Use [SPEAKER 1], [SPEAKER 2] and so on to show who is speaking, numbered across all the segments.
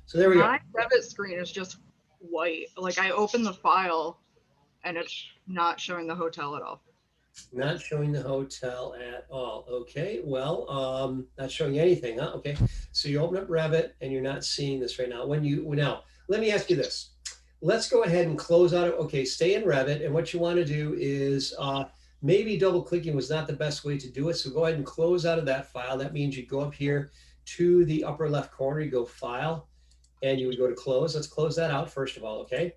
[SPEAKER 1] So there we go.
[SPEAKER 2] My Revit screen is just white. Like I open the file and it's not showing the hotel at all.
[SPEAKER 1] Not showing the hotel at all. Okay, well, not showing anything, huh? Okay, so you open up Revit and you're not seeing this right now. Now, let me ask you this. Let's go ahead and close out. Okay, stay in Revit, and what you want to do is maybe double clicking was not the best way to do it. So go ahead and close out of that file. That means you go up here to the upper left corner, you go File, and you would go to Close. Let's close that out first of all, okay?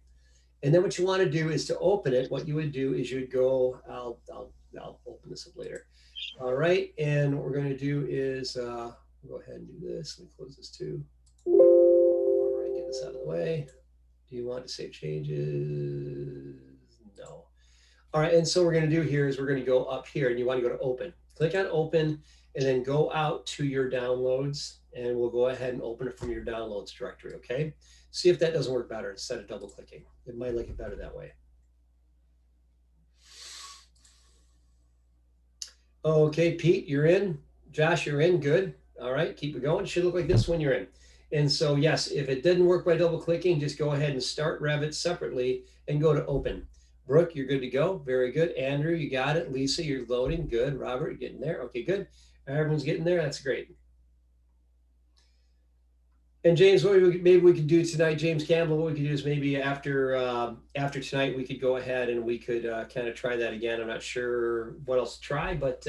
[SPEAKER 1] And then what you want to do is to open it. What you would do is you'd go, I'll open this up later. All right, and what we're going to do is go ahead and do this. Let me close this too. All right, get this out of the way. Do you want to save changes? No. All right, and so what we're going to do here is we're going to go up here, and you want to go to Open. Click on Open, and then go out to your downloads, and we'll go ahead and open it from your downloads directory, okay? See if that doesn't work better instead of double clicking. It might like it better that way. Okay, Pete, you're in. Josh, you're in. Good. All right, keep it going. Should look like this when you're in. And so, yes, if it didn't work by double clicking, just go ahead and start Revit separately and go to Open. Brooke, you're good to go. Very good. Andrew, you got it. Lisa, you're loading. Good. Robert, you're getting there. Okay, good. Everyone's getting there. That's great. And James, what maybe we could do tonight, James Campbell, what we could do is maybe after tonight, we could go ahead and we could kind of try that again. I'm not sure what else to try, but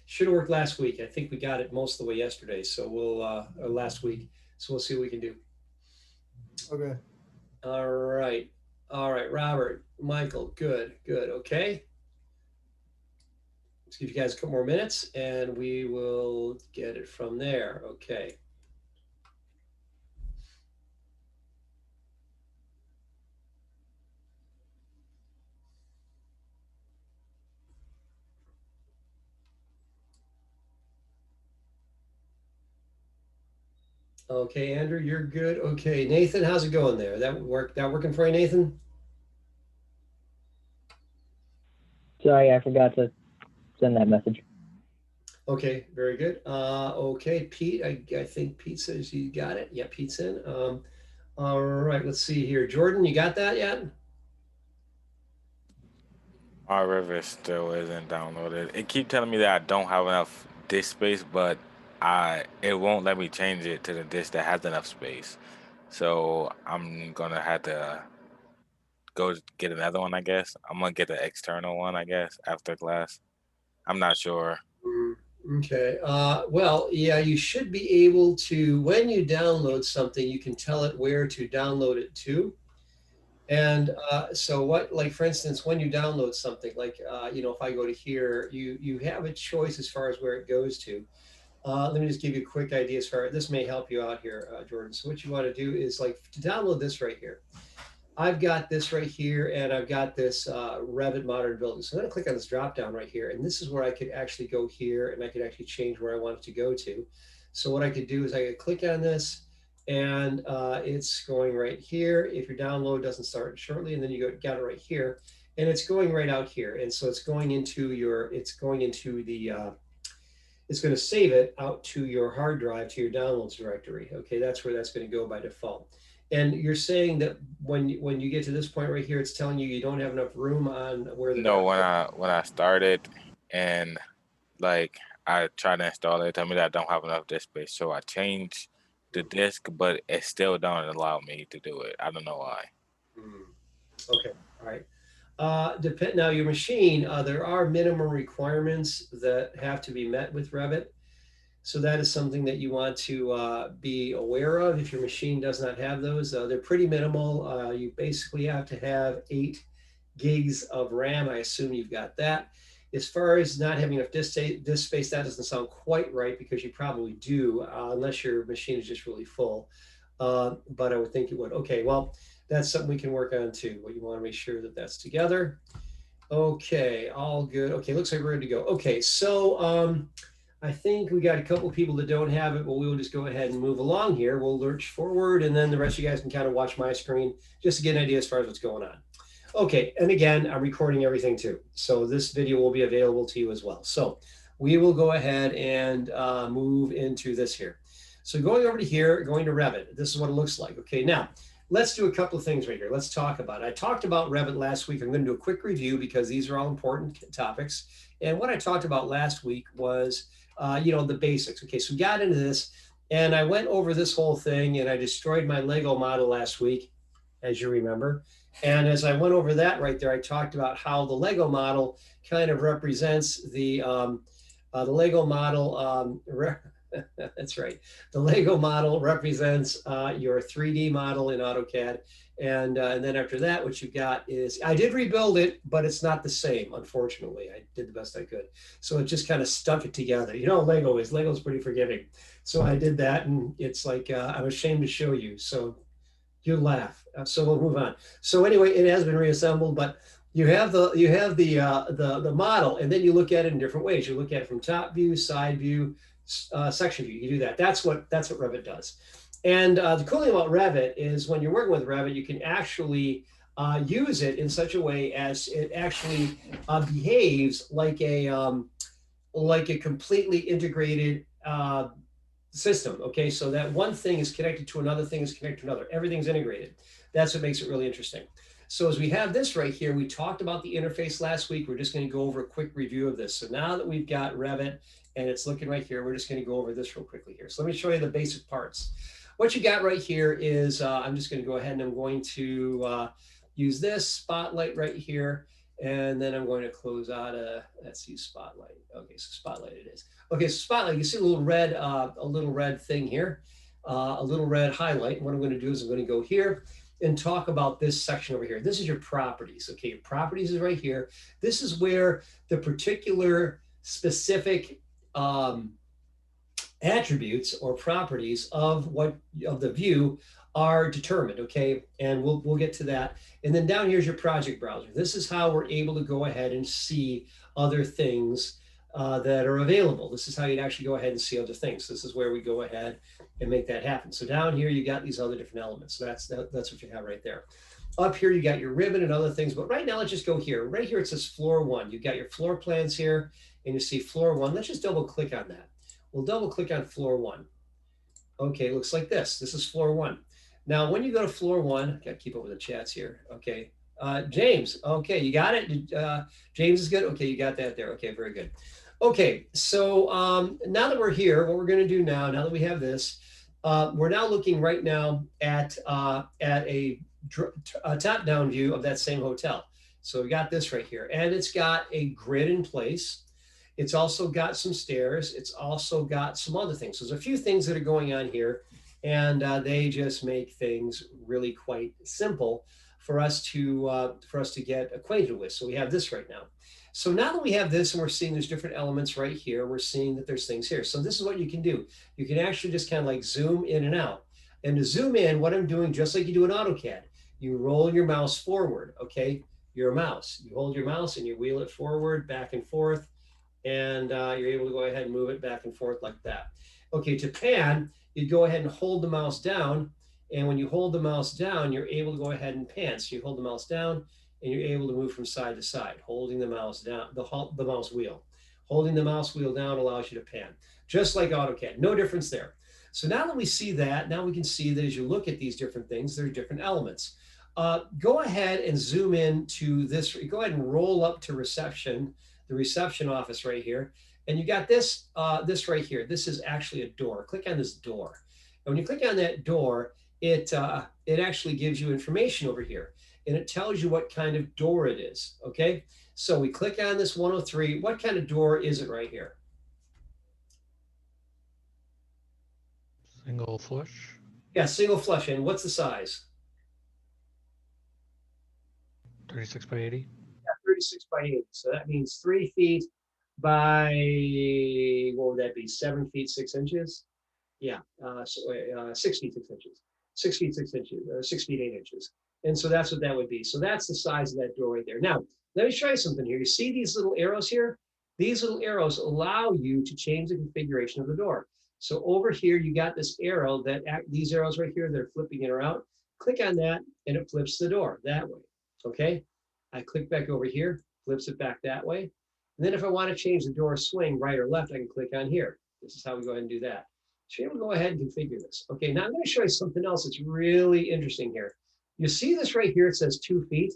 [SPEAKER 1] should have worked last week. I think we got it most of the way yesterday. So we'll, or last week. So we'll see what we can do.
[SPEAKER 3] Okay.
[SPEAKER 1] All right. All right, Robert, Michael, good, good. Okay. Let's give you guys a couple more minutes and we will get it from there. Okay. Okay, Andrew, you're good. Okay, Nathan, how's it going there? That working for you, Nathan?
[SPEAKER 4] Sorry, I forgot to send that message.
[SPEAKER 1] Okay, very good. Okay, Pete, I think Pete says you got it. Yeah, Pete's in. All right, let's see here. Jordan, you got that yet?
[SPEAKER 5] My River still isn't downloaded. It keep telling me that I don't have enough disk space, but it won't let me change it to the disk that has enough space. So I'm gonna have to go get another one, I guess. I'm gonna get the external one, I guess, after class. I'm not sure.
[SPEAKER 1] Okay. Well, yeah, you should be able to, when you download something, you can tell it where to download it to. And so what, like, for instance, when you download something, like, you know, if I go to here, you have a choice as far as where it goes to. Let me just give you a quick idea as far, this may help you out here, Jordan. So what you want to do is, like, to download this right here. I've got this right here, and I've got this Revit Modern Building. So I'm going to click on this drop down right here, and this is where I could actually go here, and I could actually change where I want it to go to. So what I could do is I could click on this, and it's going right here. If your download doesn't start shortly, and then you got it right here, and it's going right out here. And so it's going into your, it's going to save it out to your hard drive, to your downloads directory. Okay, that's where that's going to go by default. And you're saying that when you get to this point right here, it's telling you don't have enough room on where the
[SPEAKER 5] No, when I started and like I tried to install it, it told me that I don't have enough disk space. So I changed the disk, but it still don't allow me to do it. I don't know why.
[SPEAKER 1] Okay, all right. Now your machine, there are minimum requirements that have to be met with Revit. So that is something that you want to be aware of if your machine does not have those. They're pretty minimal. You basically have to have 8 gigs of RAM. I assume you've got that. As far as not having enough disk space, that doesn't sound quite right because you probably do, unless your machine is just really full. But I would think it would. Okay, well, that's something we can work on too. But you want to make sure that that's together. Okay, all good. Okay, looks like we're ready to go. Okay, so I think we got a couple people that don't have it, but we will just go ahead and move along here. We'll lurch forward, and then the rest of you guys can kind of watch my screen just to get an idea as far as what's going on. Okay, and again, I'm recording everything too. So this video will be available to you as well. So we will go ahead and move into this here. So going over to here, going to Revit, this is what it looks like. Okay, now let's do a couple of things right here. Let's talk about it. I talked about Revit last week. I'm going to do a quick review because these are all important topics. And what I talked about last week was, the basics. Okay, so we got into this and I went over this whole thing and I destroyed my Lego model last week, as you remember. And as I went over that right there, I talked about how the Lego model kind of represents the Lego model. That's right. The Lego model represents your 3D model in AutoCAD. And then after that, what you've got is, I did rebuild it, but it's not the same, unfortunately. I did the best I could. So it just kind of stuck it together. You know, Lego's pretty forgiving. So I did that, and it's like, I'm ashamed to show you. So you laugh. So we'll move on. So anyway, it has been reassembled, but you have the model, and then you look at it in different ways. You look at it from top view, side view, section view. You do that. That's what Revit does. And the cool thing about Revit is when you're working with Revit, you can actually use it in such a way as it actually behaves like a completely integrated system. Okay, so that one thing is connected to another thing is connected to another. Everything's integrated. That's what makes it really interesting. So as we have this right here, we talked about the interface last week. We're just going to go over a quick review of this. So now that we've got Revit and it's looking right here, we're just going to go over this real quickly here. So let me show you the basic parts. What you got right here is, I'm just going to go ahead and I'm going to use this spotlight right here. And then I'm going to close out let's use Spotlight. Okay, so Spotlight it is. Okay, so Spotlight, you see a little red thing here, a little red highlight. And what I'm going to do is I'm going to go here and talk about this section over here. This is your properties. Okay, your properties is right here. This is where the particular specific attributes or properties of the view are determined. Okay, and we'll get to that. And then down here's your project browser. This is how we're able to go ahead and see other things that are available. This is how you'd actually go ahead and see other things. This is where we go ahead and make that happen. So down here you got these other different elements. So that's what you have right there. Up here you got your ribbon and other things. But right now let's just go here. Right here it says floor 1. You've got your floor plans here, and you see floor 1. Let's just double click on that. We'll double click on floor 1. Okay, it looks like this. This is floor 1. Now, when you go to floor 1, got to keep up with the chats here. Okay, James. Okay, you got it. James is good. Okay, you got that there. Okay, very good. Okay, so now that we're here, what we're going to do now that we have this, we're now looking right now at a top-down view of that same hotel. So we got this right here, and it's got a grid in place. It's also got some stairs. It's also got some other things. So there's a few things that are going on here, and they just make things really quite simple for us to get acquainted with. So we have this right now. So now that we have this and we're seeing there's different elements right here, we're seeing that there's things here. So this is what you can do. You can actually just kind of like zoom in and out. And to zoom in, what I'm doing, just like you do in AutoCAD, you roll your mouse forward, okay? Your mouse. You hold your mouse and you wheel it forward, back and forth, and you're able to go ahead and move it back and forth like that. Okay, to pan, you go ahead and hold the mouse down, and when you hold the mouse down, you're able to go ahead and pan. So you hold the mouse down, and you're able to move from side to side, holding the mouse down, the mouse wheel. Holding the mouse wheel down allows you to pan, just like AutoCAD, no difference there. So now that we see that, now we can see that as you look at these different things, there are different elements. Go ahead and zoom in to this, go ahead and roll up to reception, the reception office right here. And you got this right here. This is actually a door. Click on this door. And when you click on that door, it actually gives you information over here. And it tells you what kind of door it is, okay? So we click on this 103. What kind of door is it right here?
[SPEAKER 6] Single flush.
[SPEAKER 1] Yeah, single flush. And what's the size?
[SPEAKER 6] 36 by 80.
[SPEAKER 1] Yeah, 36 by 80. So that means 3 feet by, what would that be? 7 feet, 6 inches? Yeah, 6 feet, 6 inches. 6 feet, 6 inches, or 6 feet, 8 inches. And so that's what that would be. So that's the size of that door right there. Now, let me show you something here. You see these little arrows here? These little arrows allow you to change the configuration of the door. So over here, you got this arrow these arrows right here, they're flipping in or out. Click on that and it flips the door that way, okay? I click back over here, flips it back that way. And then if I want to change the door swing right or left, I can click on here. This is how we go ahead and do that. should be able to go ahead and configure this. Okay, now I'm going to show you something else that's really interesting here. You see this right here, it says 2 feet.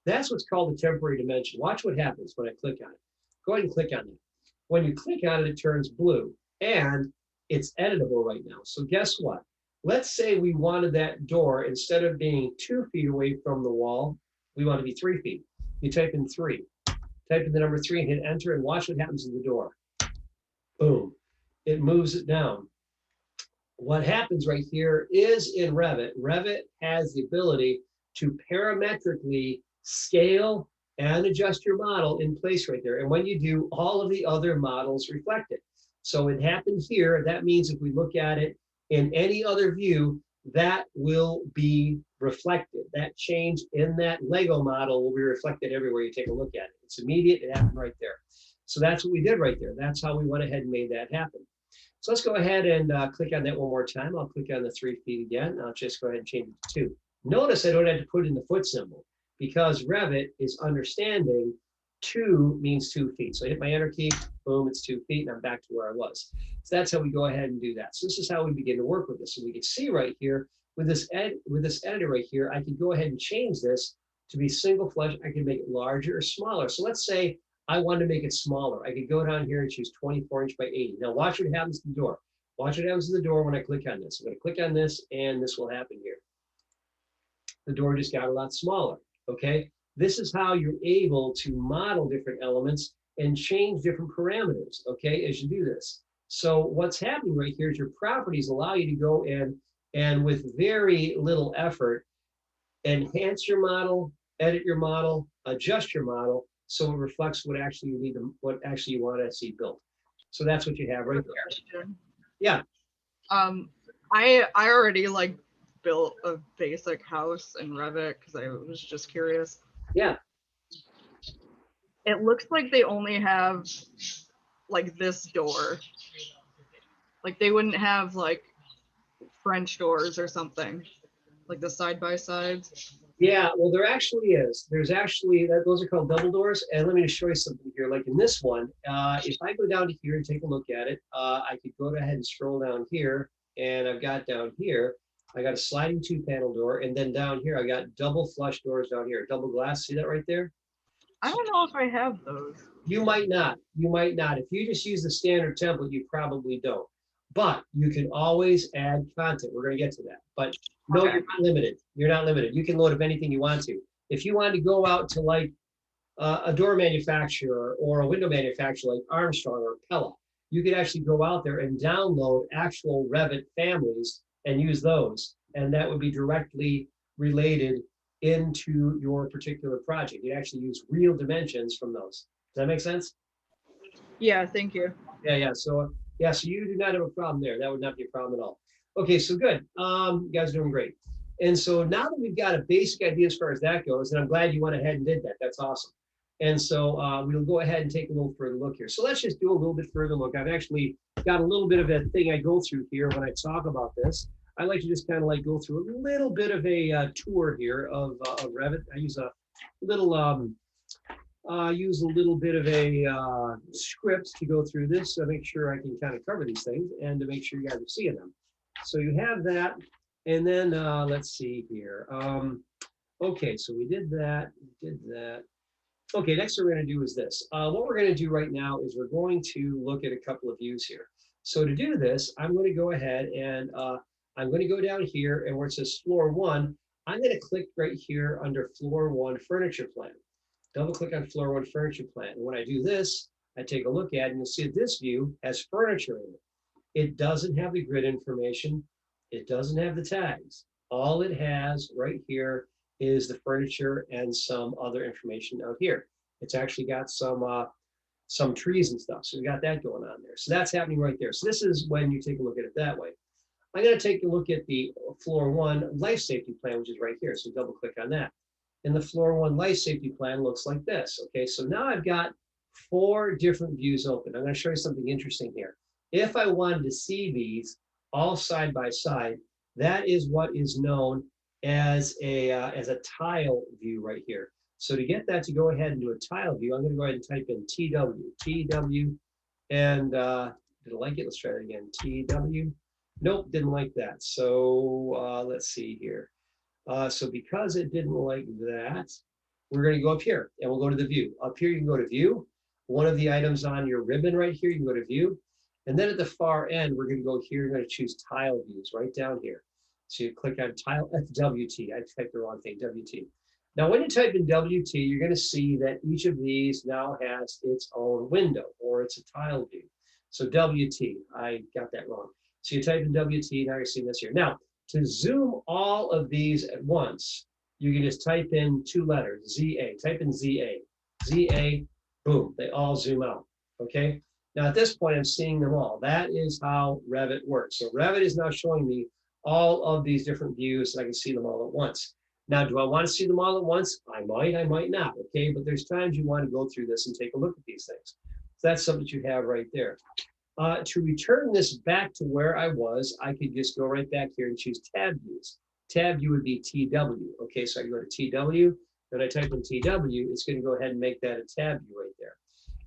[SPEAKER 1] That's what's called a temporary dimension. Watch what happens when I click on it. Go ahead and click on it. When you click on it, it turns blue, and it's editable right now. So guess what? Let's say we wanted that door, instead of being 2 feet away from the wall, we want to be 3 feet. You type in 3. Type in the number 3 and hit enter, and watch what happens to the door. Boom. It moves it down. What happens right here is in Revit, Revit has the ability to parametrically scale and adjust your model in place right there. And when you do, all of the other models reflect it. So it happened here. That means if we look at it in any other view, that will be reflected. That change in that Lego model will be reflected everywhere you take a look at it. It's immediate. It happened right there. So that's what we did right there. That's how we went ahead and made that happen. So let's go ahead and click on that one more time. I'll click on the 3 feet again. I'll just go ahead and change it to 2. Notice I don't have to put in the foot symbol because Revit is understanding 2 means 2 feet. So I hit my enter key, boom, it's 2 feet, and I'm back to where I was. So that's how we go ahead and do that. So this is how we begin to work with this. So we can see right here with this editor right here, I can go ahead and change this to be single flush. I can make it larger or smaller. So let's say I want to make it smaller. I could go down here and choose 24 inch by 80. Now watch what happens to the door. Watch what happens to the door when I click on this. I'm going to click on this and this will happen here. The door just got a lot smaller, okay? This is how you're able to model different elements and change different parameters, okay, as you do this. So what's happening right here is your properties allow you to go in and with very little effort, enhance your model, edit your model, adjust your model, so it reflects what actually you need to, what actually you want to see built. So that's what you have right there. Yeah.
[SPEAKER 2] I already like built a basic house in Revit because I was just curious.
[SPEAKER 1] Yeah.
[SPEAKER 2] It looks like they only have like this door. Like they wouldn't have like French doors or something, like the side by sides.
[SPEAKER 1] Yeah, well, there actually is. There's actually, those are called double doors. And let me just show you something here. Like in this one, if I go down to here and take a look at it, I could go ahead and scroll down here. And I've got down here, I got a sliding 2-panel door. And then down here, I got double flush doors down here, double glass. See that right there?
[SPEAKER 2] I don't know if I have those.
[SPEAKER 1] You might not. You might not. If you just use the standard template, you probably don't. But you can always add content. We're going to get to that. But no,
[SPEAKER 2] Okay.
[SPEAKER 1] you're not limited. You're not limited. You can load up anything you want to. If you want to go out to like a door manufacturer or a window manufacturer like Armstrong or Pella, you could actually go out there and download actual Revit families and use those. And that would be directly related into your particular project. You actually use real dimensions from those. Does that make sense?
[SPEAKER 2] Yeah, thank you.
[SPEAKER 1] Yeah. So you do not have a problem there. That would not be a problem at all. Okay, so good. You guys are doing great. And so now that we've got a basic idea as far as that goes, and I'm glad you went ahead and did that. That's awesome. And so we'll go ahead and take a little further look here. So let's just do a little bit further look. I've actually got a little bit of a thing I go through here when I talk about this. I like to just kind of like go through a little bit of a tour here of Revit. I use a little bit of a script to go through this to make sure I can kind of cover these things and to make sure you guys are seeing them. So you have that, and then let's see here. Okay, so we did that. Okay, next what we're going to do is this. What we're going to do right now is we're going to look at a couple of views here. So to do this, I'm going to go ahead and I'm going to go down here, and where it says floor 1, I'm going to click right here under floor 1 furniture plan. Double click on floor 1 furniture plan. And when I do this, I take a look at it, and you'll see that this view has furniture in it. It doesn't have the grid information. It doesn't have the tags. All it has right here is the furniture and some other information out here. It's actually got some trees and stuff. So we got that going on there. So that's happening right there. So this is when you take a look at it that way. I'm going to take a look at the floor 1 life safety plan, which is right here. So double click on that. And the floor 1 life safety plan looks like this. Okay, so now I've got 4 different views open. I'm going to show you something interesting here. If I wanted to see these all side by side, that is what is known as a tile view right here. So to get that to go ahead and do a tile view, I'm going to go ahead and type in TW, and did I like it? Let's try it again. TW. Nope, didn't like that. So let's see here. So because it didn't like that, we're going to go up here and we'll go to the view. Up here, you can go to view. One of the items on your ribbon right here, you can go to view. And then at the far end, we're going to go here. You're going to choose tile views right down here. So you click on tile FWT. I typed the wrong thing, WT. Now, when you type in WT, you're going to see that each of these now has its own window or it's a tile view. So WT, I got that wrong. So you type in WT, now you're seeing this here. Now, to zoom all of these at once, you can just type in 2 letters, ZA, type in ZA, ZA, boom, they all zoom out, okay? Now at this point, I'm seeing them all. That is how Revit works. So Revit is now showing me all of these different views and I can see them all at once. Now, do I want to see them all at once? I might not, okay? But there's times you want to go through this and take a look at these things. So that's something that you have right there. To return this back to where I was, I could just go right back here and choose tab views. Tab view would be TW. Okay, so I can go to TW. When I type in TW, it's going to go ahead and make that a tab view right there.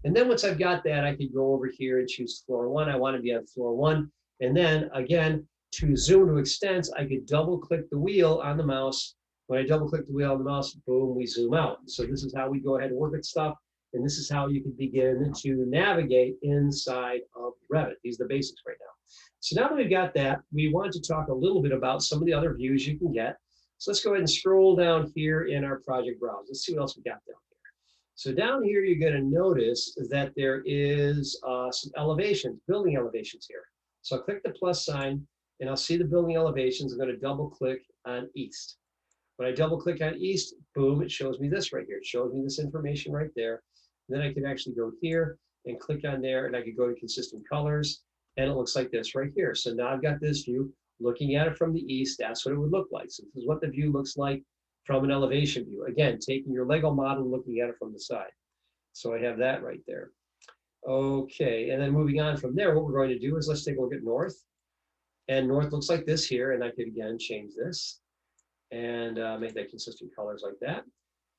[SPEAKER 1] And then once I've got that, I could go over here and choose floor 1. I want to be on floor 1. And then again, to zoom to extents, I could double click the wheel on the mouse. When I double click the wheel on the mouse, boom, we zoom out. So this is how we go ahead and work with stuff. And this is how you can begin to navigate inside of Revit. These are the basics right now. So now that we've got that, we want to talk a little bit about some of the other views you can get. So let's go ahead and scroll down here in our project browser. Let's see what else we got down here. So down here, you're going to notice that there is some elevations, building elevations here. So I'll click the plus sign and I'll see the building elevations. I'm going to double click on east. When I double click on east, boom, it shows me this right here. It shows me this information right there. Then I can actually go here and click on there and I could go to consistent colors and it looks like this right here. So now I've got this view looking at it from the east. That's what it would look like. So this is what the view looks like from an elevation view. Again, taking your Lego model and looking at it from the side. So I have that right there. Okay, and then moving on from there, what we're going to do is let's take a look at north. And north looks like this here. And I could again change this and make that consistent colors like that.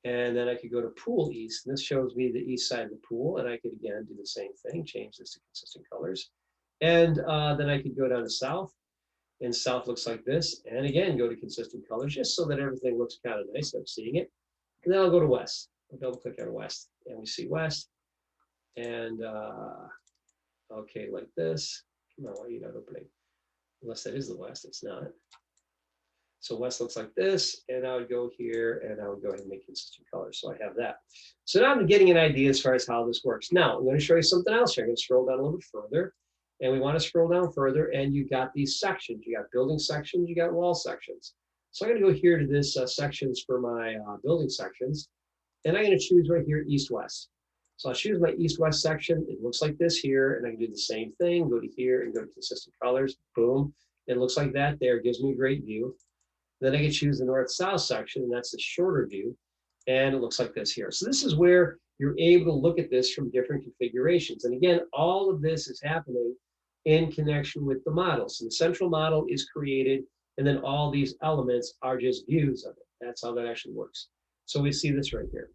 [SPEAKER 1] And then I could go to pool east. And this shows me the east side of the pool. And I could again do the same thing, change this to consistent colors. And then I could go down to south. And south looks like this. And again, go to consistent colors just so that everything looks kind of nice. I'm seeing it. And then I'll go to west. I'll double click on west. And we see west. And okay, like this. Come on, why are you not opening? Unless that is the west, it's not. So west looks like this, and I would go here and I would go ahead and make consistent colors. So I have that. So now I'm getting an idea as far as how this works. Now I'm going to show you something else here. I'm going to scroll down a little bit further, and we want to scroll down further, and you got these sections. You got building sections, you got wall sections. So I'm going to go here to this sections for my building sections, and I'm going to choose right here east-west. So I'll choose my east-west section. It looks like this here, and I can do the same thing. Go to here and go to consistent colors. Boom. It looks like that there. It gives me a great view. Then I can choose the north-south section, and that's the shorter view. And it looks like this here. So this is where you're able to look at this from different configurations. And again, all of this is happening in connection with the model. So the central model is created, and then all these elements are just views of it. That's how that actually works. So we see this right here.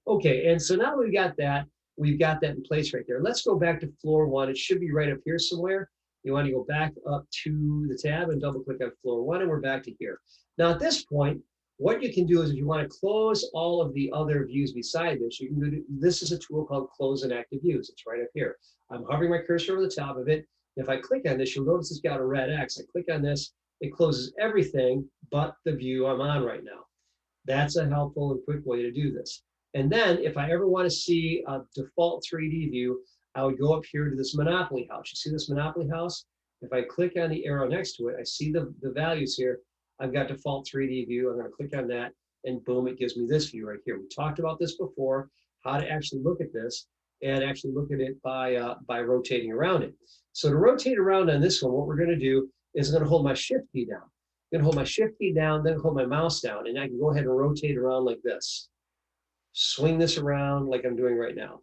[SPEAKER 1] Okay, and so now we've got that in place right there. Let's go back to floor 1. It should be right up here somewhere. You want to go back up to the tab and double click on floor 1, and we're back to here. Now at this point, what you can do is if you want to close all of the other views beside this, you can do this is a tool called Close Inactive Views. It's right up here. I'm hovering my cursor over the top of it. If I click on this, you'll notice it's got a red X. I click on this, it closes everything but the view I'm on right now. That's a helpful and quick way to do this. And then if I ever want to see a default 3D view, I would go up here to this Monopoly house. You see this Monopoly house? If I click on the arrow next to it, I see the values here. I've got default 3D view. I'm going to click on that, and boom, it gives me this view right here. We talked about this before, how to actually look at this and actually look at it by rotating around it. So to rotate around on this one, what we're going to do is I'm going to hold my shift key down. I'm going to hold my shift key down, then hold my mouse down, and I can go ahead and rotate around like this. Swing this around like I'm doing right now.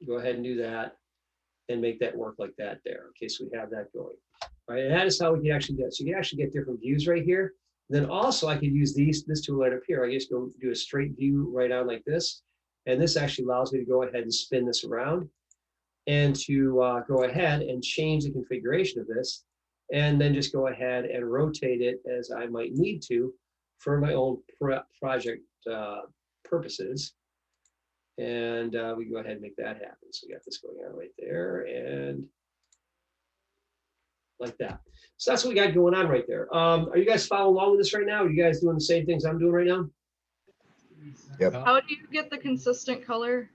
[SPEAKER 1] Go ahead and do that and make that work like that there. Okay, so we have that going. All right, and that is how we can actually get. So you can actually get different views right here. Then also I could use this tool right up here. I just go do a straight view right on like this. And this actually allows me to go ahead and spin this around and to go ahead and change the configuration of this. and then just go ahead and rotate it as I might need to for my own project purposes. And we go ahead and make that happen. So we got this going on right there and like that. So that's what we got going on right there. Are you guys following along with this right now? Are you guys doing the same things I'm doing right now?
[SPEAKER 3] Yep.
[SPEAKER 2] How do you get the consistent color?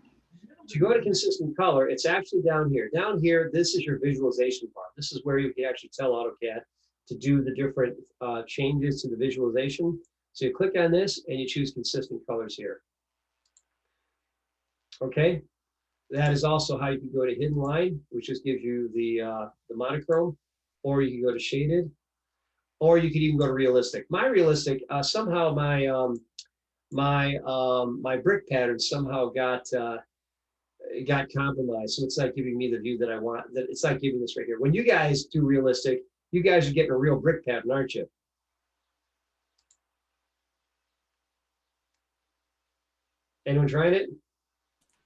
[SPEAKER 1] To go to consistent color, it's actually down here. Down here, this is your visualization part. This is where you can actually tell AutoCAD to do the different changes to the visualization. So you click on this and you choose consistent colors here. Okay, that is also how you can go to hidden line, which just gives you the monochrome, or you can go to shaded, or you could even go to realistic. My realistic, somehow my brick pattern somehow got compromised, so it's not giving me the view that I want. That it's not giving this right here. When you guys do realistic, you guys are getting a real brick pattern, aren't you? Anyone trying it?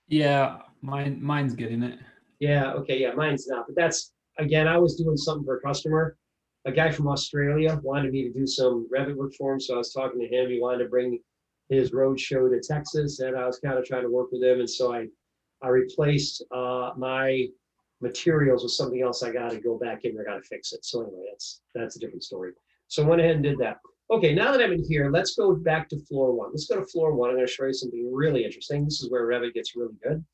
[SPEAKER 7] Yeah, mine's getting it.
[SPEAKER 1] Yeah, okay, yeah, mine's not. But that's, again, I was doing something for a customer. A guy from Australia wanted me to do some Revit work for him, so I was talking to him. He wanted to bring his road show to Texas, and I was kind of trying to work with him. And so I replaced my materials with something else. I got to go back in there, got to fix it. So anyway, that's a different story. So I went ahead and did that. Okay, now that I'm in here, let's go back to floor one. Let's go to floor one. I'm going to show you something really interesting. This is where Revit gets really good.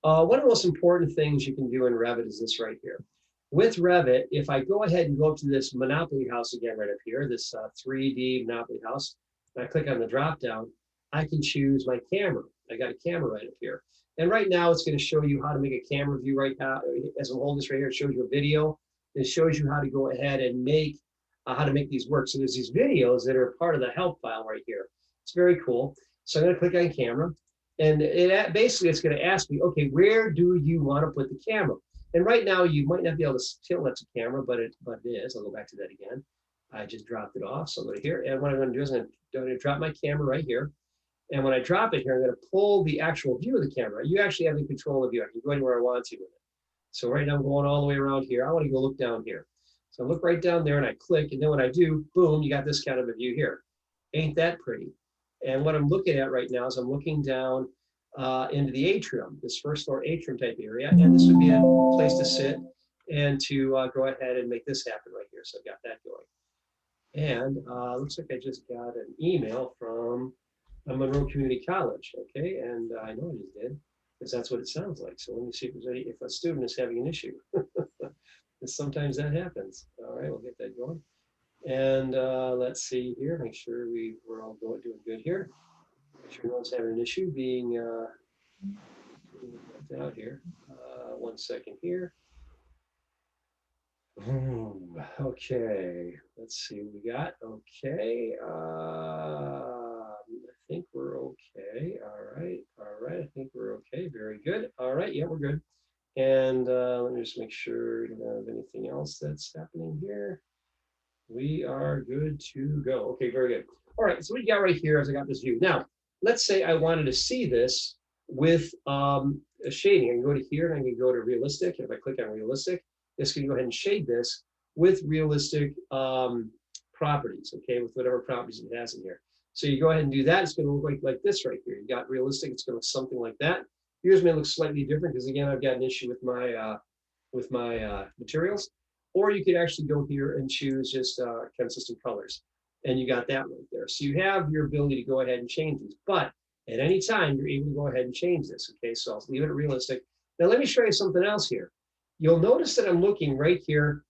[SPEAKER 1] One of the most important things you can do in Revit is this right here. With Revit, if I go ahead and go up to this Monopoly house again right up here, this 3D Monopoly house, and I click on the drop down, I can choose my camera. I got a camera right up here. And right now it's going to show you how to make a camera view right now. As I'm holding this right here, it shows you a video. It shows you how to go ahead and make how to make these work. So there's these videos that are part of the help file right here. It's very cool. So I'm going to click on camera, and basically it's going to ask me, okay, where do you want to put the camera? And right now you might not be able to tilt that to camera, but it is. I'll go back to that again. I just dropped it off. So I'm going to here, and what I'm going to do is I'm going to drop my camera right here. And when I drop it here, I'm going to pull the actual view of the camera. You actually have the control of the view. I can go anywhere I want to with it. So right now I'm going all the way around here. I want to go look down here. So I look right down there and I click, and then when I do, boom, you got this kind of a view here. Ain't that pretty? And what I'm looking at right now is I'm looking down into the atrium, this first floor atrium type area, and this would be a place to sit and to go ahead and make this happen right here. So I've got that going. And looks like I just got an email from Monroe Community College, okay? And I know I just did, because that's what it sounds like. So let me see if a student is having an issue. Sometimes that happens. All right, we'll get that going. And let's see here, make sure we're all doing good here. Make sure no one's having an issue being left out here. 1 second here. Okay, let's see what we got. Okay, I think we're okay. All right, I think we're okay. Very good. All right, yeah, we're good. And let me just make sure we don't have anything else that's happening here. We are good to go. Okay, very good. All right, so what you got right here is I got this view. Now, let's say I wanted to see this with a shading. I can go to here and I can go to realistic. And if I click on realistic, this can go ahead and shade this with realistic properties, okay, with whatever properties it has in here. So you go ahead and do that. It's going to look like this right here. You got realistic. It's going to look something like that. Yours may look slightly different because again, I've got an issue with my materials. Or you could actually go here and choose just consistent colors, and you got that right there. So you have your ability to go ahead and change these. But at any time, you're able to go ahead and change this. Okay, so I'll leave it at realistic. Now let me show you something else here. You'll notice that I'm looking right here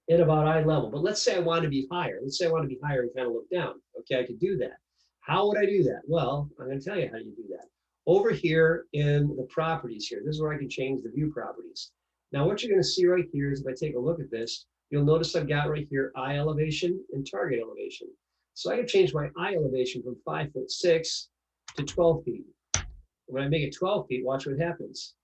[SPEAKER 1] at about eye level. But let's say I want to be higher. Let's say I want to be higher and kind of look down. Okay, I could do that. How would I do that? Well, I'm going to tell you how you do that. Over here in the properties here, this is where I can change the view properties. Now, what you're going to see right here is if I take a look at this, you'll notice I've got right here eye elevation and target elevation. So I can change my eye elevation from 5'6" to 12 feet. When I make it 12 feet, watch what happens.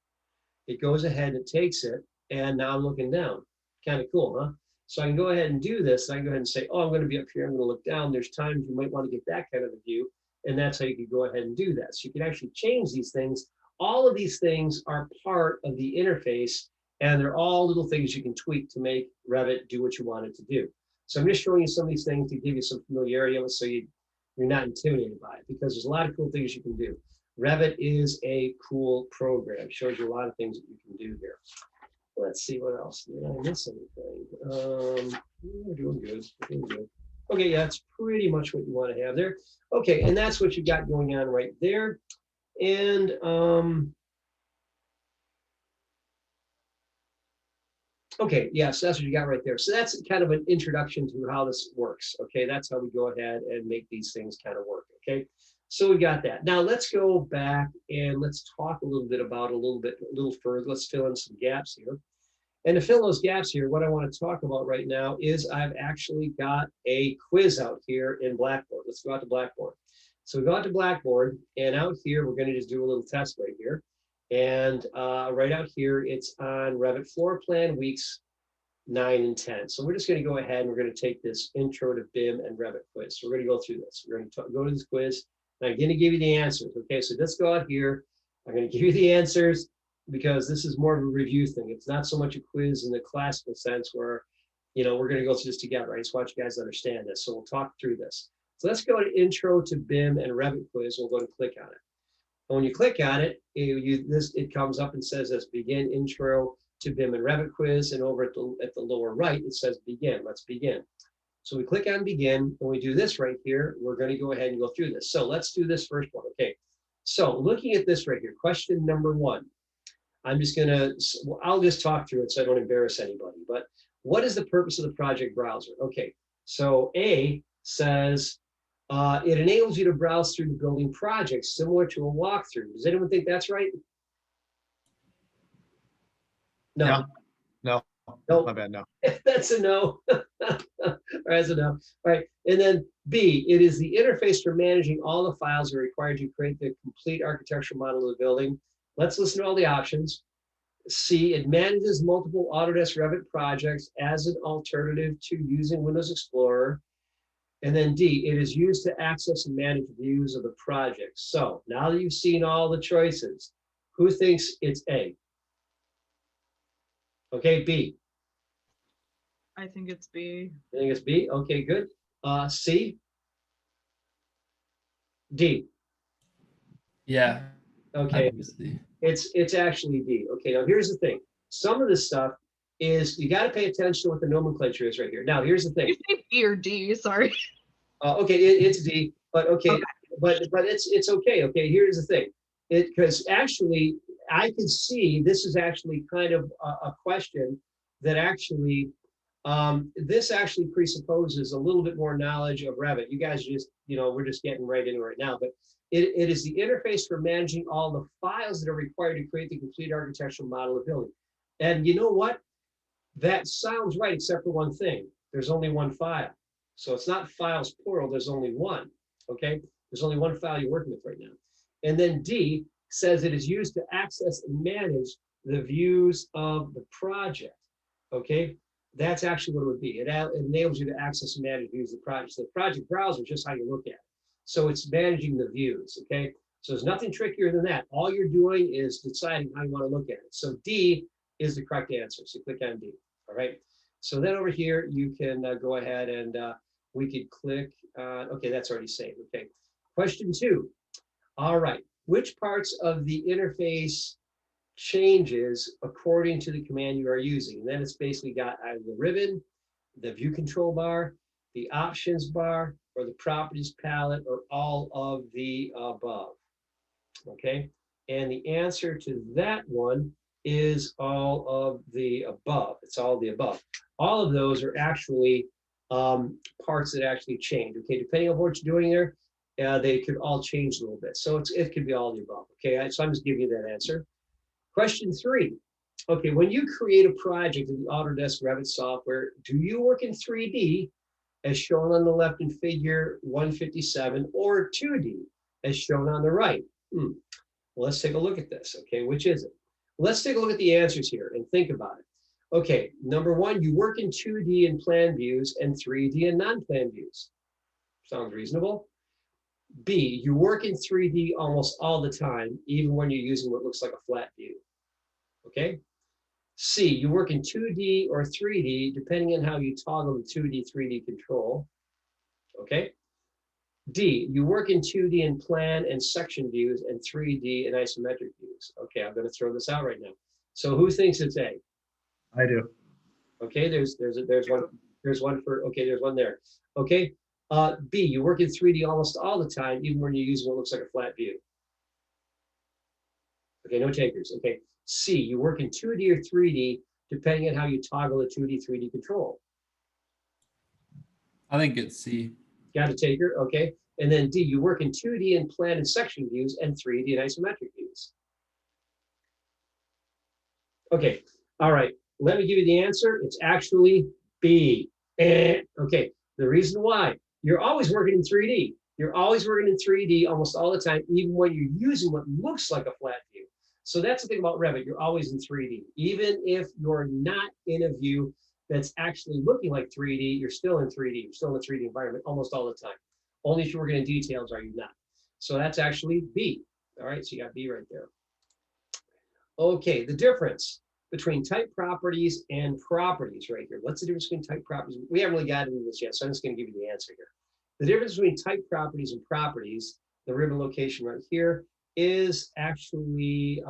[SPEAKER 1] It goes ahead and it takes it, and now I'm looking down. Kind of cool, huh? So I can go ahead and do this. I can go ahead and say, oh, I'm going to be up here. I'm going to look down. There's times you might want to get that kind of a view, and that's how you can go ahead and do that. So you can actually change these things. All of these things are part of the interface And they're all little things you can tweak to make Revit do what you want it to do. So I'm just showing you some of these things to give you some familiarity of it so you're not intimidated by it, because there's a lot of cool things you can do. Revit is a cool program. Shows you a lot of things that you can do here. Let's see what else. Did I miss anything? We're doing good. We're doing good. Okay, yeah, that's pretty much what you want to have there. Okay, and that's what you got going on right there. And okay, yes, that's what you got right there. So that's kind of an introduction to how this works. Okay, that's how we go ahead and make these things kind of work. Okay, so we got that. Now let's go back and let's talk a little bit about a little further. Let's fill in some gaps here. And to fill those gaps here, what I want to talk about right now is I've actually got a quiz out here in Blackboard. Let's go out to Blackboard. So we go out to Blackboard, and out here, we're going to just do a little test right here. And right out here, it's on Revit floor plan weeks 9 and 10. So we're just going to go ahead and we're going to take this intro to BIM and Revit quiz. So we're going to go through this. We're going to go to this quiz, and I'm going to give you the answers. Okay, so let's go out here. I'm going to give you the answers, because this is more of a review thing. It's not so much a quiz in the classical sense where, you know, we're going to go through this together. I just want you guys to understand this. So we'll talk through this. So let's go to Intro to BIM and Revit quiz. We'll go and click on it. And when you click on it, it comes up and says this, begin Intro to BIM and Revit quiz. And over at the lower right, it says begin. Let's begin. So we click on begin, and we do this right here. We're going to go ahead and go through this. So let's do this first one. Okay. So looking at this right here, question number 1. I'm just I'll just talk through it so I don't embarrass anybody. But what is the purpose of the project browser? Okay, so A says it enables you to browse through the building projects similar to a walkthrough. Does anyone think that's right? No.
[SPEAKER 3] Yeah. No.
[SPEAKER 1] No.
[SPEAKER 3] My bad. No.
[SPEAKER 1] That's a no. That's a no. All right. And then B, it is the interface for managing all the files that are required to create the complete architectural model of the building. Let's listen to all the options. C, it manages multiple Autodesk Revit projects as an alternative to using Windows Explorer. And then D, it is used to access and manage views of the project. So now that you've seen all the choices, who thinks it's A? Okay, B.
[SPEAKER 2] I think it's B.
[SPEAKER 1] I think it's B. Okay, good. C. D.
[SPEAKER 7] Yeah.
[SPEAKER 1] Okay.
[SPEAKER 7] Obviously.
[SPEAKER 1] It's actually D. Okay, now here's the thing. Some of this stuff is, you got to pay attention to what the nomenclature is right here. Now, here's the thing.
[SPEAKER 2] You say B or D, sorry.
[SPEAKER 1] Okay, it's D, but okay,
[SPEAKER 2] Okay.
[SPEAKER 1] but it's okay. Okay, here's the thing. Because actually, I can see this is actually kind of a question that actually, this actually presupposes a little bit more knowledge of Revit. You guys just, we're just getting right into it right now, but it is the interface for managing all the files that are required to create the complete architectural model of building. And you know what? That sounds right, except for one thing. There's only one file. So it's not files plural, there's only one, okay? There's only one file you're working with right now. And then D says it is used to access and manage the views of the project, okay? That's actually what it would be. It enables you to access and manage views of the project. So the project browser is just how you look at it. So it's managing the views, okay? So there's nothing trickier than that. All you're doing is deciding how you want to look at it. So D is the correct answer. So click on D, all right? So then over here, you can go ahead and we could click, okay, that's already saved, okay. Question 2, all right. Which parts of the interface changes according to the command you are using? And then it's basically got either the ribbon, the view control bar, the options bar, or the properties palette, or all of the above, okay? And the answer to that one is all of the above. It's all the above. All of those are actually parts that actually change, okay? Depending on what you're doing there, they could all change a little bit. So it could be all the above, okay? So I'm just giving you that answer. Question 3, okay, when you create a project in the Autodesk Revit software, do you work in 3D as shown on the left in figure 157 or 2D as shown on the right? Well, let's take a look at this, okay? Which is it? Let's take a look at the answers here and think about it. Okay, number 1, you work in 2D in plan views and 3D in non-plan views. Sounds reasonable. B, you work in 3D almost all the time, even when you're using what looks like a flat view. Okay? C, you work in 2D or 3D, depending on how you toggle the 2D, 3D control. Okay. D, you work in 2D in plan and section views and 3D in isometric views. Okay, I'm going to throw this out right now. So who thinks it's A?
[SPEAKER 3] I do.
[SPEAKER 1] Okay, there's one for, okay, there's one there. Okay, B, you work in 3D almost all the time, even when you're using what looks like a flat view. Okay, no takers. Okay, C, you work in 2D or 3D, depending on how you toggle the 2D, 3D control.
[SPEAKER 7] I think it's C.
[SPEAKER 1] Got a taker, okay. And then D, you work in 2D in plan and section views and 3D in isometric views. Okay, all right, let me give you the answer. It's actually B. Okay, the reason why, you're always working in 3D. You're always working in 3D almost all the time, even when you're using what looks like a flat view. So that's the thing about Revit, you're always in 3D. Even if you're not in a view that's actually looking like 3D, you're still in 3D. You're still in a 3D environment almost all the time. Only if you're working in details are you not. So that's actually B. All right, so you got B right there. Okay, the difference between type properties and properties right here. What's the difference between type properties? We haven't really gotten into this yet, so I'm just going to give you the answer here. The difference between type properties and properties, the ribbon location right here, is actually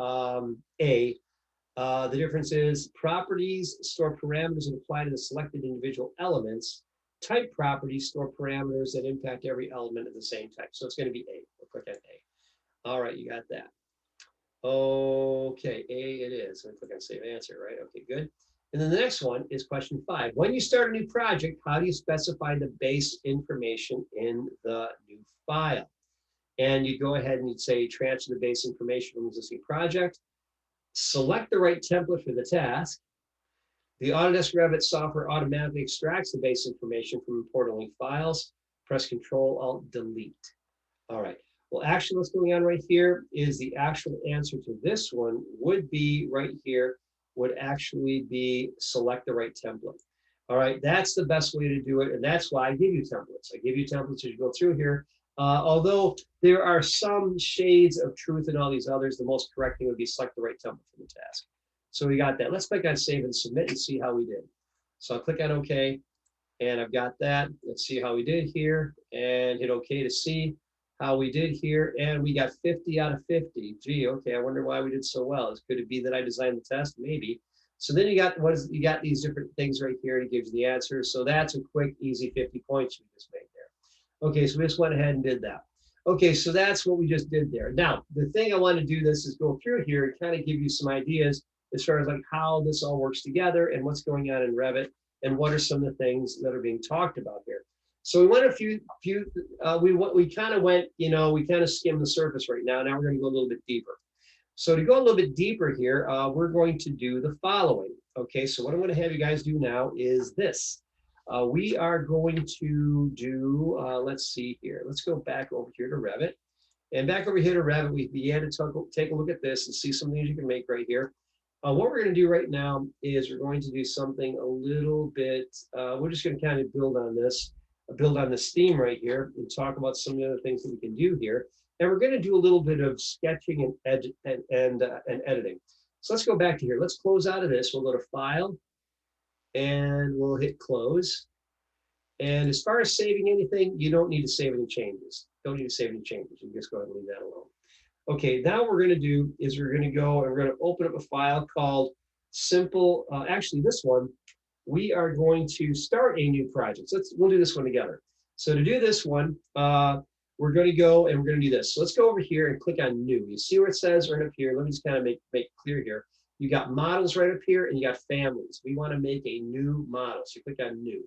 [SPEAKER 1] A. The difference is properties store parameters that apply to the selected individual elements. Type properties store parameters that impact every element of the same type. So it's going to be A. We'll click on A. All right, you got that. Okay, A it is. I'm click on save answer, right? Okay, good. And then the next one is question 5. When you start a new project, how do you specify the base information in the new file? And you go ahead and you'd say transfer the base information from the existing project. Select the right template for the task. The Autodesk Revit software automatically extracts the base information from important link files. Press Control Alt Delete. All right. Well, actually, what's going on right here is the actual answer to this one would be right here, would actually be select the right template. All right, that's the best way to do it. And that's why I give you templates. I give you templates as you go through here. Although there are some shades of truth in all these others, the most correct thing would be select the right template for the task. So we got that. Let's click on save and submit and see how we did. So I'll click on OK, and I've got that. Let's see how we did here, and hit OK to see how we did here, and we got 50 out of 50. Gee, okay, I wonder why we did so well. Could it be that I designed the test? Maybe. So then you got you got these different things right here, and it gives you the answer. So that's a quick, easy 50 points you just made there. Okay, so we just went ahead and did that. Okay, so that's what we just did there. Now, the thing I want to do this is go through here and kind of give you some ideas as far as like how this all works together and what's going on in Revit and what are some of the things that are being talked about here. So we went we kind of went, you know, we kind of skimmed the surface right now. Now we're going to go a little bit deeper. So to go a little bit deeper here, we're going to do the following. Okay, so what I'm going to have you guys do now is this. We are going to do, let's see here. Let's go back over here to Revit. And back over here to Revit, we began to take a look at this and see some things you can make right here. What we're going to do right now is we're going to do something a little bit, we're just going to kind of build on this theme right here and talk about some of the other things that we can do here. And we're going to do a little bit of sketching and editing. So let's go back to here. Let's close out of this. We'll go to File, and we'll hit Close. And as far as saving anything, you don't need to save any changes. Don't need to save any changes. You can just go ahead and leave that alone. Okay, now what we're going to do is we're going to go and we're going to open up a file called Simple. Actually, this one, we are going to start a new project. So we'll do this one together. So to do this one, we're going to go and we're going to do this. So let's go over here and click on New. You see where it says right up here. Let me just kind of make it clear here. You got models right up here and you got families. We want to make a new model. So you click on New.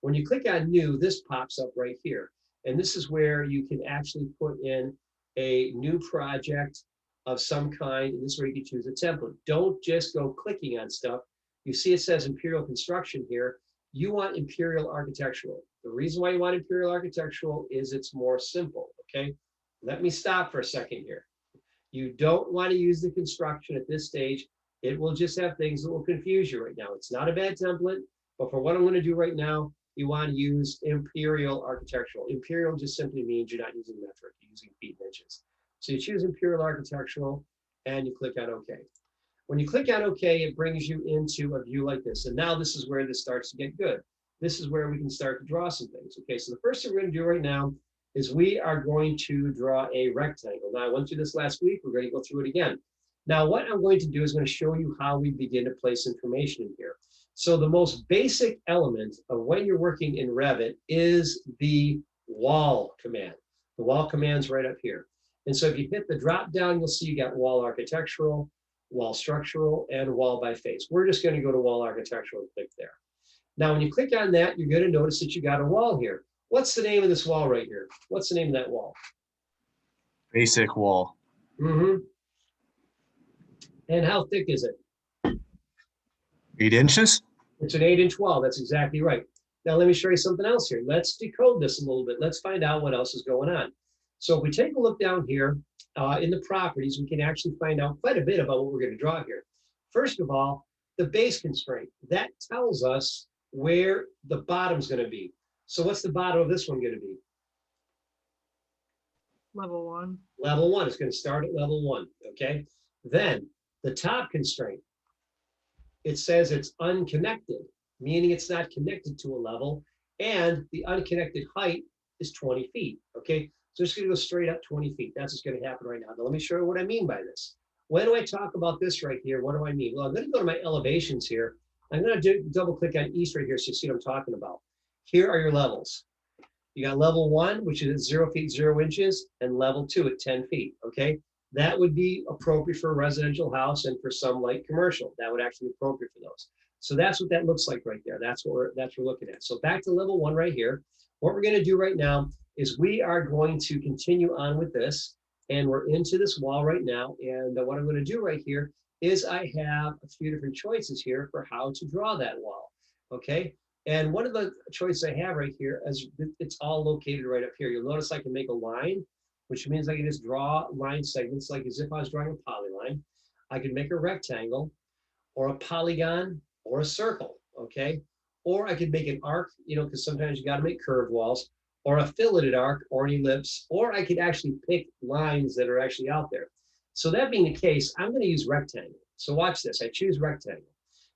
[SPEAKER 1] When you click on New, this pops up right here. And this is where you can actually put in a new project of some kind. And this is where you can choose a template. Don't just go clicking on stuff. You see it says Imperial Construction here. You want Imperial Architectural. The reason why you want Imperial Architectural is it's more simple, okay? Let me stop for a second here. You don't want to use the construction at this stage. It will just have things that will confuse you right now. It's not a bad template, but for what I'm going to do right now, you want to use Imperial Architectural. Imperial just simply means you're not using metric, you're using feet and inches. So you choose Imperial Architectural and you click on OK. When you click on OK, it brings you into a view like this. And now this is where this starts to get good. This is where we can start to draw some things. Okay, so the first thing we're going to do right now is we are going to draw a rectangle. Now, I went through this last week. We're going to go through it again. Now, what I'm going to do is going to show you how we begin to place information in here. So the most basic element of when you're working in Revit is the wall command. The wall command's right up here. And so if you hit the drop down, you'll see you got wall architectural, wall structural, and wall by face. We're just going to go to wall architectural and click there. Now, when you click on that, you're going to notice that you got a wall here. What's the name of this wall right here? What's the name of that wall?
[SPEAKER 3] Basic wall.
[SPEAKER 1] Mm-hmm. And how thick is it?
[SPEAKER 3] 8 inches?
[SPEAKER 1] It's an 8-inch wall. That's exactly right. Now, let me show you something else here. Let's decode this a little bit. Let's find out what else is going on. So if we take a look down here in the properties, we can actually find out quite a bit about what we're going to draw here. First of all, the base constraint. That tells us where the bottom's going to be. So what's the bottom of this one going to be?
[SPEAKER 2] Level 1.
[SPEAKER 1] Level 1. It's going to start at level 1. Okay. Then the top constraint. It says it's unconnected, meaning it's not connected to a level, and the unconnected height is 20 feet, okay? So it's gonna go straight up 20 feet. That's what's gonna happen right now. Now let me show you what I mean by this. When do I talk about this right here? What do I mean? Well, I'm gonna go to my elevations here. I'm gonna double click on east right here so you see what I'm talking about. Here are your levels. You got level 1, which is at 0 feet, 0 inches, and level 2 at 10 feet, okay? That would be appropriate for a residential house and for some light commercial. That would actually be appropriate for those. So that's what that looks like right there. That's what we're looking at. So back to level 1 right here. What we're going to do right now is we are going to continue on with this, and we're into this wall right now. And what I'm going to do right here is I have a few different choices here for how to draw that wall. Okay. And one of the choices I have right here is it's all located right up here. You'll notice I can make a line, which means I can just draw line segments like as if I was drawing a polyline. I can make a rectangle or a polygon or a circle, okay? Or I could make an arc, you know, because sometimes you got to make curved walls, or a filleted arc or an ellipse, or I could actually pick lines that are actually out there. So that being the case, I'm going to use rectangle. So watch this. I choose rectangle.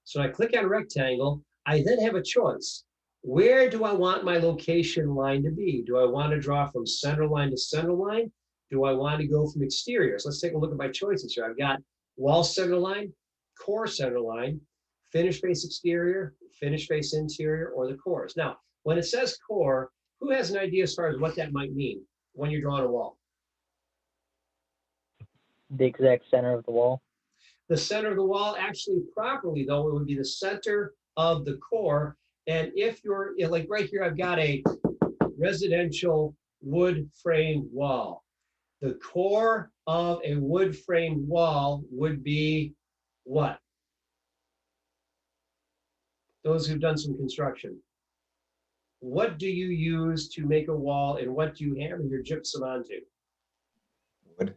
[SPEAKER 1] So I click on rectangle. I then have a choice. Where do I want my location line to be? Do I want to draw from center line to center line? Do I want to go from exteriors? Let's take a look at my choices here. I've got wall center line, core center line, finish face exterior, finish face interior, or the cores. Now, when it says core, who has an idea as far as what that might mean when you're drawing a wall?
[SPEAKER 4] The exact center of the wall.
[SPEAKER 1] The center of the wall, actually properly though, it would be the center of the core. And if you're, like right here, I've got a residential wood framed wall. The core of a wood framed wall would be what? Those who've done some construction. What do you use to make a wall, and what do you hammer your gypsum onto?
[SPEAKER 3] Wood.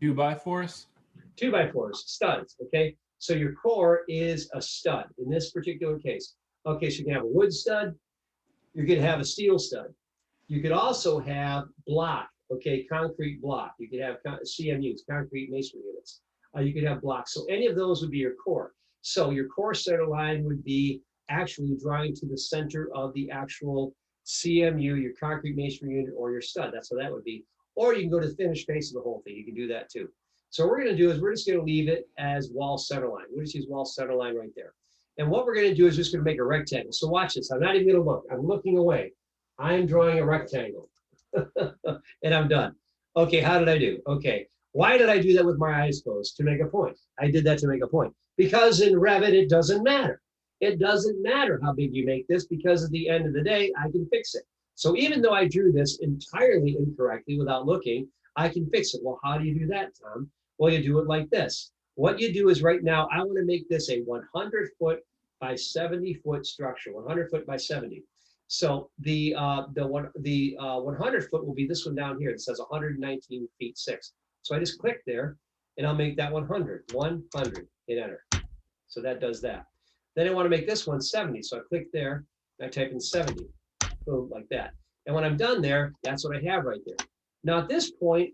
[SPEAKER 7] 2x4s.
[SPEAKER 1] 2x4s, studs, okay? So your core is a stud in this particular case. Okay, so you can have a wood stud, you could have a steel stud. You could also have block, okay, concrete block. You could have CMUs, concrete masonry units. You could have blocks. So any of those would be your core. So your core center line would be actually drawing to the center of the actual CMU, your concrete masonry unit, or your stud. That's what that would be. Or you can go to the finished face of the whole thing. You can do that too. So what we're going to do is we're just going to leave it as wall center line. We'll just use wall center line right there. And what we're going to do is just going to make a rectangle. So watch this. I'm not even going to look. I'm looking away. I'm drawing a rectangle. And I'm done. Okay, how did I do? Okay, why did I do that with my eyes closed? To make a point. I did that to make a point. Because in Revit, it doesn't matter. It doesn't matter how big you make this, because at the end of the day, I can fix it. So even though I drew this entirely incorrectly without looking, I can fix it. Well, how do you do that, Tom? Well, you do it like this. What you do is right now, I want to make this a 100-foot by 70-foot structure, 100 foot by 70. So the 100 foot will be this one down here. It says 119 feet 6. So I just click there and I'll make that 100, 100, hit enter. So that does that. Then I want to make this one 70. So I click there, and I type in 70, boom, like that. And when I'm done there, that's what I have right there. Now at this point,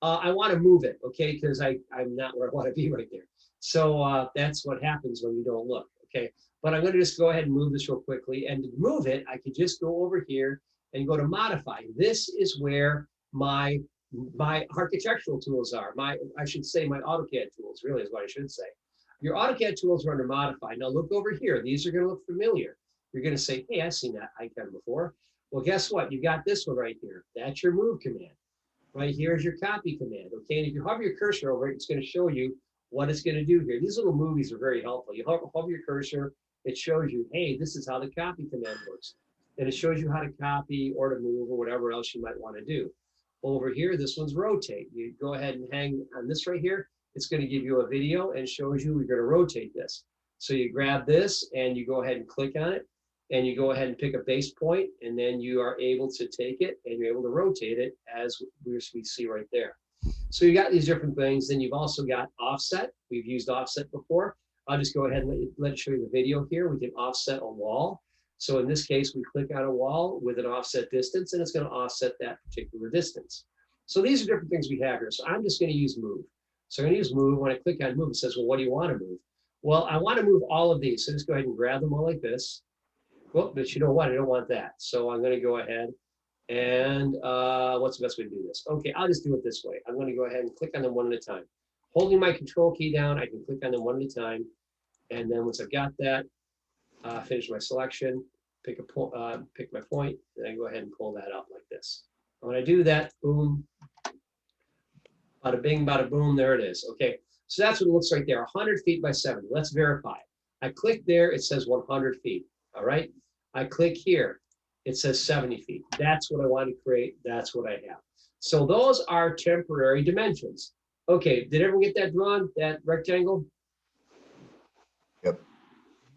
[SPEAKER 1] I want to move it, okay, because I'm not where I want to be right there. So that's what happens when you don't look, okay? But I'm going to just go ahead and move this real quickly. And to move it, I could just go over here and go to modify. This is where my architectural tools are. I should say my AutoCAD tools, really is what I should say. Your AutoCAD tools are under modify. Now look over here. These are going to look familiar. You're going to say, hey, I've seen that icon before. Well, guess what? You got this one right here. That's your move command. Right here is your copy command, okay? And if you hover your cursor over it, it's going to show you what it's going to do here. These little movies are very helpful. You hover your cursor, it shows you, hey, this is how the copy command works. And it shows you how to copy or to move or whatever else you might want to do. Over here, this one's rotate. You go ahead and hang on this right here. It's going to give you a video and shows you we're going to rotate this. So you grab this and you go ahead and click on it. And you go ahead and pick a base point, and then you are able to take it and you're able to rotate it as we see right there. So you got these different things. Then you've also got offset. We've used offset before. I'll just go ahead and let it show you the video here. We can offset a wall. So in this case, we click on a wall with an offset distance, and it's going to offset that particular distance. So these are different things we have here. So I'm just going to use move. So I'm going to use move. When I click on move, it says, well, what do you want to move? Well, I want to move all of these. So just go ahead and grab them all like this. Well, but you know what? I don't want that. So I'm going to go ahead and what's the best way to do this? Okay, I'll just do it this way. I'm going to go ahead and click on them one at a time. Holding my control key down, I can click on them one at a time. And then once I've got that, finish my selection, pick my point, and I go ahead and pull that up like this. And when I do that, boom, bada bing, bada boom, there it is. Okay, so that's what it looks like there, 100 feet by 70. Let's verify. I click there, it says 100 feet. All right, I click here, it says 70 feet. That's what I want to create. That's what I have. So those are temporary dimensions. Okay, did everyone get that drawn, that rectangle?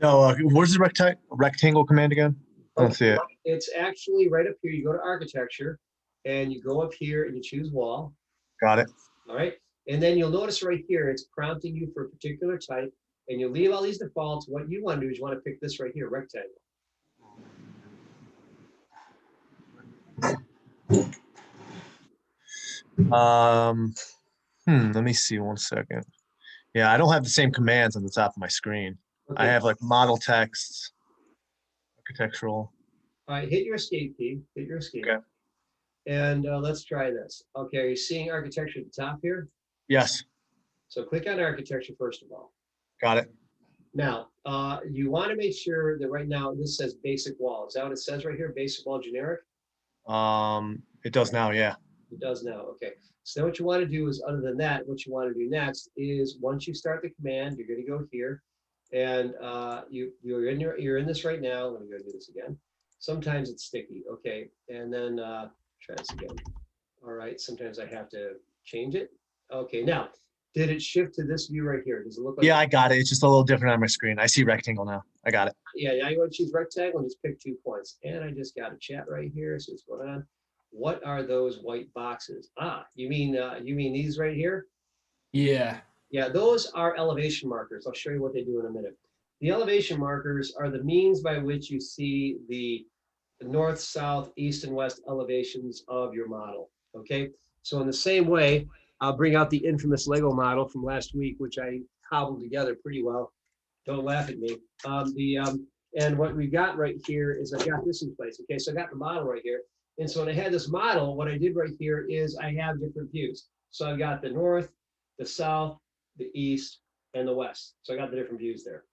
[SPEAKER 3] No, where's the rectangle command again? I don't see it.
[SPEAKER 1] It's actually right up here. You go to architecture and you go up here and you choose wall.
[SPEAKER 3] Got it.
[SPEAKER 1] All right, and then you'll notice right here, it's prompting you for a particular type. And you leave all these defaults. What you want to do is you want to pick this right here, rectangle.
[SPEAKER 3] Let me see 1 second. Yeah, I don't have the same commands on the top of my screen.
[SPEAKER 1] Okay.
[SPEAKER 3] I have like model text, architectural.
[SPEAKER 1] All right, hit your escape key. Hit your escape.
[SPEAKER 3] Okay.
[SPEAKER 1] And let's try this. Okay, are you seeing architecture at the top here?
[SPEAKER 3] Yes,
[SPEAKER 1] So click on architecture first of all.
[SPEAKER 3] got it.
[SPEAKER 1] Now, you want to make sure that right now this says basic wall. Is that what it says right here? Basic wall generic?
[SPEAKER 3] It does now, yeah.
[SPEAKER 1] It does now. Okay. So then what you want to do is, other than that, what you want to do next is once you start the command, you're going to go here, and you're in this right now. Let me go do this again. Sometimes it's sticky. Okay, and then try this again. All right. Sometimes I have to change it. Okay. Now, did it shift to this view right here? Does it look like?
[SPEAKER 3] Yeah, I got it. It's just a little different on my screen. I see rectangle now. I got it.
[SPEAKER 1] Yeah. Now you want to choose rectangle and just pick 2 points. And I just got a chat right here. So what's going on? What are those white boxes? Ah, you mean these right here?
[SPEAKER 7] Yeah.
[SPEAKER 1] Yeah, those are elevation markers. I'll show you what they do in a minute. The elevation markers are the means by which you see the north, south, east, and west elevations of your model. Okay, so in the same way, I'll bring out the infamous Lego model from last week, which I cobbled together pretty well. Don't laugh at me. And what we got right here is I've got this in place. Okay, so I got the model right here. And so when I had this model, what I did right here is I have different views. So I've got the north, the south, the east, and the west. So I got the different views there.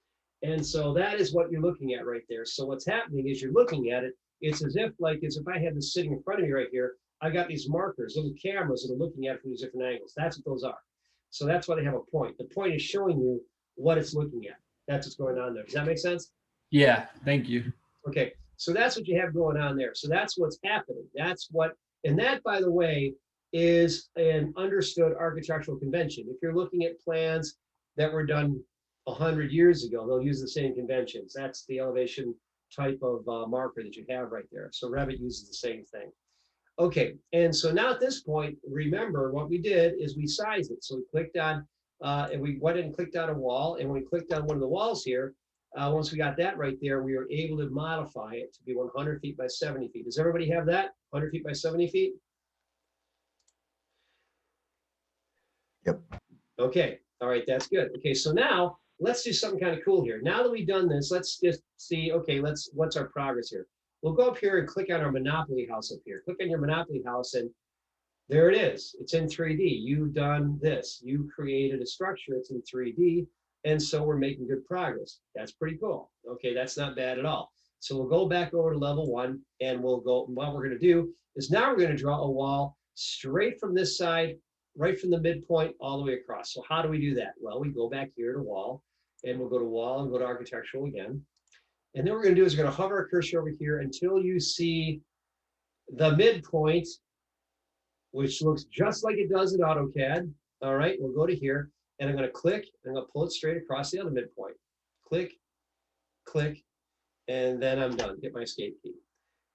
[SPEAKER 1] And so that is what you're looking at right there. So what's happening is you're looking at it. It's as if I had this sitting in front of me right here. I got these markers, little cameras that are looking at it from these different angles. That's what those are. So that's why they have a point. The point is showing you what it's looking at. That's what's going on there. Does that make sense?
[SPEAKER 7] Yeah. Thank you.
[SPEAKER 1] Okay. So that's what you have going on there. So that's what's happening. And that, by the way, is an understood architectural convention. If you're looking at plans that were done 100 years ago, they'll use the same conventions. That's the elevation type of marker that you have right there. So Revit uses the same thing. Okay, and so now at this point, remember what we did is we sized it. So we clicked on, and we went and clicked on a wall, and when we clicked on one of the walls here, once we got that right there, we were able to modify it to be 100 feet by 70 feet. Does everybody have that? 100 feet by 70 feet?
[SPEAKER 3] Yep.
[SPEAKER 1] Okay, all right, that's good. Okay, so now let's do something kind of cool here. Now that we've done this, let's just see, okay, what's our progress here? We'll go up here and click on our Monopoly house up here. Click on your Monopoly house and there it is. It's in 3D. You've done this. You created a structure. It's in 3D. And so we're making good progress. That's pretty cool. Okay, that's not bad at all. So we'll go back over to level 1 and we'll go, what we're going to do is now we're going to draw a wall straight from this side, right from the midpoint all the way across. So how do we do that? Well, we go back here to wall and we'll go to wall and go to architectural again. And then what we're going to do is we're going to hover our cursor over here until you see the midpoint, which looks just like it does in AutoCAD. All right, we'll go to here and I'm going to click and I'm going to pull it straight across the other midpoint. Click, click, and then I'm done. Hit my escape key.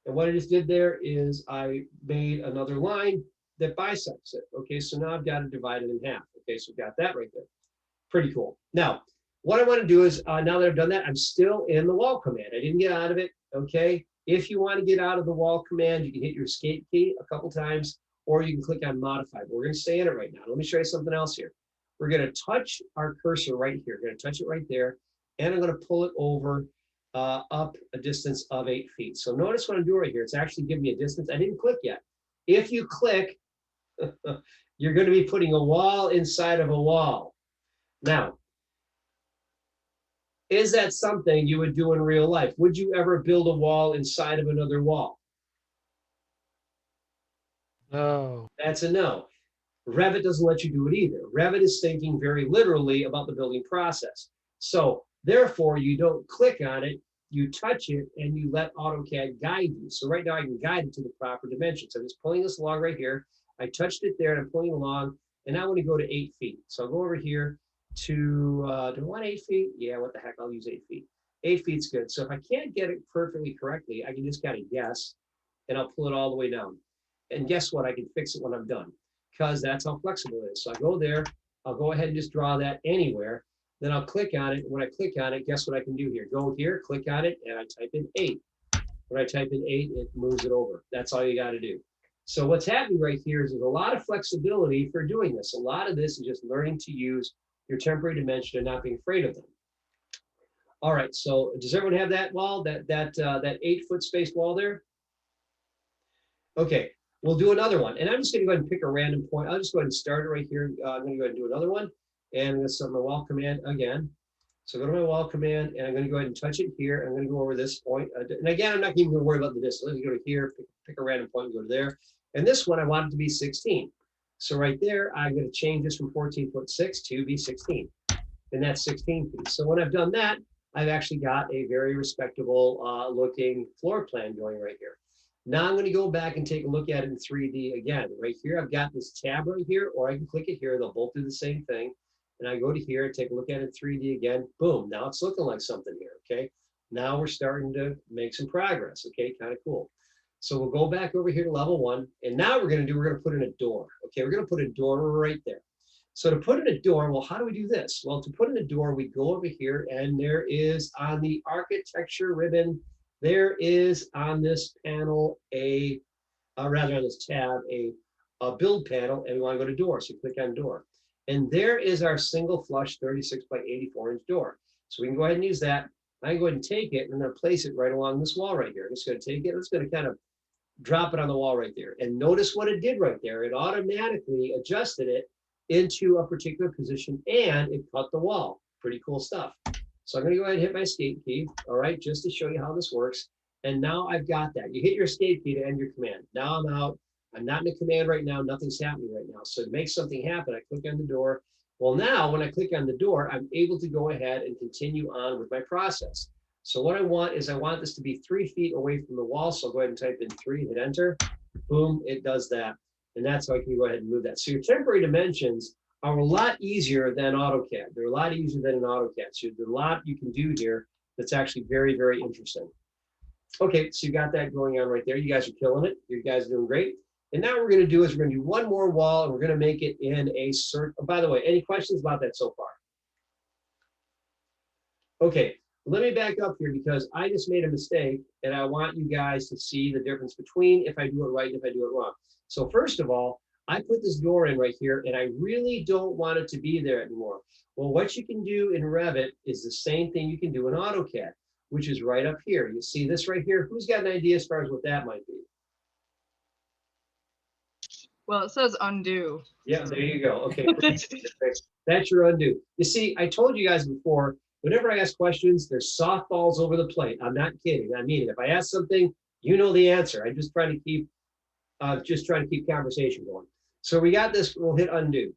[SPEAKER 1] And what I just did there is I made another line that bisects it. Okay, so now I've got to divide it in half. Okay, so we've got that right there. Pretty cool. Now, what I want to do is, now that I've done that, I'm still in the wall command. I didn't get out of it, okay? If you want to get out of the wall command, you can hit your escape key a couple times, or you can click on modify. But we're going to stay in it right now. Let me show you something else here. We're going to touch our cursor right here. We're going to touch it right there, and I'm going to pull it over up a distance of 8 feet. So notice what I'm doing right here. It's actually giving me a distance. I didn't click yet. If you click, you're going to be putting a wall inside of a wall. Now, is that something you would do in real life? Would you ever build a wall inside of another wall?
[SPEAKER 6] No.
[SPEAKER 1] That's a no. Revit doesn't let you do it either. Revit is thinking very literally about the building process. So therefore, you don't click on it, you touch it, and you let AutoCAD guide you. So right now I can guide it to the proper dimensions. I'm just pulling this along right here. I touched it there and I'm pulling along, and I want to go to 8 feet. So I'll go over here to, do I want 8 feet? Yeah, what the heck, I'll use 8 feet. 8 feet's good. So if I can't get it perfectly correctly, I can just kind of guess, and I'll pull it all the way down. And guess what? I can fix it when I'm done, because that's how flexible it is. So I go there, I'll go ahead and just draw that anywhere. Then I'll click on it. When I click on it, guess what I can do here? Go here, click on it, and I type in 8. When I type in 8, it moves it over. That's all you got to do. So what's happening right here is there's a lot of flexibility for doing this. A lot of this is just learning to use your temporary dimension and not being afraid of them. All right, so does everyone have that wall, that 8-foot spaced wall there? Okay, we'll do another one. And I'm just going to go ahead and pick a random point. I'll just go ahead and start it right here. I'm going to go ahead and do another one. And I'm going to set my wall command again. So go to my wall command, and I'm going to go ahead and touch it here. I'm going to go over this point. And again, I'm not even going to worry about the distance. Let's go to here, pick a random point, and go to there. And this one, I want it to be 16. So right there, I'm going to change this from 14.6 to be 16. And that's 16 feet. So when I've done that, I've actually got a very respectable looking floor plan going right here. Now I'm going to go back and take a look at it in 3D again. Right here, I've got this tab right here, or I can click it here. They'll both do the same thing. And I go to here, take a look at it in 3D again. Boom, now it's looking like something here, okay? Now we're starting to make some progress, okay? Kind of cool. So we'll go back over here to level 1. And now we're going to put in a door, okay? We're going to put a door right there. So to put in a door, well, how do we do this? Well, to put in a door, we go over here, and there is on the architecture ribbon, there is on this panel rather on this tab, a build panel, and we want to go to door. So click on door. And there is our single flush 36 by 84 inch door. So we can go ahead and use that. I can go ahead and take it, and I'm going to place it right along this wall right here. I'm just going to take it, I'm just going to kind of drop it on the wall right there. And notice what it did right there. It automatically adjusted it into a particular position, and it cut the wall. Pretty cool stuff. So I'm going to go ahead and hit my escape key, all right, just to show you how this works. And now I've got that. You hit your escape key to end your command. Now I'm out. I'm not in a command right now. Nothing's happening right now. So to make something happen, I click on the door. Well, now when I click on the door, I'm able to go ahead and continue on with my process. So what I want is I want this to be 3 feet away from the wall. So I'll go ahead and type in 3, hit enter. Boom, it does that. And that's how I can go ahead and move that. So your temporary dimensions are a lot easier than AutoCAD. They're a lot easier than in AutoCAD. So there's a lot you can do here that's actually very, very interesting. Okay, so you got that going on right there. You guys are killing it. You guys are doing great. And now what we're going to do is we're going to do one more wall, and we're going to make it in a circle. Oh, by the way, any questions about that so far? Okay, let me back up here because I just made a mistake, and I want you guys to see the difference between if I do it right and if I do it wrong. So first of all, I put this door in right here and I really don't want it to be there anymore. Well, what you can do in Revit is the same thing you can do in AutoCAD, which is right up here. You see this right here? Who's got an idea as far as what that might be?
[SPEAKER 2] Well, it says undo.
[SPEAKER 1] Yeah,
[SPEAKER 2] so-
[SPEAKER 1] there you go. Okay, that's your undo. You see, I told you guys before, whenever I ask questions, there's softballs over the plate. I'm not kidding. I mean it. If I ask something, you know the answer. I'm just trying to keep conversation going. So we got this. We'll hit undo,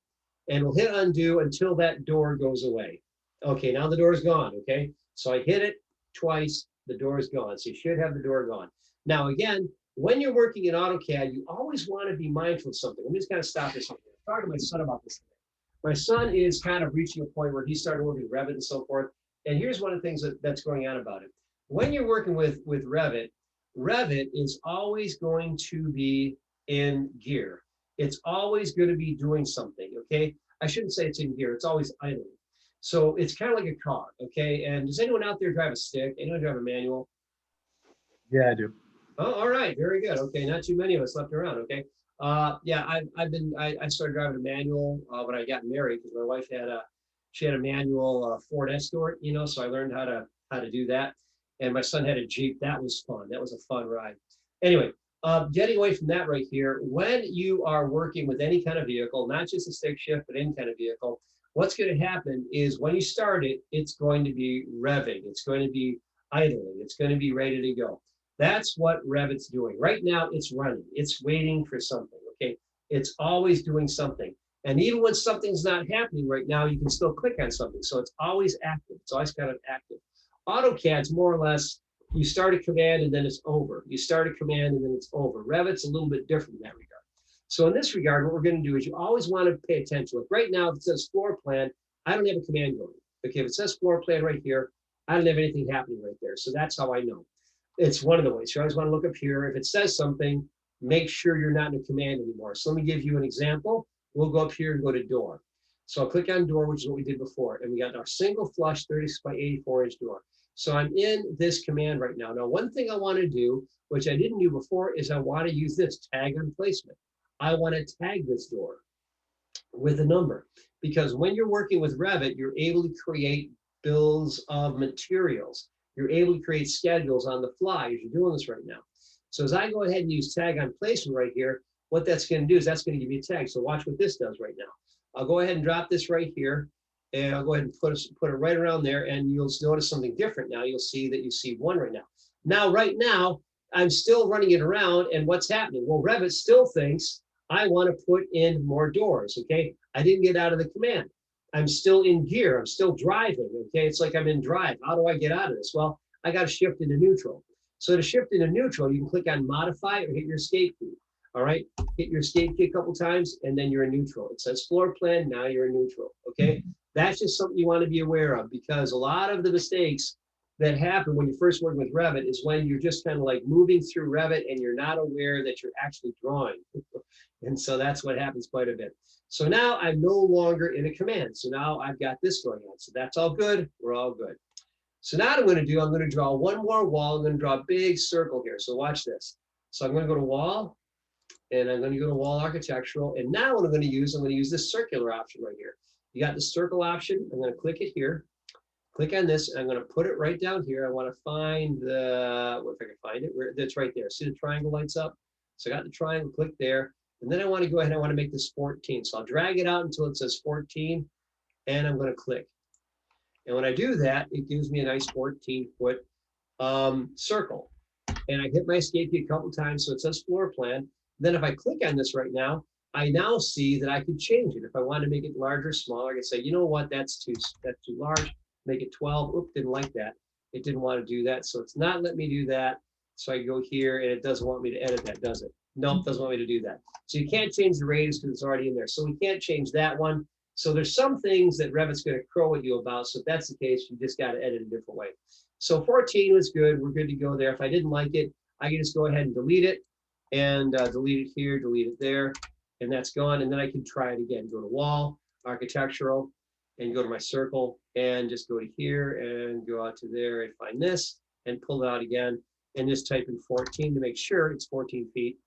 [SPEAKER 1] and we'll hit undo until that door goes away. Okay, now the door is gone. Okay, so I hit it twice. The door is gone. So you should have the door gone. Now again, when you're working in AutoCAD, you always want to be mindful of something. Let me just kind of stop this. I'm talking to my son about this today. My son is kind of reaching a point where he started working with Revit and so forth. And here's one of the things that's going on about it. When you're working with Revit, Revit is always going to be in gear. It's always going to be doing something, okay? I shouldn't say it's in gear. It's always idling. So it's kind of like a car, okay? And does anyone out there drive a stick? Anyone drive a manual?
[SPEAKER 3] Yeah, I do.
[SPEAKER 1] Oh, all right, very good. Okay, not too many of us left around. Okay, yeah, I started driving a manual when I got married because my wife had a manual Ford Escort, you know, so I learned how to do that. And my son had a Jeep. That was fun. That was a fun ride. Anyway, getting away from that right here, when you are working with any kind of vehicle, not just a stick shift, but any kind of vehicle, what's going to happen is when you start it, it's going to be revving. It's going to be idling. It's going to be ready to go. That's what Revit's doing. Right now, it's running. It's waiting for something, okay? It's always doing something. And even when something's not happening right now, you can still click on something. So it's always active. It's always kind of active. AutoCAD's more or less, you start a command and then it's over. You start a command and then it's over. Revit's a little bit different in that regard. So in this regard, what we're going to do is you always want to pay attention. Like right now, if it says floor plan, I don't have a command going. Okay, if it says floor plan right here, I don't have anything happening right there. So that's how I know. It's one of the ways. You always want to look up here. If it says something, make sure you're not in a command anymore. So let me give you an example. We'll go up here and go to door. So I'll click on door, which is what we did before. And we got our single flush 36 by 84 inch door. So I'm in this command right now. Now, one thing I want to do, which I didn't do before, is I want to use this tag on placement. I want to tag this door with a number. Because when you're working with Revit, you're able to create bills of materials. You're able to create schedules on the fly as you're doing this right now. So as I go ahead and use tag on placement right here, what that's going to do is that's going to give you a tag. So watch what this does right now. I'll go ahead and drop this right here, and I'll go ahead and put it right around there, and you'll notice something different now. You'll see that you see one right now. Now, right now, I'm still running it around, and what's happening? Well, Revit still thinks I want to put in more doors, okay? I didn't get out of the command. I'm still in gear. I'm still driving, okay? It's like I'm in drive. How do I get out of this? Well, I got to shift into neutral. So to shift into neutral, you can click on modify or hit your escape key, all right? Hit your escape key a couple times, and then you're in neutral. It says floor plan, now you're in neutral, okay? That's just something you want to be aware of because a lot of the mistakes that happen when you first work with Revit is when you're just kind of like moving through Revit and you're not aware that you're actually drawing. And so that's what happens quite a bit. So now I'm no longer in a command. So now I've got this going on. So that's all good. We're all good. So now what I'm going to do, I'm going to draw one more wall. I'm going to draw a big circle here. So watch this. So I'm going to go to wall, and I'm going to go to wall architectural. And now what I'm going to use this circular option right here. You got the circle option. I'm going to click it here. Click on this, and I'm going to put it right down here. I want to find the, if I can find it, that's right there. See the triangle lights up? So I got the triangle, click there. And then I want to go ahead and I want to make this 14. So I'll drag it out until it says 14, and I'm going to click. And when I do that, it gives me a nice 14-foot circle. And I hit my escape key a couple times, so it says floor plan. Then if I click on this right now, I now see that I could change it. If I want to make it larger, smaller, I can say, you know what, that's too large. Make it 12. Oop, didn't like that. It didn't want to do that, so it's not letting me do that. So I go here, and it doesn't want me to edit that, does it? Nope, doesn't want me to do that. So you can't change the radius because it's already in there. So we can't change that one. So there's some things that Revit's going to crow at you about. So if that's the case, you just got to edit a different way. So 14 was good. We're good to go there. If I didn't like it, I can just go ahead and delete it, and delete it here, delete it there, and that's gone. And then I can try it again. Go to wall, architectural, and go to my circle, and just go to here and go out to there and find this and pull it out again, and just type in 14 to make sure it's 14 feet.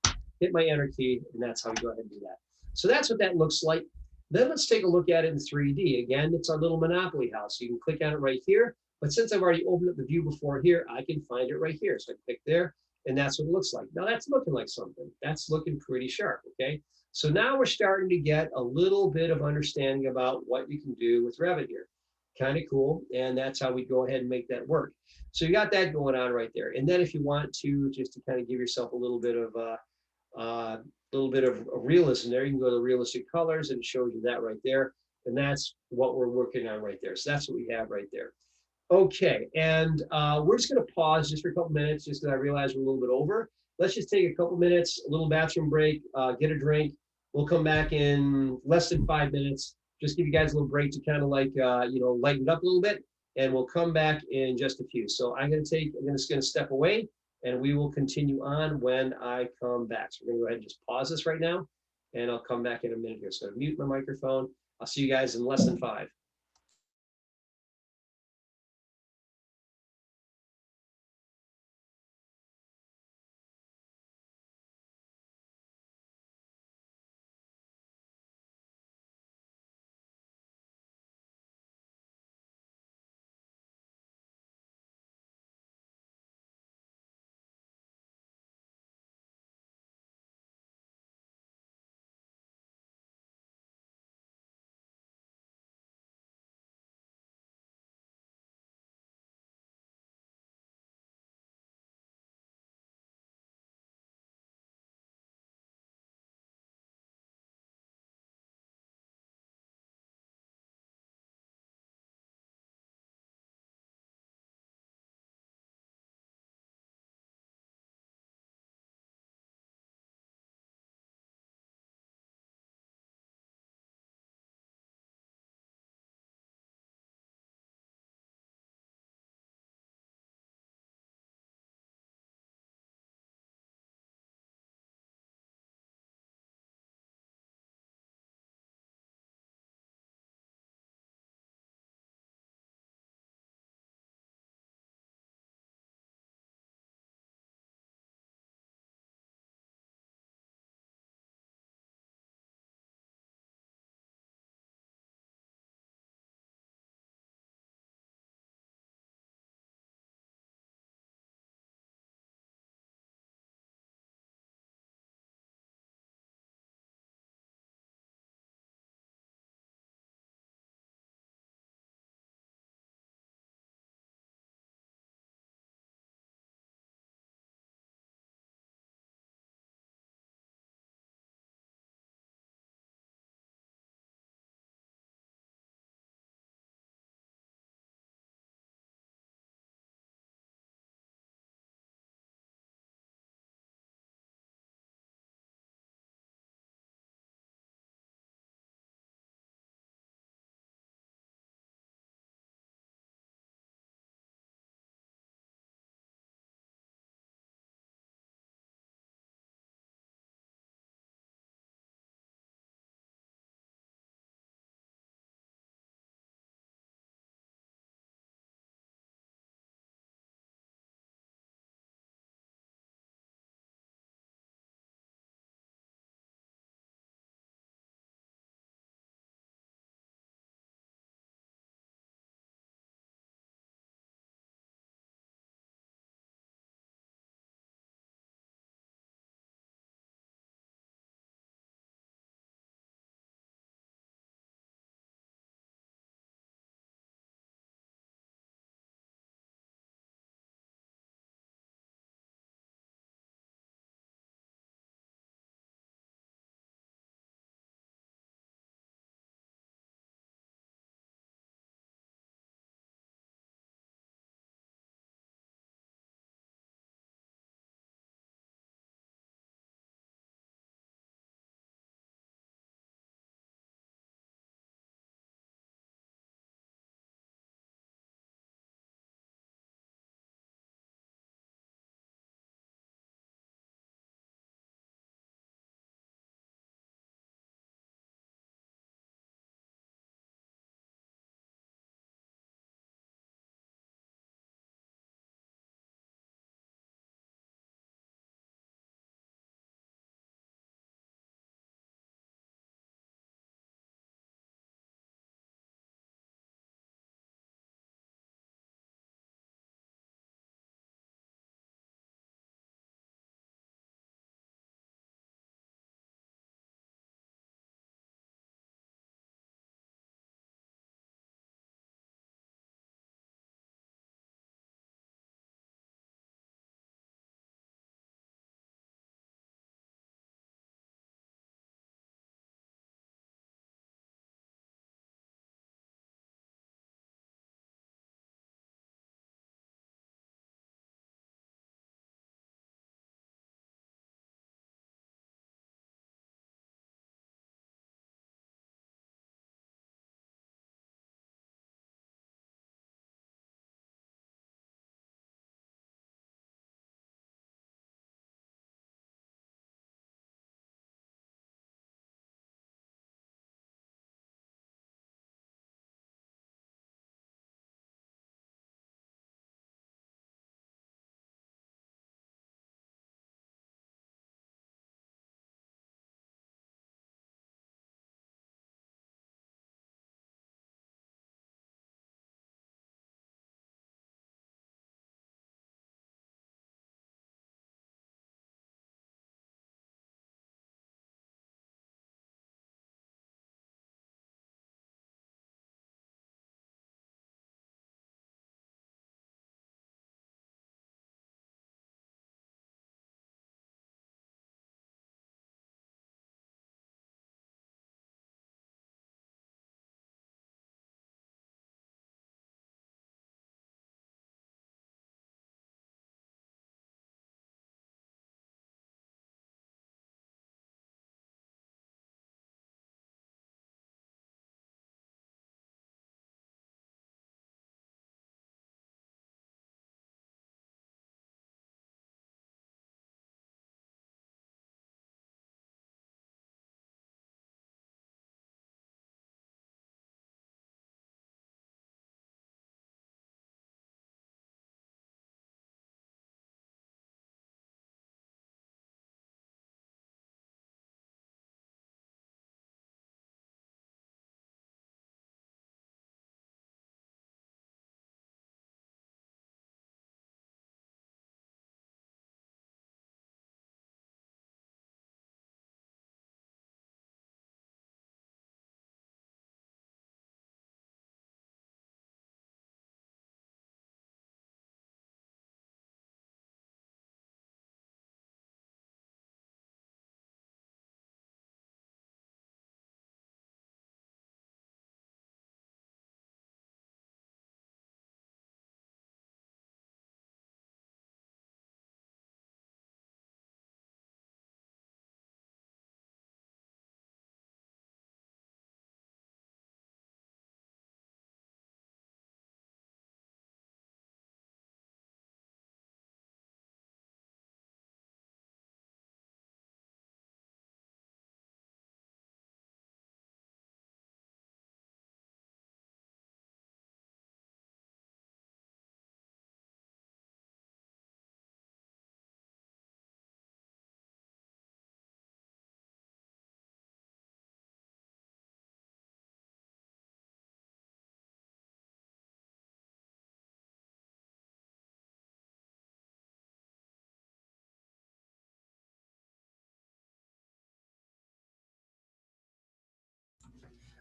[SPEAKER 1] Hit my enter key, and that's how you go ahead and do that. So that's what that looks like. Then let's take a look at it in 3D. Again, it's our little Monopoly house. You can click on it right here. But since I've already opened up the view before here, I can find it right here. So I click there, and that's what it looks like. Now that's looking like something. That's looking pretty sharp, okay? So now we're starting to get a little bit of understanding about what you can do with Revit here. Kind of cool, and that's how we go ahead and make that work. So you got that going on right there. And then if you want to, just to kind of give yourself a little bit of realism there, you can go to realistic colors and it shows you that right there. And that's what we're working on right there. So that's what we have right there. Okay, and we're just going to pause just for a couple minutes, just because I realize we're a little bit over. Let's just take a couple minutes, a little bathroom break, get a drink. We'll come back in less than 5 minutes. Just give you guys a little break to kind of like, lighten it up a little bit, and we'll come back in just a few. So I'm just going to step away, and we will continue on when I come back. So we're going to go ahead and just pause this right now, and I'll come back in a minute here. So mute my microphone. I'll see you guys in less than 5.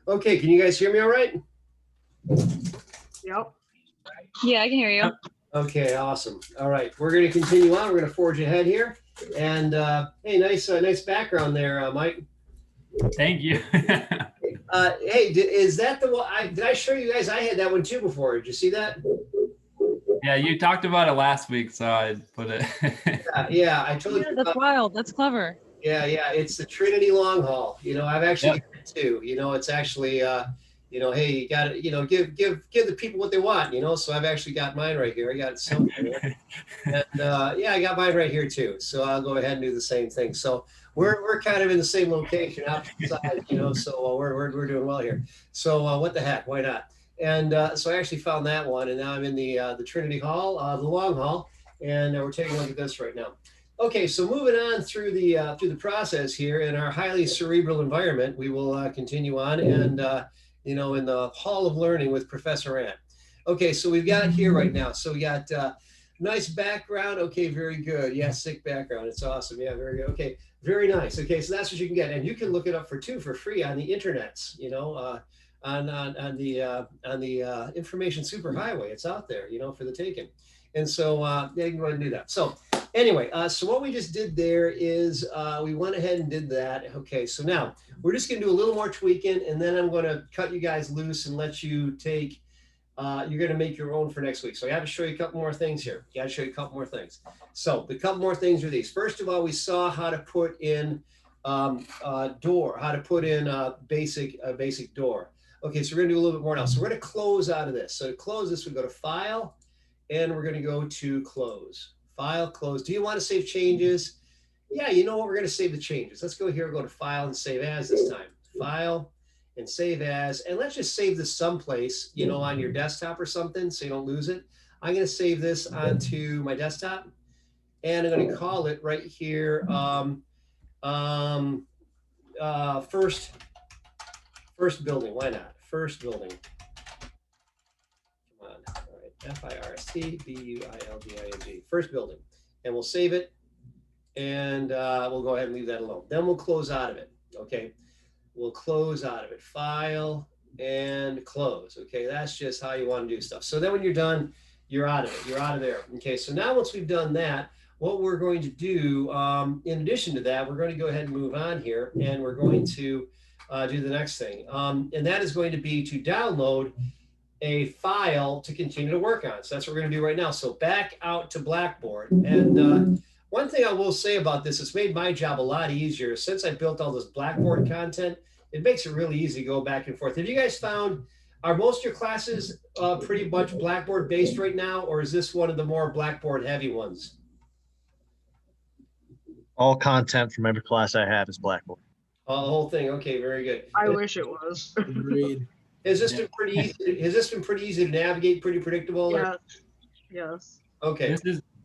[SPEAKER 1] Okay, can you guys hear me all right?
[SPEAKER 2] Yep.
[SPEAKER 8] Yeah, I can hear you.
[SPEAKER 1] Okay, awesome. All right, we're going to continue on. We're going to forge ahead here. And hey, nice background there, Mike.
[SPEAKER 7] Thank you.
[SPEAKER 1] Hey, is that the one? Did I show you guys? I had that one too before. Did you see that?
[SPEAKER 7] Yeah, you talked about it last week, so I put it.
[SPEAKER 1] Yeah, I told
[SPEAKER 8] Yeah,
[SPEAKER 1] you.
[SPEAKER 8] that's wild. That's clever.
[SPEAKER 1] Yeah, it's the Trinity long haul. I've actually
[SPEAKER 7] Yep.
[SPEAKER 1] got it too. It's actually, hey, you got to, give the people what they want. So I've actually got mine right here. I got it somewhere, and yeah, I got mine right here too. So I'll go ahead and do the same thing. So we're kind of in the same location, opposite sides. So we're doing well here. So what the heck? Why not? And so I actually found that one, and now I'm in the Trinity Hall, the long haul, and we're taking a look at this right now. Okay, so moving on through the process here in our highly cerebral environment, we will continue on and in the Hall of Learning with Professor Ant. Okay, so we've got here right now. So we got nice background. Okay, very good. Yeah, sick background. It's awesome. Yeah, very good. Okay, very nice. Okay, so that's what you can get, and you can look it up for free on the internets. On the information superhighway. It's out there. For the taking. And so yeah, you can go ahead and do that. So anyway, so what we just did there is we went ahead and did that. Okay, so now we're just going to do a little more tweaking, and then I'm going to cut you guys loose and let you take, you're going to make your own for next week. So I have to show you a couple more things here. Got to show you a couple more things. So the couple more things are these. First of all, we saw how to put in door, how to put in a basic door. Okay, so we're going to do a little bit more now. So we're going to close out of this. So to close this, we go to File, and we're going to go to Close. File, Close. Do you want to save changes? Yeah, you know what? We're going to save the changes. Let's go here, go to File and Save As this time. File and Save As. And let's just save this someplace, on your desktop or something so you don't lose it. I'm going to save this onto my desktop. And I'm going to call it right here first building. Why not? First building. Come on. All right. FIRSTBUILDING. First building. And we'll save it. And we'll go ahead and leave that alone. Then we'll close out of it. Okay. We'll close out of it. File and close. Okay. That's just how you want to do stuff. So then when you're done, you're out of it. You're out of there. Okay. So now once we've done that, what we're going to do, in addition to that, we're going to go ahead and move on here, and we're going to do the next thing. And that is going to be to download a file to continue to work on. So that's what we're going to do right now. So back out to Blackboard. And one thing I will say about this, it's made my job a lot easier. Since I built all this Blackboard content, it makes it really easy to go back and forth. Have you guys found, are most of your classes pretty much Blackboard based right now, or is this one of the more Blackboard heavy ones?
[SPEAKER 3] All content from every class I have is Blackboard.
[SPEAKER 1] The whole thing. Okay, very good.
[SPEAKER 2] I wish it was.
[SPEAKER 9] Agreed.
[SPEAKER 1] Has this been pretty easy? Has this been pretty easy to navigate? Pretty predictable?
[SPEAKER 2] Yeah. Yes.
[SPEAKER 1] Okay.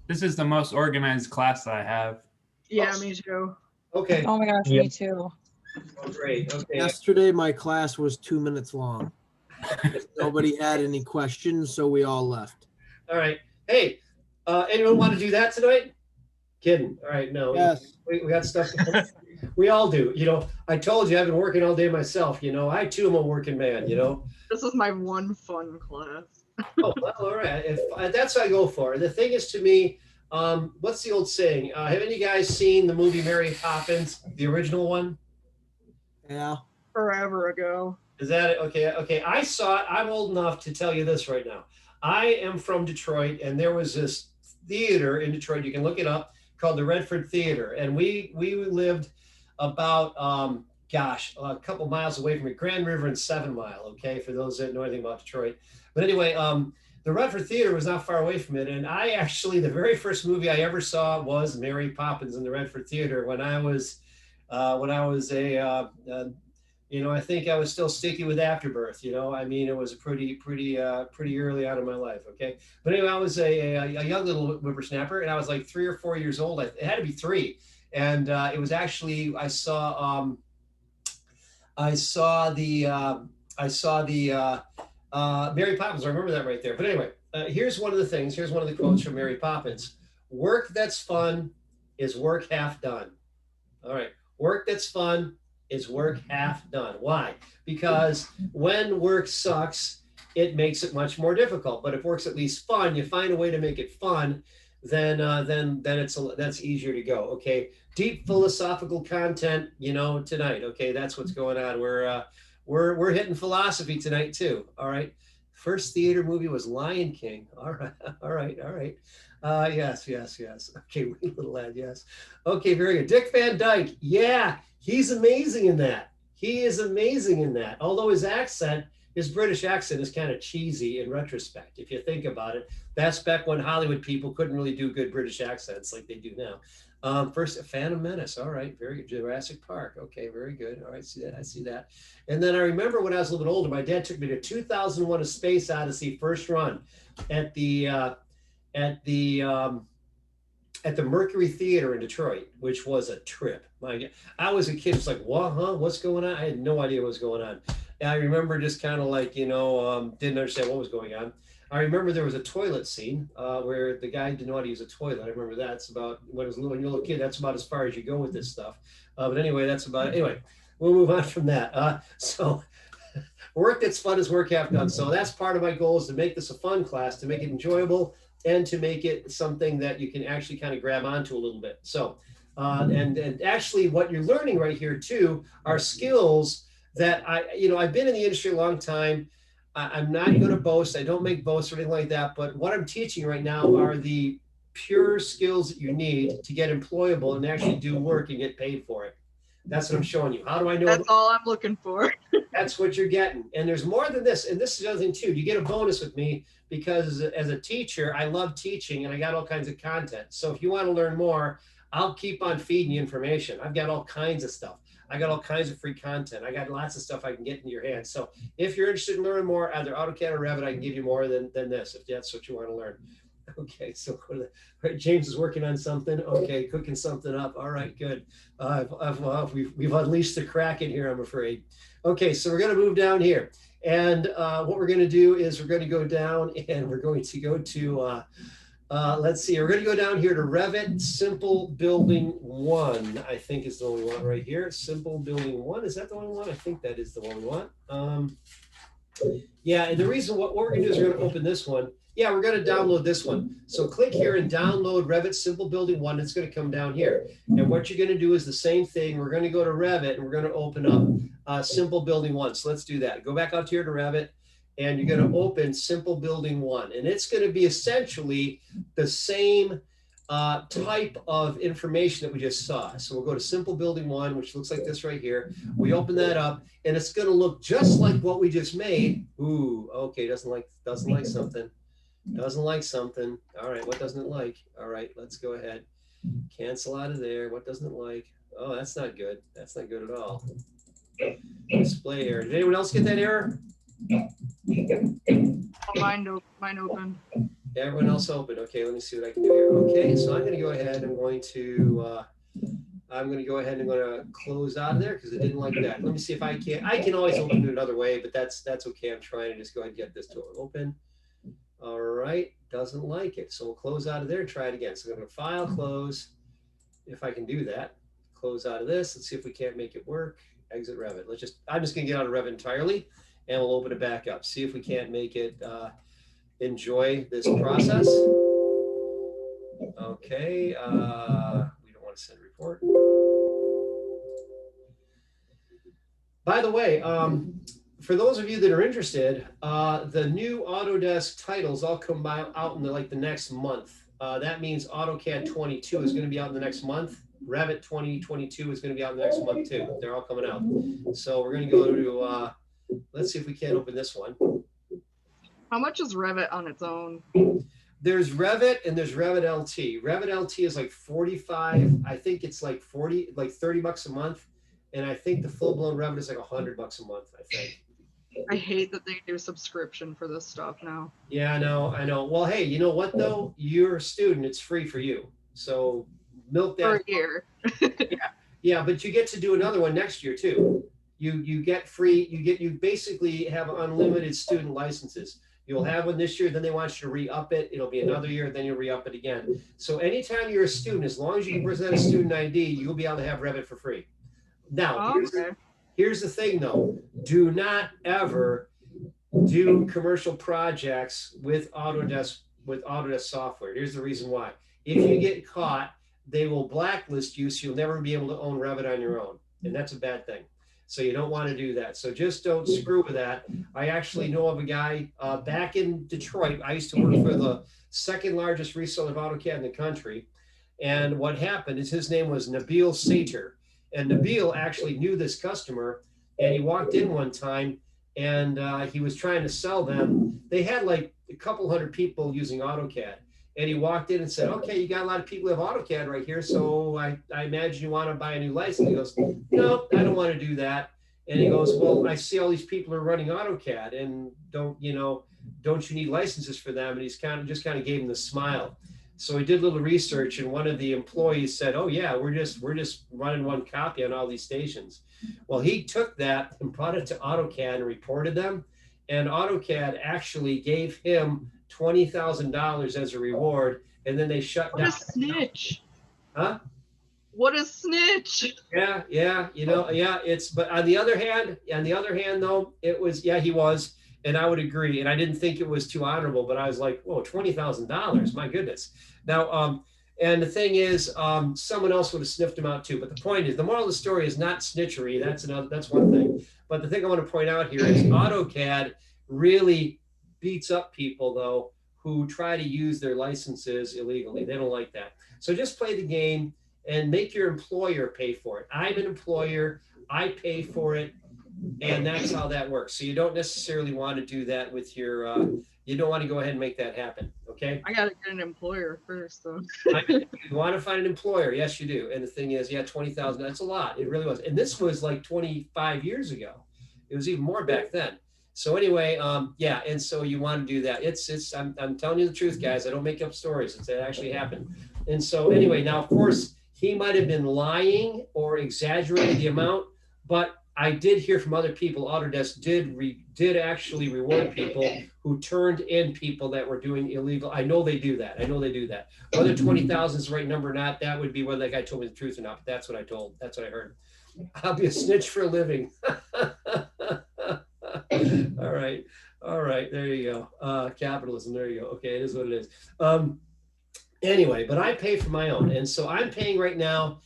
[SPEAKER 7] This is the most organized class I have.
[SPEAKER 2] Yeah, me too.
[SPEAKER 1] Okay.
[SPEAKER 8] Oh my gosh,
[SPEAKER 4] Yep.
[SPEAKER 8] me too.
[SPEAKER 1] Oh, great. Okay.
[SPEAKER 9] Yesterday, my class was 2 minutes long. Nobody had any questions, so we all left.
[SPEAKER 1] All right. Hey, anyone want to do that tonight? Kidding. All right. No.
[SPEAKER 9] Yes.
[SPEAKER 1] We got stuff. We all do. I told you I've been working all day myself. I too am a working man.
[SPEAKER 2] This is my one fun class.
[SPEAKER 1] Oh, well, all right. If that's what I go for. The thing is, to me, what's the old saying? Haven't you guys seen the movie Mary Poppins, the original one?
[SPEAKER 9] Yeah.
[SPEAKER 2] Forever ago.
[SPEAKER 1] Is that it? Okay? Okay. I saw it. I'm old enough to tell you this right now. I am from Detroit, and there was this theater in Detroit. You can look it up, called the Redford Theater, and we lived about a couple miles away from it, Grand River and 7 Mile. Okay, for those that know anything about Detroit. But anyway, the Redford Theater was not far away from it, and I actually, the very first movie I ever saw was Mary Poppins in the Redford Theater when I was I think I was still sticky with Afterbirth. I mean, it was pretty early on in my life. Okay, but anyway, I was a young little whippersnapper, and I was like 3 or 4 years old. It had to be 3, and it was actually I saw the Mary Poppins. I remember that right there. But anyway, here's one of the things. Here's one of the quotes from Mary Poppins: "Work that's fun is work half done." All right, work that's fun is work half done. Why? Because when work sucks, it makes it much more difficult. But if work's at least fun, you find a way to make it fun, then that's easier to go. Okay, deep philosophical content, tonight. Okay, that's what's going on. We're hitting philosophy tonight too. All right. First theater movie was Lion King. All right, all right, all right. Yes. Okay, wee little lad, yes. Okay, very good. Dick Van Dyke, yeah, he's amazing in that. He is amazing in that. Although his British accent is kind of cheesy in retrospect. If you think about it, that's back when Hollywood people couldn't really do good British accents like they do now. First, Phantom Menace. All right, very good. Jurassic Park. Okay, very good. All right, I see that. And then I remember when I was a little bit older, my dad took me to 2001: A Space Odyssey first run at the Mercury Theater in Detroit, which was a trip. My God, I was a kid. It's like, what? Huh? What's going on? I had no idea what was going on. And I remember just kind of like, didn't understand what was going on. I remember there was a toilet scene where the guy didn't know how to use a toilet. I remember that's about when you're a little kid. That's about as far as you go with this stuff. But anyway, that's about it. Anyway, we'll move on from that. So work that's fun is work half done. So that's part of my goal, is to make this a fun class, to make it enjoyable, and to make it something that you can actually kind of grab onto a little bit. So, and actually what you're learning right here too are skills that I've been in the industry a long time. I'm not going to boast. I don't make boasts or anything like that. But what I'm teaching right now are the pure skills that you need to get employable and actually do work and get paid for it. That's what I'm showing you. How do I know?
[SPEAKER 2] That's all I'm looking for.
[SPEAKER 1] That's what you're getting. And there's more than this. And this is the other thing too. You get a bonus with me because as a teacher, I love teaching and I got all kinds of content. So if you want to learn more, I'll keep on feeding you information. I've got all kinds of stuff. I got all kinds of free content. I got lots of stuff I can get into your hands. So if you're interested in learning more, either AutoCAD or Revit, I can give you more than this, if that's what you want to learn. Okay, so James is working on something. Okay, cooking something up. All right, good. We've unleashed the Kraken here, I'm afraid. Okay, so we're going to move down here. And what we're going to do is we're going to go down and we're going to go to, let's see, we're going to go down here to Revit Simple Building 1, I think is the one we want right here. Simple Building 1, is that the one we want? I think that is the one we want. Yeah, and the reason what we're going to do is we're going to open this one. Yeah, we're going to download this one. So click here and download Revit Simple Building 1. It's going to come down here. And what you're going to do is the same thing. We're going to go to Revit and we're going to open up Simple Building 1. So let's do that. Go back out here to Revit and you're going to open Simple Building 1. And it's going to be essentially the same type of information that we just saw. So we'll go to Simple Building 1, which looks like this right here. We open that up and it's going to look just like what we just made. Ooh, okay, doesn't like something. Doesn't like something. All right, what doesn't it like? All right, let's go ahead. Cancel out of there. What doesn't it like? Oh, that's not good. That's not good at all. Display error. Did anyone else get that error?
[SPEAKER 2] Mine open.
[SPEAKER 1] Everyone else open. Okay, let me see what I can do here. Okay, so I'm going to go ahead. I'm going to go ahead and I'm going to close out of there because it didn't like that. Let me see if I can. I can always open it another way, but that's okay. I'm trying to just go ahead and get this to open. All right, doesn't like it. So we'll close out of there and try it again. So I'm going to file, close, if I can do that. Close out of this. Let's see if we can't make it work. Exit Revit. I'm just going to get out of Revit entirely and we'll open it back up. See if we can't make it enjoy this process. Okay, we don't want to send a report. By the way, for those of you that are interested, the new Autodesk titles all come out in the next month. That means AutoCAD 22 is going to be out in the next month. Revit 2022 is going to be out in the next month too. They're all coming out. So we're going to go to, let's see if we can't open this one.
[SPEAKER 2] How much is Revit on its own?
[SPEAKER 1] There's Revit and there's Revit LT. Revit LT is like 45. I think it's like 30 bucks a month. And I think the full blown Revit is like $100 a month, I think.
[SPEAKER 2] I hate that they do subscription for this stuff now.
[SPEAKER 1] Yeah, I know. Well, hey, you know what though? You're a student. It's free for you. So milk that.
[SPEAKER 2] For a year.
[SPEAKER 1] Yeah, but you get to do another one next year too. You get free. You basically have unlimited student licenses. You'll have one this year, then they want you to re-up it. It'll be another year, then you'll re-up it again. So anytime you're a student, as long as you can present a student ID, you'll be able to have Revit for free. Now,
[SPEAKER 2] Oh, okay.
[SPEAKER 1] here's the thing though. Do not ever do commercial projects with Autodesk software. Here's the reason why. If you get caught, they will blacklist you, so you'll never be able to own Revit on your own. And that's a bad thing. So you don't want to do that. So just don't screw with that. I actually know of a guy back in Detroit. I used to work for the second largest reseller of AutoCAD in the country. And what happened is his name was Nabil Sater. And Nabil actually knew this customer, and he walked in one time and he was trying to sell them. They had like a couple hundred people using AutoCAD. And he walked in and said, okay, you got a lot of people who have AutoCAD right here. So I imagine you want to buy a new license. He goes, no, I don't want to do that. And he goes, well, I see all these people are running AutoCAD and don't you need licenses for them? And he's kind of gave him the smile. So he did a little research, and one of the employees said, oh yeah, we're just running one copy on all these stations. Well, he took that and brought it to AutoCAD and reported them. And AutoCAD actually gave him $20,000 as a reward, and then they shut down.
[SPEAKER 2] What a snitch!
[SPEAKER 1] Huh?
[SPEAKER 2] What a snitch!
[SPEAKER 1] Yeah, it's. But on the other hand, though, it was he was, and I would agree. And I didn't think it was too honorable, but I was like, whoa, $20,000! My goodness. Now, and the thing is, someone else would have sniffed him out too. But the point is, the moral of the story is not snitchery. That's one thing. But the thing I want to point out here is AutoCAD really beats up people though who try to use their licenses illegally. They don't like that. So just play the game and make your employer pay for it. I'm an employer, I pay for it, and that's how that works. So you don't necessarily want to do that with your, you don't want to go ahead and make that happen, okay?
[SPEAKER 2] I gotta get an employer first though.
[SPEAKER 1] You want to find an employer, yes you do. And the thing is, 20,000, that's a lot, it really was. And this was like 25 years ago. It was even more back then. So anyway, and so you want to do that. I'm telling you the truth, guys. I don't make up stories. It actually happened. And so anyway, now of course he might have been lying or exaggerated the amount, but I did hear from other people. Autodesk did actually reward people who turned in people that were doing illegal. I know they do that. Whether 20,000 is the right number or not, that would be whether that guy told me the truth or not. But that's what I told. That's what I heard. I'll be a snitch for a living. All right, there you go. Capitalism, there you go. Okay, it is what it is. Anyway, but I pay for my own, and so I'm paying right now.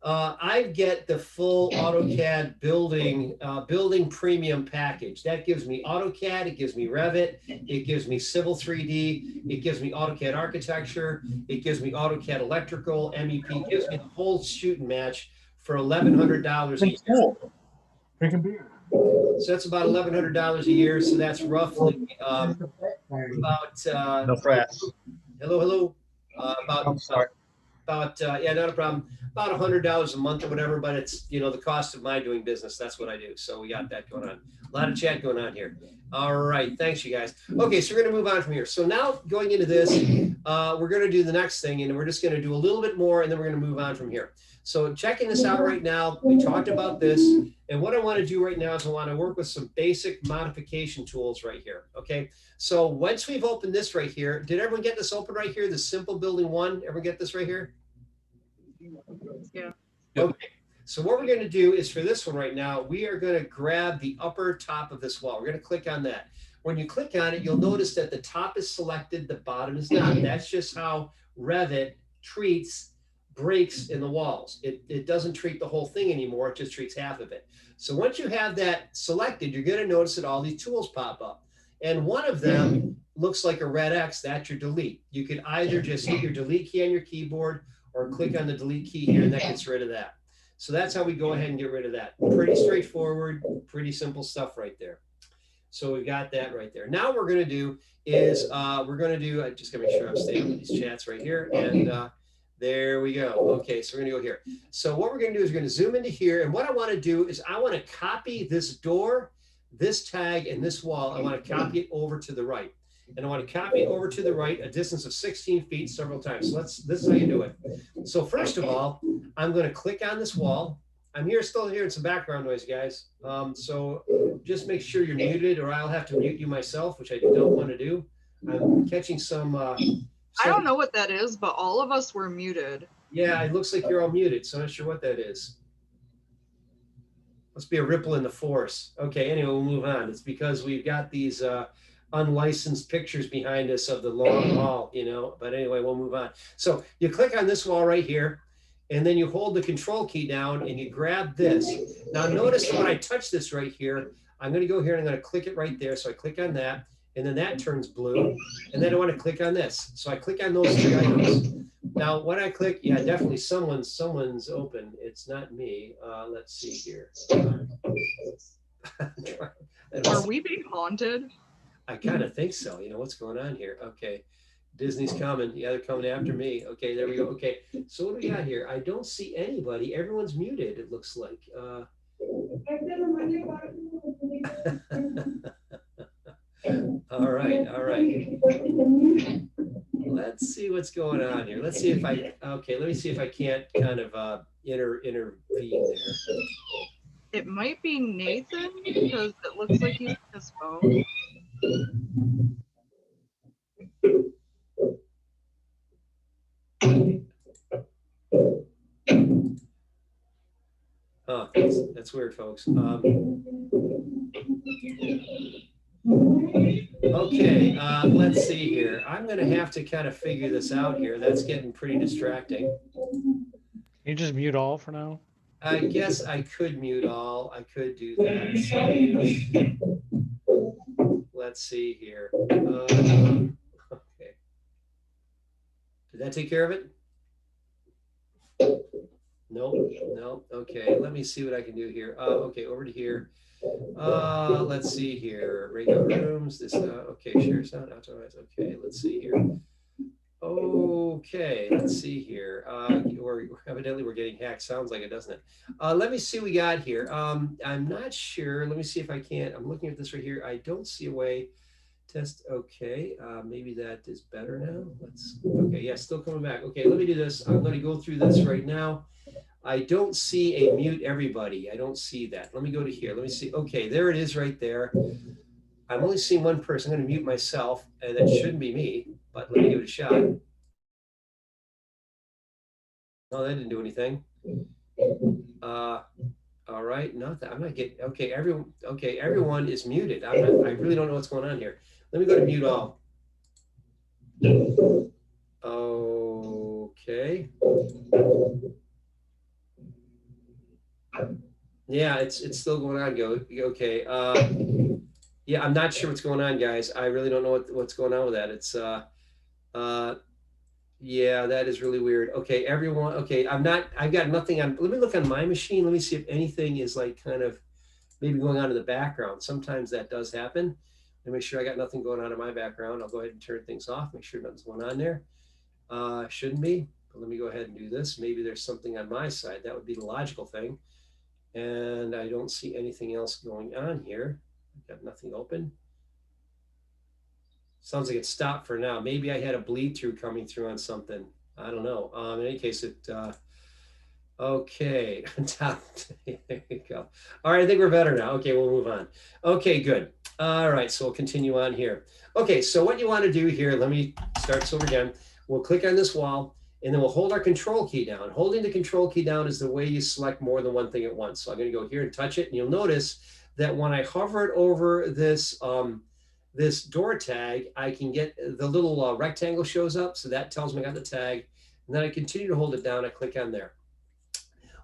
[SPEAKER 1] I get the full AutoCAD building premium package. That gives me AutoCAD, it gives me Revit, it gives me Civil 3D, it gives me AutoCAD architecture, it gives me AutoCAD electrical, MEP, it gives me the whole shoot and match for $1,100 a year.
[SPEAKER 3] Drinking beer.
[SPEAKER 1] So that's about $1,100 a year. So that's roughly about
[SPEAKER 3] No frats.
[SPEAKER 1] hello.
[SPEAKER 3] I'm sorry.
[SPEAKER 1] Not a problem. About $100 a month or whatever, but it's the cost of my doing business. That's what I do. So we got that going on. A lot of chat going on here. All right, thanks you guys. Okay, so we're gonna move on from here. So now going into this, we're gonna do the next thing, and we're just gonna do a little bit more, and then we're gonna move on from here. So checking this out right now, we talked about this, and what I want to do right now is I want to work with some basic modification tools right here. Okay, so once we've opened this right here, did everyone get this open right here? The simple building one, everyone get this right here?
[SPEAKER 2] Yeah.
[SPEAKER 1] Okay, so what we're going to do is for this one right now, we are going to grab the upper top of this wall. We're going to click on that. When you click on it, you'll notice that the top is selected, the bottom is not. That's just how Revit treats breaks in the walls. It doesn't treat the whole thing anymore. It just treats half of it. So once you have that selected, you're going to notice that all these tools pop up. And one of them looks like a red X. That's your delete. You could either just hit your delete key on your keyboard or click on the delete key here, and that gets rid of that. So that's how we go ahead and get rid of that. Pretty straightforward, pretty simple stuff right there. So we got that right there. Now what we're going to do is I just got to make sure I'm staying with these chats right here. And there we go. Okay, so we're gonna go here. So what we're gonna do is we're gonna zoom into here. And what I wanna do is I wanna copy this door, this tag, and this wall. I wanna copy it over to the right. And I wanna copy it over to the right, a distance of 16 feet several times. So this is how you do it. So first of all, I'm gonna click on this wall. I'm still hearing some background noise, guys. So just make sure you're muted or I'll have to mute you myself, which I don't wanna do. I'm catching some,
[SPEAKER 2] I don't know what that is, but all of us were muted.
[SPEAKER 1] yeah, it looks like you're all muted, so I'm not sure what that is. Must be a ripple in the force. Okay, anyway, we'll move on. It's because we've got these unlicensed pictures behind us of the long wall, you know, but anyway, we'll move on. So you click on this wall right here, and then you hold the control key down and you grab this. Now notice when I touch this right here, I'm gonna go here and I'm gonna click it right there. So I click on that, and then that turns blue. And then I wanna click on this. So I click on those three items. Now, when I click, yeah, definitely someone's open. It's not me. Let's see here.
[SPEAKER 2] Are we being haunted?
[SPEAKER 1] I kind of think so. You know, what's going on here? Okay. Disney's coming. Yeah, they're coming after me. Okay, there we go. Okay, so what do we got here? I don't see anybody. Everyone's muted, it looks like. All right, all right. Let's see what's going on here. Let's see if let me see if I can't kind of intervene there.
[SPEAKER 2] It might be Nathan because it looks like he's on his phone.
[SPEAKER 1] Oh, that's weird, folks. Okay, let's see here. I'm going to have to kind of figure this out here. That's getting pretty distracting.
[SPEAKER 6] Can you just mute all for now?
[SPEAKER 1] I guess I could mute all. I could do that. So, let's see here. Okay. Did that take care of it? Nope. No. Okay. Let me see what I can do here. Okay. Over to here. Let's see here. Breakout rooms. This. Okay. Share sound. Automatize. Okay. Let's see here. Okay. Let's see here. Or evidently we're getting hacked. Sounds like it, doesn't it? Let me see what we got here. I'm not sure. Let me see if I can't. I'm looking at this right here. I don't see a way. Test. Okay. Maybe that is better now. Let's. Okay. Yeah. Still coming back. Okay. Let me do this. I'm going to go through this right now. I don't see a mute everybody. I don't see that. Let me go to here. Let me see. Okay, there it is right there. I'm only seeing one person. I'm going to mute myself, and that shouldn't be me, but let me give it a shot. No, that didn't do anything. All right, nothing. I'm not getting. Okay, everyone is muted. I really don't know what's going on here. Let me go to mute all. Okay. Yeah, it's still going on. Okay. Yeah, I'm not sure what's going on, guys. I really don't know what's going on with that. It's yeah, that is really weird. Okay, everyone. Okay, I've got nothing on. Let me look on my machine. Let me see if anything is like kind of maybe going on in the background. Sometimes that does happen. Let me make sure I got nothing going on in my background. I'll go ahead and turn things off. Make sure nothing's going on there. Shouldn't be. But let me go ahead and do this. Maybe there's something on my side. That would be the logical thing. And I don't see anything else going on here. I've got nothing open. Sounds like it stopped for now. Maybe I had a bleed through coming through on something. I don't know. In any case, okay. There you go. All right, I think we're better now. Okay, we'll move on. Okay, good. All right, so we'll continue on here. Okay, so what you want to do here, let me start this over again. We'll click on this wall. And then we'll hold our control key down. Holding the control key down is the way you select more than one thing at once. So I'm going to go here and touch it. And you'll notice that when I hover it over this, this door tag, I can get the little rectangle shows up. So that tells me I got the tag. And then I continue to hold it down. I click on there.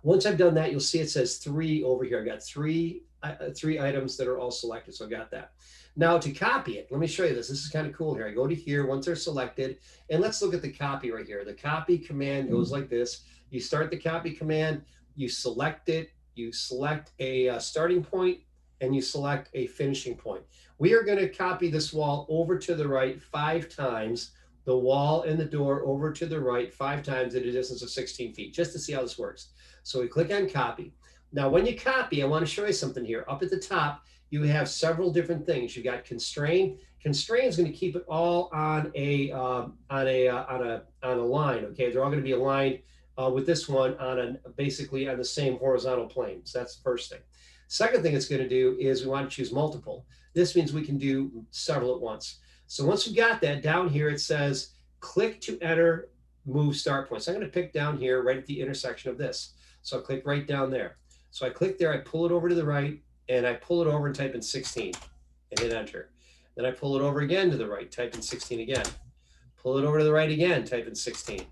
[SPEAKER 1] Once I've done that, you'll see it says 3 over here. I've got three items that are all selected. So I got that. Now to copy it, let me show you this. This is kind of cool here. I go to here once they're selected, and let's look at the copy right here. The copy command goes like this. You start the copy command, you select it, you select a starting point, and you select a finishing point. We are going to copy this wall over to the right 5 times, the wall and the door over to the right 5 times at a distance of 16 feet, just to see how this works. So we click on copy. Now, when you copy, I want to show you something here. Up at the top, you have several different things. You've got constraint. Constraint is going to keep it all on a line. Okay, they're all going to be aligned with this one on basically on the same horizontal plane. So that's the first thing. Second thing it's going to do is we want to choose multiple. This means we can do several at once. So once we got that down here, it says click to enter move start point. So I'm going to pick down here right at the intersection of this. So I'll click right down there. So I click there, I pull it over to the right, and I pull it over and type in 16 and hit enter. Then I pull it over again to the right, type in 16 again. Pull it over to the right again, type in 16.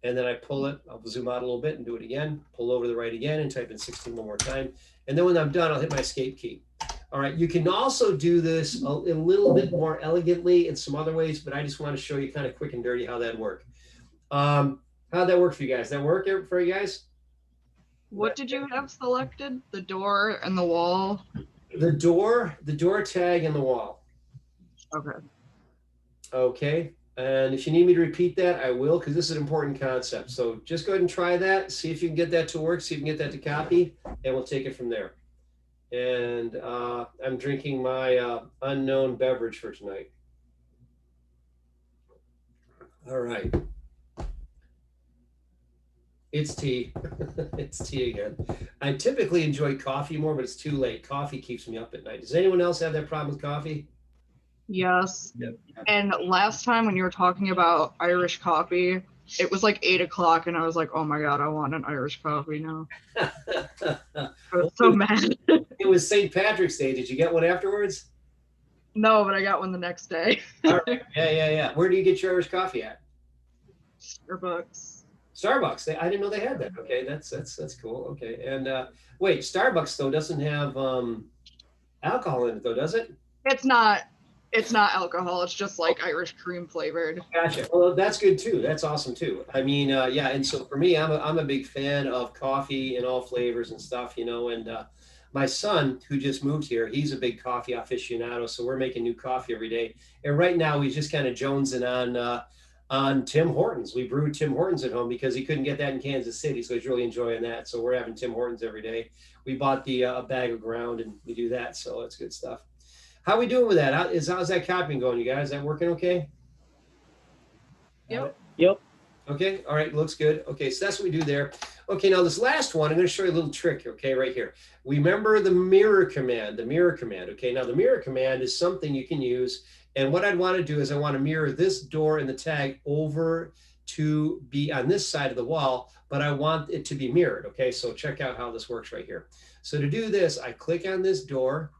[SPEAKER 1] And then I pull it, I'll zoom out a little bit and do it again, pull over to the right again and type in 16 one more time. And then when I'm done, I'll hit my escape key. All right, you can also do this a little bit more elegantly in some other ways, but I just want to show you kind of quick and dirty how that'd work. How'd that work for you guys? That work for you guys?
[SPEAKER 2] What did you have selected? The door and the wall?
[SPEAKER 1] The door tag and the wall.
[SPEAKER 2] Okay.
[SPEAKER 1] Okay. And if you need me to repeat that, I will, because this is an important concept. So just go ahead and try that. See if you can get that to work. See if you can get that to copy, and we'll take it from there. And I'm drinking my unknown beverage for tonight. All right. It's tea. It's tea again. I typically enjoy coffee more, but it's too late. Coffee keeps me up at night. Does anyone else have that problem with coffee?
[SPEAKER 2] Yes.
[SPEAKER 1] Yep.
[SPEAKER 2] And last time when you were talking about Irish coffee, it was like 8 o'clock and I was like, oh my God, I want an Irish coffee now. I was so mad.
[SPEAKER 1] It was St. Patrick's Day. Did you get one afterwards?
[SPEAKER 2] No, but I got one the next day.
[SPEAKER 1] All right. Yeah. Where do you get your Irish coffee at?
[SPEAKER 2] Starbucks.
[SPEAKER 1] Starbucks. I didn't know they had that. Okay, that's cool. Okay, and wait, Starbucks though doesn't have alcohol in it though, does it?
[SPEAKER 2] It's not alcohol. It's just like Irish cream flavored.
[SPEAKER 1] Gotcha. Well, that's good too. That's awesome too. I mean, yeah. And so for me, I'm a big fan of coffee in all flavors and stuff, you know. And my son, who just moved here, he's a big coffee aficionado. So we're making new coffee every day. And right now, he's just kind of jonesing on Tim Hortons. We brewed Tim Hortons at home because he couldn't get that in Kansas City, so he's really enjoying that. So we're having Tim Hortons every day. We bought the a bag of ground and we do that, so it's good stuff. How we doing with that? How's that copying going, you guys? Is that working okay?
[SPEAKER 2] Yep.
[SPEAKER 4] Yep.
[SPEAKER 1] Okay, all right, looks good. Okay, so that's what we do there. Okay, now this last one, I'm going to show you a little trick, okay, right here. Remember the mirror command, okay? Now the mirror command is something you can use, and what I'd want to do is I want to mirror this door and the tag over to be on this side of the wall, but I want it to be mirrored, okay? So check out how this works right here. So to do this, I click on this door,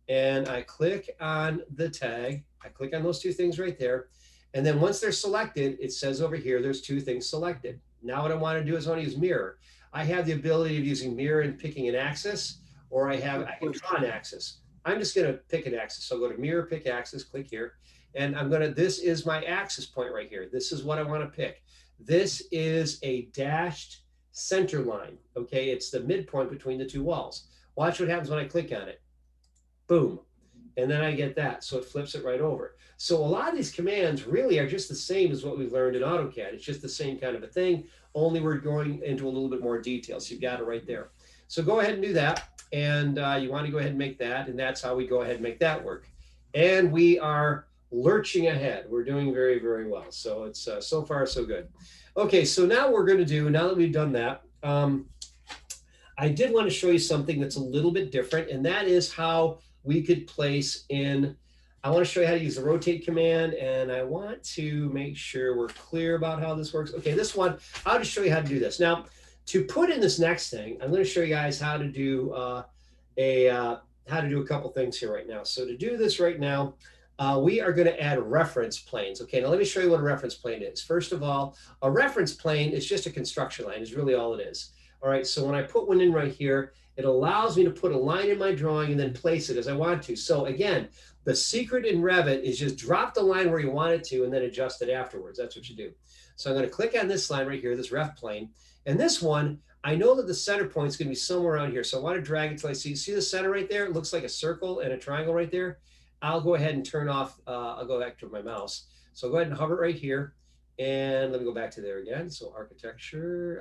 [SPEAKER 1] and I click on the tag. I click on those two things right there. And then once they're selected, it says over here, there's two things selected. Now what I want to do is I want to use mirror. I have the ability of using mirror and picking an axis, or I can draw an axis. I'm just going to pick an axis. So I'll go to mirror, pick axis, click here. And this is my axis point right here. This is what I want to pick. This is a dashed center line. Okay, it's the midpoint between the two walls. Watch what happens when I click on it. Boom. And then I get that. So it flips it right over. So a lot of these commands really are just the same as what we've learned in AutoCAD. It's just the same kind of a thing, only we're going into a little bit more detail. So you've got it right there. So go ahead and do that. And you want to go ahead and make that. And that's how we go ahead and make that work. And we are lurching ahead. We're doing very, very well. So it's so far so good. Okay, so now we're going to do, now that we've done that, I did want to show you something that's a little bit different, and that is how we could place in, I want to show you how to use the rotate command, and I want to make sure we're clear about how this works. Okay, this one, I'll just show you how to do this. Now, to put in this next thing, I'm going to show you guys how to do a couple things here right now. So to do this right now, we are going to add reference planes. Okay, now let me show you what a reference plane is. First of all, a reference plane is just a construction line, is really all it is. All right, so when I put one in right here, it allows me to put a line in my drawing and then place it as I want to. So again, the secret in Revit is just drop the line where you want it to and then adjust it afterwards. That's what you do. So I'm going to click on this line right here, this ref plane. And this one, I know that the center point is going to be somewhere around here. So I want to drag it till I see the center right there? It looks like a circle and a triangle right there. I'll go ahead and turn off, I'll go back to my mouse. So I'll go ahead and hover right here. And let me go back to there again. So architecture,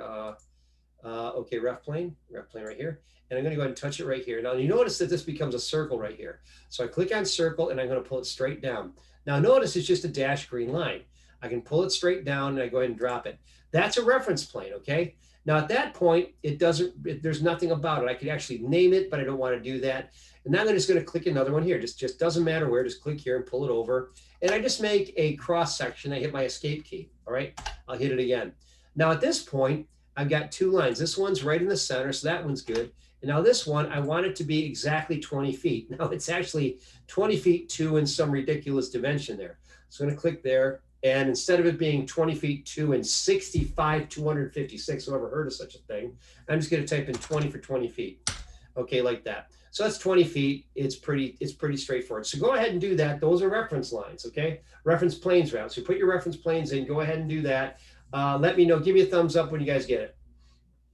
[SPEAKER 1] okay, ref plane right here. And I'm going to go ahead and touch it right here. Now you notice that this becomes a circle right here. So I click on circle and I'm going to pull it straight down. Now notice it's just a dashed green line. I can pull it straight down and I go ahead and drop it. That's a reference plane, okay? Now at that point, there's nothing about it. I could actually name it, but I don't want to do that. And now I'm just going to click another one here. Just doesn't matter where, just click here and pull it over. And I just make a cross section. I hit my escape key, all right? I'll hit it again. Now at this point, I've got two lines. This one's right in the center, so that one's good. And now this one, I want it to be exactly 20 feet. Now it's actually 20 feet 2 in some ridiculous dimension there. So I'm gonna click there. And instead of it being 20 feet 2 and 65, 256, whoever heard of such a thing, I'm just gonna type in 20 for 20 feet. Okay, like that. So that's 20 feet. It's pretty straightforward. So go ahead and do that. Those are reference lines, okay? Reference planes route. So put your reference planes in, go ahead and do that. Let me know, give me a thumbs up when you guys get it.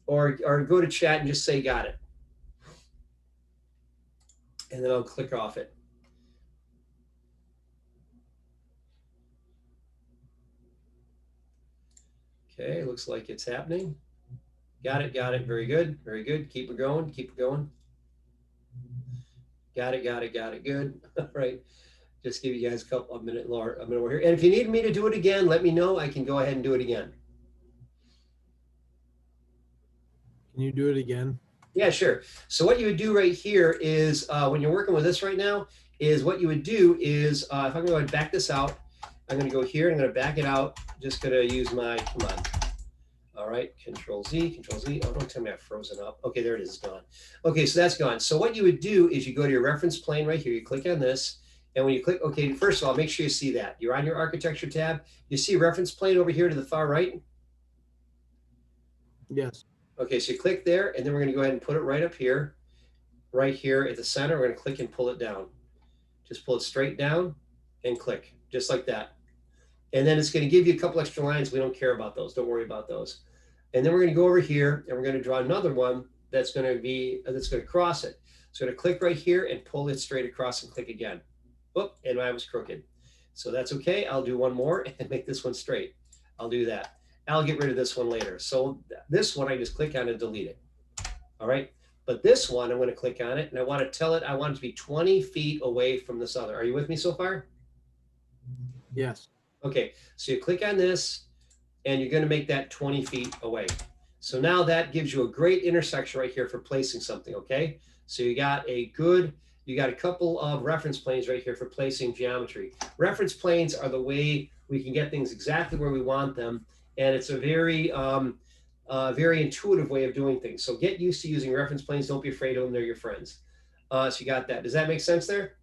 [SPEAKER 1] Or go to chat and just say got it. And then I'll click off it. Okay, looks like it's happening. Got it, very good, very good. Keep it going, keep it going. Got it, good. All right, just give you guys a minute more here. And if you need me to do it again, let me know. I can go ahead and do it again.
[SPEAKER 9] Can you do it again?
[SPEAKER 1] Yeah, sure. So what you would do right here is when you're working with this right now is what you would do is if I'm going to go and back this out, I'm going to go here and I'm going to back it out. Just going to use my, come on. All right, Control Z. Oh, don't tell me I've frozen up. Okay, there it is, it's gone. Okay, so that's gone. So what you would do is you go to your reference plane right here. You click on this. And when you click, okay, first of all, make sure you see that. You're on your architecture tab. You see reference plane over here to the far right?
[SPEAKER 9] Yes.
[SPEAKER 1] Okay, so you click there, and then we're going to go ahead and put it right up here, right here at the center. We're going to click and pull it down. Just pull it straight down and click, just like that. And then it's going to give you a couple extra lines. We don't care about those. Don't worry about those. And then we're going to go over here, and we're going to draw another one that's going to cross it. So I'm going to click right here and pull it straight across and click again. Oop, and I was crooked. So that's okay. I'll do one more and make this one straight. I'll do that. I'll get rid of this one later. So this one, I just click on and delete it. All right. But this one, I'm going to click on it and I want to tell it, I want it to be 20 feet away from this other. Are you with me so far?
[SPEAKER 9] Yes.
[SPEAKER 1] Okay. So you click on this and you're going to make that 20 feet away. So now that gives you a great intersection right here for placing something. Okay. So you got a couple of reference planes right here for placing geometry. Reference planes are the way we can get things exactly where we want them. And it's a very, very intuitive way of doing things. So get used to using reference planes. Don't be afraid of them. They're your friends. So you got that. Does that make sense there?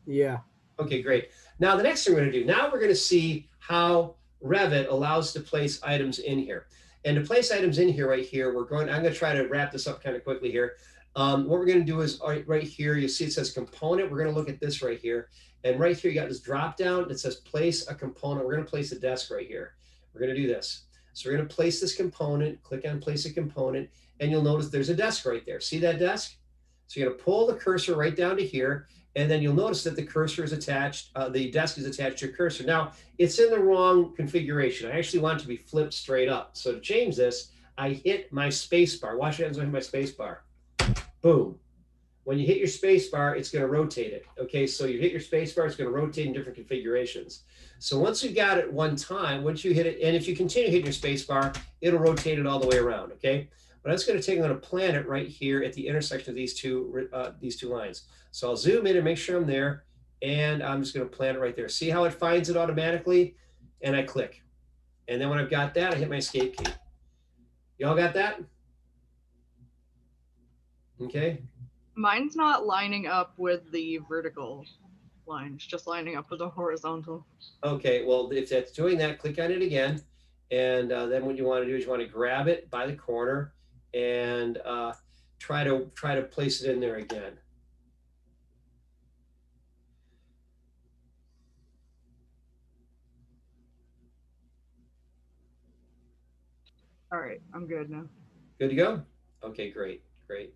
[SPEAKER 9] Yeah.
[SPEAKER 1] Okay, great. Now the next thing we're going to do, now we're going to see how Revit allows to place items in here. And to place items in here right here, I'm going to try to wrap this up kind of quickly here. What we're going to do is right here, you see it says component. We're going to look at this right here. And right here, you got this drop down that says place a component. We're going to place a desk right here. We're going to do this. So we're going to place this component, click on place a component, and you'll notice there's a desk right there. See that desk? So you're going to pull the cursor right down to here, and then you'll notice that the cursor is attached, the desk is attached to your cursor. Now, it's in the wrong configuration. I actually want it to be flipped straight up. So to change this, I hit my space bar. Watch what happens when I hit my space bar. Boom. When you hit your space bar, it's going to rotate it. Okay, so you hit your space bar, it's going to rotate in different configurations. So once you got it one time, once you hit it, and if you continue hitting your space bar, it'll rotate it all the way around. Okay, but I'm just going to take, I'm going to plant it right here at the intersection of these two lines. So I'll zoom in and make sure I'm there, and I'm just going to plant it right there. See how it finds it automatically, and I click, and then when I've got that, I hit my escape key. Y'all got that? Okay.
[SPEAKER 2] Mine's not lining up with the vertical lines, just lining up with the horizontal.
[SPEAKER 1] Okay, well, if that's doing that, click on it again. And then what you want to do is you want to grab it by the corner and try to place it in there again.
[SPEAKER 2] All right, I'm good now.
[SPEAKER 1] Good to go? Okay, great, great.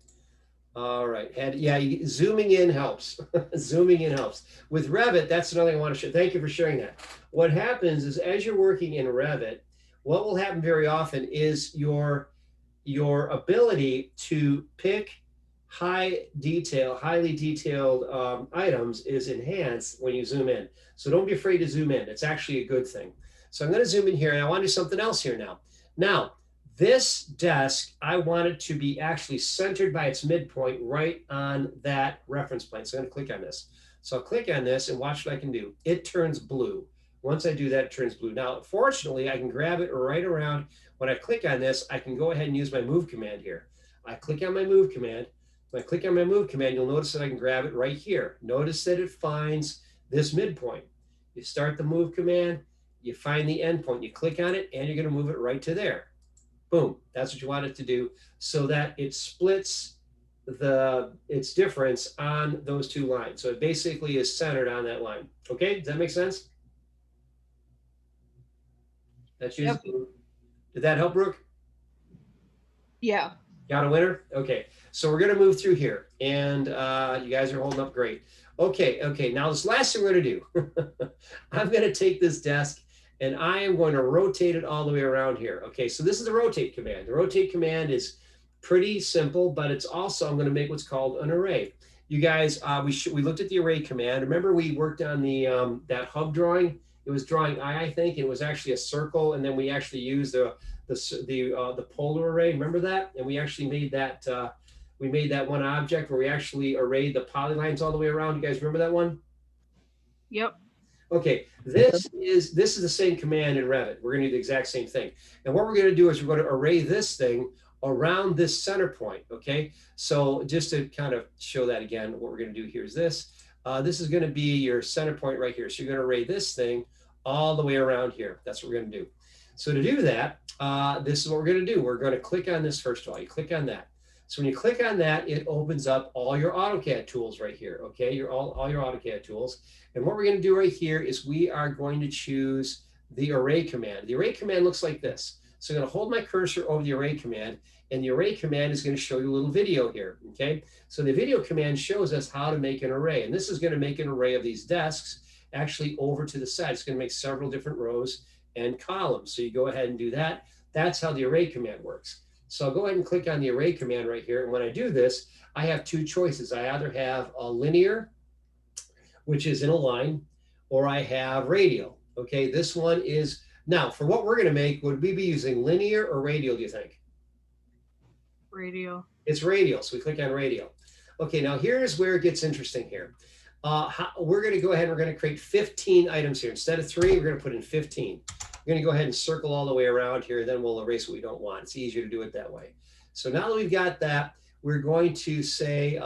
[SPEAKER 1] All right, and yeah, zooming in helps. Zooming in helps. With Revit, that's another thing I want to share. Thank you for sharing that. What happens is as you're working in Revit, what will happen very often is your ability to pick highly detailed items is enhanced when you zoom in. So don't be afraid to zoom in. It's actually a good thing. So I'm going to zoom in here, and I want to do something else here now. Now, this desk, I want it to be actually centered by its midpoint right on that reference plane. So I'm going to click on this. So I'll click on this and watch what I can do. It turns blue. Once I do that, it turns blue. Now, fortunately, I can grab it right around When I click on this, I can go ahead and use my move command here. I click on my move command. When I click on my move command, you'll notice that I can grab it right here. Notice that it finds this midpoint. You start the move command, you find the endpoint, you click on it, and you're going to move it right to there. Boom. That's what you want it to do, so that it splits its difference on those two lines. So it basically is centered on that line. Okay, does that make sense? That's
[SPEAKER 2] Yep.
[SPEAKER 1] Did that help, Brooke?
[SPEAKER 2] Yeah.
[SPEAKER 1] Got a winner? Okay, so we're gonna move through here, and you guys are holding up great. Okay, now this last thing we're gonna do, I'm gonna take this desk and I am going to rotate it all the way around here. Okay, so this is the rotate command. The rotate command is pretty simple, but it's also, I'm gonna make what's called an array. You guys, we looked at the array command. Remember we worked on the that hub drawing? It was drawing I think, it was actually a circle, and then we actually used the polar array. Remember that? And we actually made that we made that one object where we actually arrayed the polylines all the way around. You guys remember that one?
[SPEAKER 2] Yep.
[SPEAKER 1] Okay, this is the same command in Revit. We're going to do the exact same thing. And what we're going to do is we're going to array this thing around this center point. Okay, so just to kind of show that again, what we're going to do here is this. This is going to be your center point right here. So you're going to array this thing all the way around here. That's what we're going to do. So to do that, this is what we're going to do. We're going to click on this first of all. You click on that. So when you click on that, it opens up all your AutoCAD tools right here. Okay, all your AutoCAD tools. And what we're going to do right here is we are going to choose the array command. The array command looks like this. So I'm going to hold my cursor over the array command, and the array command is going to show you a little video here. Okay, so the video command shows us how to make an array, and this is going to make an array of these desks actually over to the side. It's going to make several different rows and columns. So you go ahead and do that. That's how the array command works. So I'll go ahead and click on the array command right here. And when I do this, I have two choices. I either have a linear, which is in a line, or I have radial. Okay, this one is, now for what we're going to make, would we be using linear or radial, do you think?
[SPEAKER 2] Radial.
[SPEAKER 1] It's radial, so we click on radial. Okay, now here's where it gets interesting here. We're going to go ahead and we're going to create 15 items here. Instead of 3, we're going to put in 15. We're going to go ahead and circle all the way around here, then we'll erase what we don't want. It's easier to do it that way. So now that we've got that, we're going to say,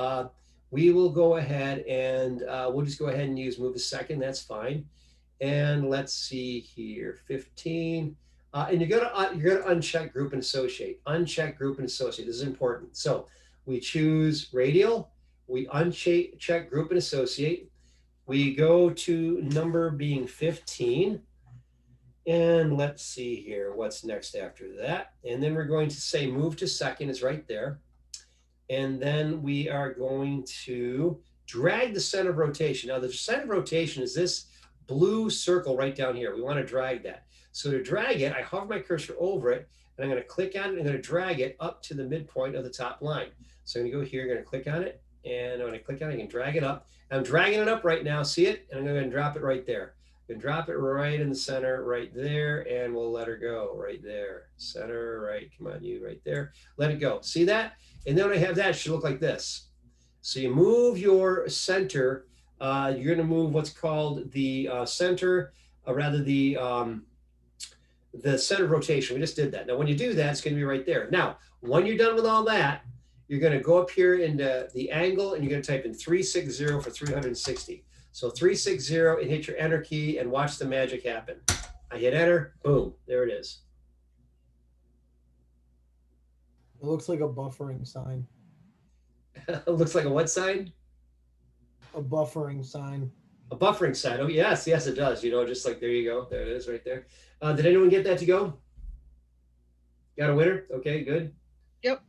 [SPEAKER 1] we will go ahead and we'll just go ahead and use move a second. That's fine. And let's see here, 15. And you're gonna uncheck group and associate. Uncheck group and associate. This is important. So we choose radial. We uncheck group and associate. We go to number being 15. And let's see here, what's next after that. And then we're going to say move to second is right there. And then we are going to drag the center of rotation. Now the center of rotation is this blue circle right down here. We want to drag that. So to drag it, I hover my cursor over it, and I'm going to click on it, and I'm going to drag it up to the midpoint of the top line. So I'm going to go here, I'm going to click on it, and when I click on it, I can drag it up. I'm dragging it up right now, see it? And I'm going to drop it right there. I'm going to drop it right in the center right there, and we'll let her go right there. Center, right, come on, you right there. Let it go. See that? And then when I have that, it should look like this. So you move your center. You're going to move what's called the center, rather the center of rotation. We just did that. Now, when you do that, it's going to be right there. Now, when you're done with all that, you're going to go up here into the angle, and you're going to type in 360 for 360. So 360 and hit your enter key and watch the magic happen. I hit enter, boom, there it is.
[SPEAKER 9] It looks like a buffering sign.
[SPEAKER 1] It looks like a what sign?
[SPEAKER 9] A buffering sign.
[SPEAKER 1] A buffering sign. Oh, yes, it does. You know, just like, there you go. There it is right there. Did anyone get that to go? Got a winner? Okay, good.
[SPEAKER 2] Yep.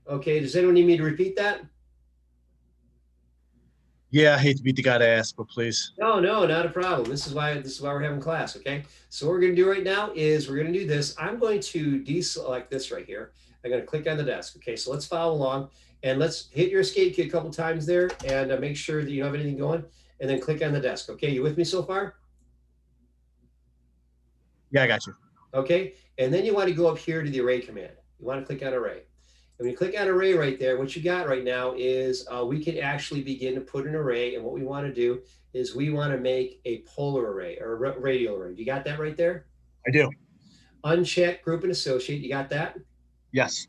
[SPEAKER 1] Okay, does anyone need me to repeat that?
[SPEAKER 3] Yeah, I hate to beat the guy to ask, but please.
[SPEAKER 1] No, not a problem. This is why we're having class, okay? So what we're going to do right now is we're going to do this. I'm going to deselect this right here. I'm going to click on the desk. Okay, so let's follow along, and let's hit your escape key a couple times there, and make sure that you have anything going, and then click on the desk. Okay, you with me so far?
[SPEAKER 3] Yeah, I got you.
[SPEAKER 1] Okay, and then you want to go up here to the array command. You want to click on array. And when you click on array right there, what you got right now is we can actually begin to put an array. And what we want to do is we want to make a polar array or a radial array. You got that right there?
[SPEAKER 3] I do.
[SPEAKER 1] Uncheck group and associate. You got that?
[SPEAKER 3] Yes.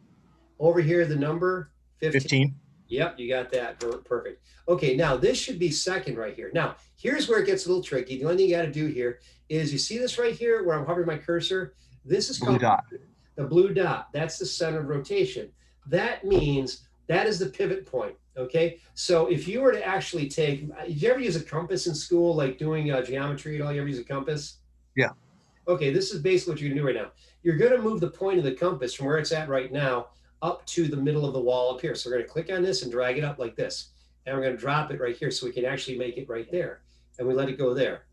[SPEAKER 1] Over here, the number 15.
[SPEAKER 3] 15.
[SPEAKER 1] Yep, you got that. Perfect. Okay, now this should be second right here. Now, here's where it gets a little tricky. The only thing you got to do here is you see this right here where I'm hovering my cursor? This is
[SPEAKER 3] Blue
[SPEAKER 1] called
[SPEAKER 3] dot.
[SPEAKER 1] the blue dot. That's the center of rotation. That means that is the pivot point. Okay, so if you were to actually take, did you ever use a compass in school, like doing geometry at all? You ever use a compass?
[SPEAKER 3] Yeah.
[SPEAKER 1] Okay, this is basically what you're gonna do right now. You're gonna move the point of the compass from where it's at right now up to the middle of the wall up here. So we're gonna click on this and drag it up like this. And we're gonna drop it right here so we can actually make it right there. And we let it go there.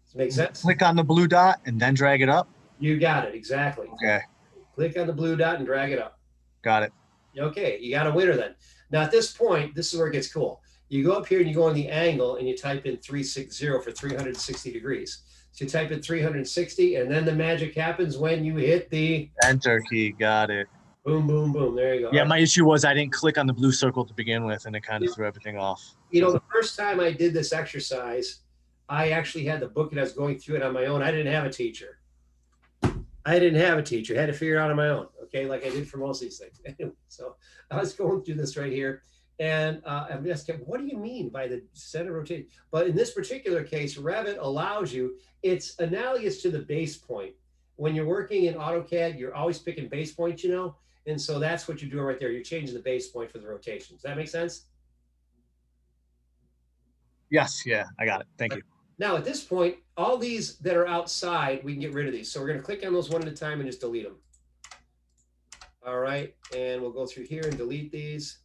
[SPEAKER 1] Does it make sense?
[SPEAKER 3] Click on the blue dot and then drag it up.
[SPEAKER 1] You got it, exactly.
[SPEAKER 3] Okay.
[SPEAKER 1] Click on the blue dot and drag it up.
[SPEAKER 3] Got it.
[SPEAKER 1] Okay, you got a winner then. Now at this point, this is where it gets cool. You go up here and you go on the angle and you type in 360 for 360 degrees. So you type in 360 and then the magic happens when you hit the
[SPEAKER 3] Enter key. Got it.
[SPEAKER 1] boom, boom, boom. There you go.
[SPEAKER 3] Yeah, my issue was I didn't click on the blue circle to begin with, and it kind of threw everything off.
[SPEAKER 1] You know, the first time I did this exercise, I actually had the book and I was going through it on my own. I didn't have a teacher. I had to figure it out on my own, okay, like I did for most of these things. Anyway, so I was going through this right here, and I'm asking, what do you mean by the center rotation? But in this particular case, Revit allows you, it's analogous to the base point. When you're working in AutoCAD, you're always picking base points, you know, and so that's what you're doing right there. You're changing the base point for the rotation. Does that make sense?
[SPEAKER 3] Yes. Yeah, I got it. Thank you.
[SPEAKER 1] Now, at this point, all these that are outside, we can get rid of these. So we're going to click on those one at a time and just delete them. All right. And we'll go through here and delete these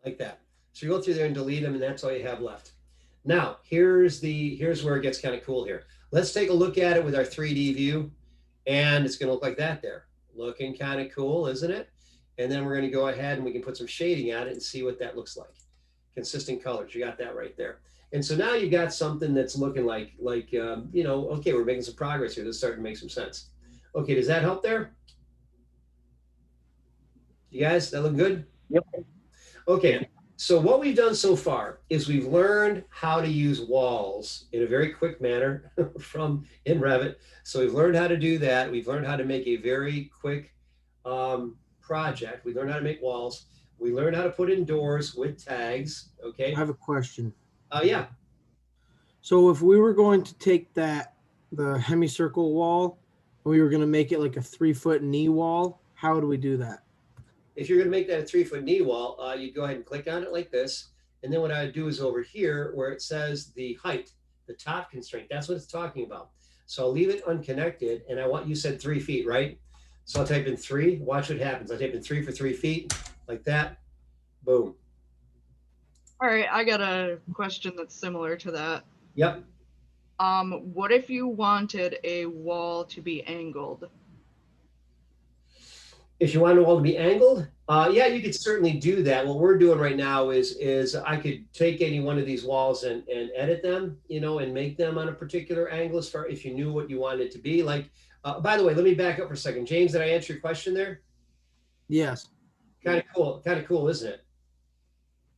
[SPEAKER 1] like that. So you go through there and delete them, and that's all you have left. Now, here's where it gets kind of cool here. Let's take a look at it with our 3D view, and it's going to look like that there. Looking kind of cool, isn't it? And then we're going to go ahead and we can put some shading on it and see what that looks like. Consistent colors, you got that right there. And so now you got something that's looking like you know, okay, we're making some progress here. This is starting to make some sense. Okay, does that help there? You guys, that look good?
[SPEAKER 4] Yep.
[SPEAKER 1] Okay, so what we've done so far is we've learned how to use walls in a very quick manner in Revit. So we've learned how to do that. We've learned how to make a very quick project. We learned how to make walls. We learned how to put in doors with tags, okay?
[SPEAKER 9] I have a question.
[SPEAKER 1] Yeah.
[SPEAKER 9] So if we were going to take the hemicircle wall, and we were going to make it like a 3-foot knee wall, how would we do that?
[SPEAKER 1] If you're gonna make that a 3-foot knee wall, you go ahead and click on it like this. And then what I would do is over here where it says the height, the top constraint, that's what it's talking about. So I'll leave it unconnected, and you said 3 feet, right? So I'll type in 3, watch what happens. I type in 3 for 3 feet, like that, boom.
[SPEAKER 2] All right, I got a question that's similar to that.
[SPEAKER 1] Yep.
[SPEAKER 2] What if you wanted a wall to be angled?
[SPEAKER 1] If you want a wall to be angled, yeah, you could certainly do that. What we're doing right now is I could take any one of these walls and edit them, you know, and make them on a particular angle as far if you knew what you wanted it to be. Like, by the way, let me back up for a second. James, did I answer your question there?
[SPEAKER 9] Yes.
[SPEAKER 1] Kind of cool, isn't it?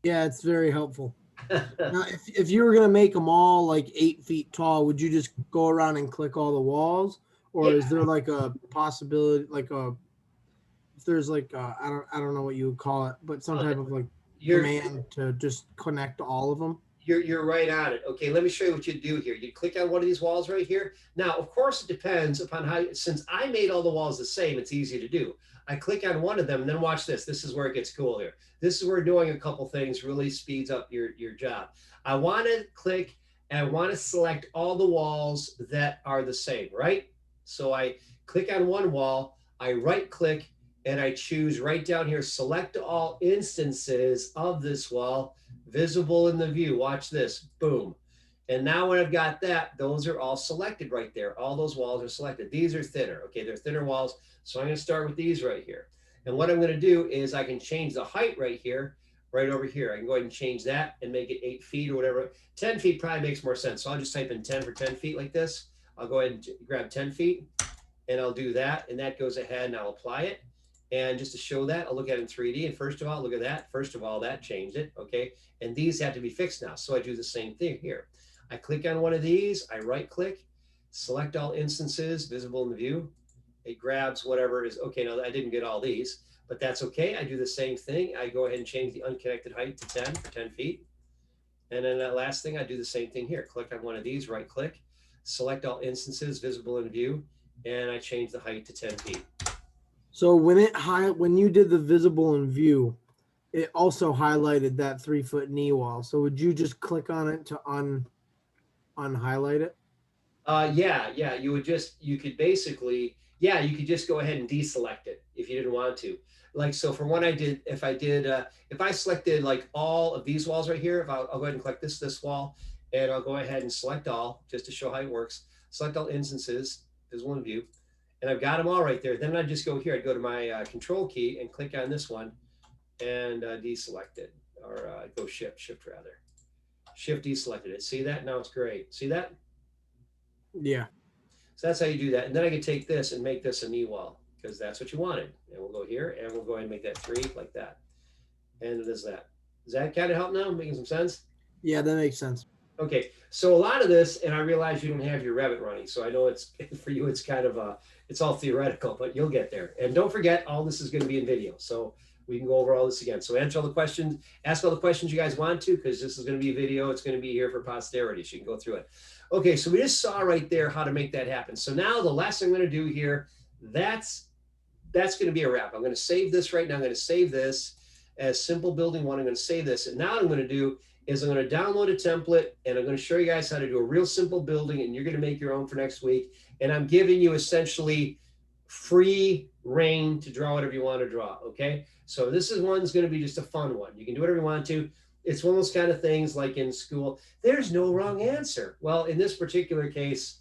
[SPEAKER 9] Yeah, it's very helpful. Now, if you were going to make them all like 8 feet tall, would you just go around and click all the walls? Or is there like a possibility, if there's like, I don't know what you would call it, but some type of like command to just connect all of them?
[SPEAKER 1] You're right on it. Okay, let me show you what you do here. You click on one of these walls right here. Now, of course, it depends upon how, since I made all the walls the same, it's easy to do. I click on one of them and then watch this. This is where it gets cool here. This is where doing a couple things really speeds up your job. I want to click and I want to select all the walls that are the same, right? So I click on one wall, I right click, and I choose right down here, select all instances of this wall visible in the view. Watch this, boom. And now when I've got that, those are all selected right there. All those walls are selected. These are thinner, okay? They're thinner walls. So I'm gonna start with these right here. And what I'm gonna do is I can change the height right here, right over here. I can go ahead and change that and make it 8 feet or whatever. 10 feet probably makes more sense. So I'll just type in 10 for 10 feet like this. I'll go ahead and grab 10 feet and I'll do that. And that goes ahead and I'll apply it. And just to show that, I'll look at it in 3D. And first of all, look at that. First of all, that changed it, okay? And these have to be fixed now. So I do the same thing here. I click on one of these, I right click, select all instances visible in the view. It grabs whatever is, okay, now I didn't get all these, but that's okay. I do the same thing. I go ahead and change the unconnected height to 10 for 10 feet. And then that last thing, I do the same thing here. Click on one of these, right click, select all instances visible in view, and I change the height to 10 feet.
[SPEAKER 9] So when you did the visible in view, it also highlighted that 3-foot knee wall. So would you just click on it to unhighlight it?
[SPEAKER 1] Yeah, you could basically, yeah, you could just go ahead and deselect it if you didn't want to. Like, so for one, if I selected like all of these walls right here, I'll go ahead and click this wall, and I'll go ahead and select all, just to show how it works. Select all instances, visible in view, and I've got them all right there. Then I just go here, I'd go to my control key and click on this one and deselect it, or go shift rather. Shift deselected it. See that? Now it's great. See that?
[SPEAKER 9] Yeah.
[SPEAKER 1] So that's how you do that. And then I can take this and make this a knee wall, because that's what you wanted. And we'll go here and we'll go ahead and make that 3 like that. And it is that. Does that kind of help now? Making some sense?
[SPEAKER 9] Yeah, that makes sense.
[SPEAKER 1] Okay. So a lot of this, and I realize you don't have your Revit running. So I know it's, for you, it's kind of it's all theoretical, but you'll get there. And don't forget, all this is going to be in video. So we can go over all this again. So answer all the questions, ask all the questions you guys want to, because this is going to be video. It's going to be here for posterity. So you can go through it. Okay, so we just saw right there how to make that happen. So now the last thing I'm going to do here, that's going to be a wrap. I'm going to save this right now. I'm going to save this as simple building 1. I'm going to save this. And now what I'm going to do is I'm going to download a template, and I'm going to show you guys how to do a real simple building, and you're going to make your own for next week. And I'm giving you essentially free reign to draw whatever you want to draw, okay? So this is one's going to be just a fun one. You can do whatever you want to. It's one of those kind of things like in school, there's no wrong answer. Well, in this particular case,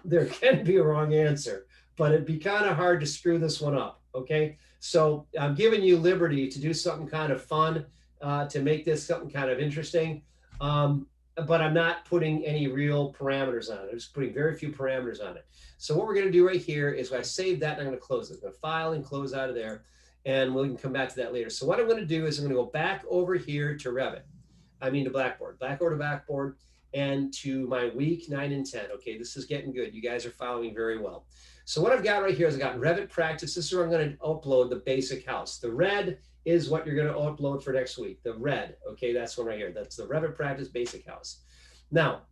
[SPEAKER 1] there can be a wrong answer, but it'd be kind of hard to screw this one up, okay? So I'm giving you liberty to do something kind of fun, to make this something kind of interesting, but I'm not putting any real parameters on it. I'm just putting very few parameters on it. So what we're going to do right here is I save that, and I'm going to close it. I'm going to file and close out of there, and we can come back to that later. So what I'm going to do is I'm going to go back over here to Revit. I mean to Blackboard, back over to Blackboard, and to my week 9 and 10. Okay, this is getting good. You guys are following very well. So what I've got right here is I've got Revit practice. This is where I'm going to upload the basic house. The red is what you're going to upload for next week. The red, okay, that's one right here. That's the Revit practice basic house. Now,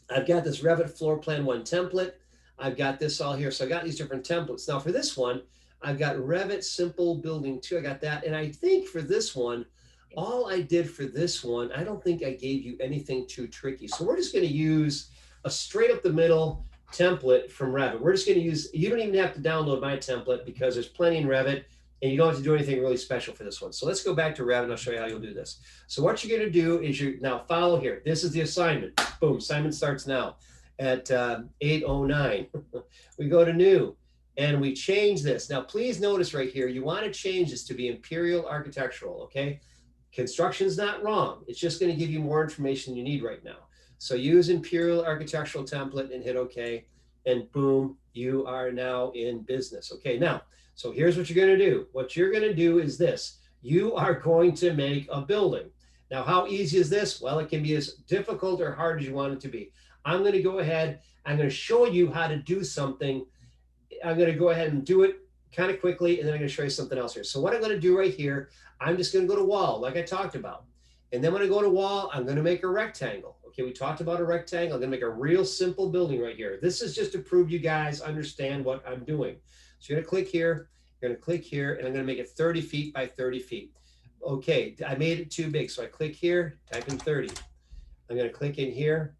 [SPEAKER 1] I've got this Revit floor plan 1 template. I've got this all here. So I got these different templates. Now for this one, I've got Revit simple building 2. I got that. And I think for this one, all I did for this one, I don't think I gave you anything too tricky. So we're just going to use a straight up the middle template from Revit. We're just going to use, you don't even have to download my template because there's plenty in Revit, and you don't have to do anything really special for this one. So let's go back to Revit and I'll show you how you'll do this. So what you're going to do is you now follow here. This is the assignment. Boom, assignment starts now at 8:09. We go to new and we change this. Now, please notice right here, you want to change this to be Imperial Architectural, okay? Construction's not wrong. It's just going to give you more information you need right now. So use Imperial Architectural template and hit OK, and boom, you are now in business. Okay, now, so here's what you're going to do. What you're going to do is this. You are going to make a building. Now, how easy is this? Well, it can be as difficult or hard as you want it to be. I'm going to go ahead. I'm going to show you how to do something. I'm going to go ahead and do it kind of quickly, and then I'm going to show you something else here. So what I'm going to do right here, I'm just going to go to wall, like I talked about. And then when I go to wall, I'm going to make a rectangle. Okay, we talked about a rectangle. I'm going to make a real simple building right here. This is just to prove you guys understand what I'm doing. So you're going to click here, you're going to click here, and I'm going to make it 30 feet by 30 feet. Okay, I made it too big. So I click here, type in 30. I'm going to click in here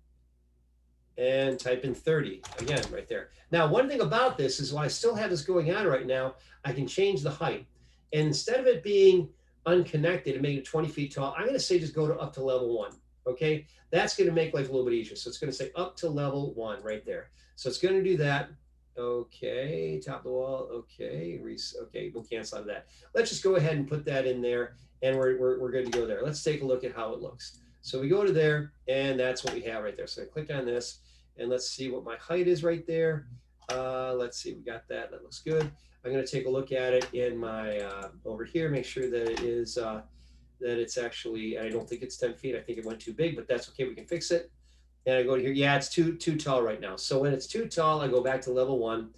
[SPEAKER 1] and type in 30 again right there. Now, one thing about this is while I still have this going on right now, I can change the height. And instead of it being unconnected and making it 20 feet tall, I'm going to say just go to up to level 1. Okay, that's going to make life a little bit easier. So it's going to say up to level 1 right there. So it's going to do that. Okay, top of the wall. Okay, okay, we'll cancel out of that. Let's just go ahead and put that in there, and we're good to go there. Let's take a look at how it looks. So we go to there, and that's what we have right there. So I click on this, and let's see what my height is right there. Let's see, we got that. That looks good. I'm going to take a look at it in my over here, make sure that it is that it's actually, I don't think it's 10 feet. I think it went too big, but that's okay. We can fix it. And I go to here. Yeah, it's too tall right now. So when it's too tall, I go back to level 1.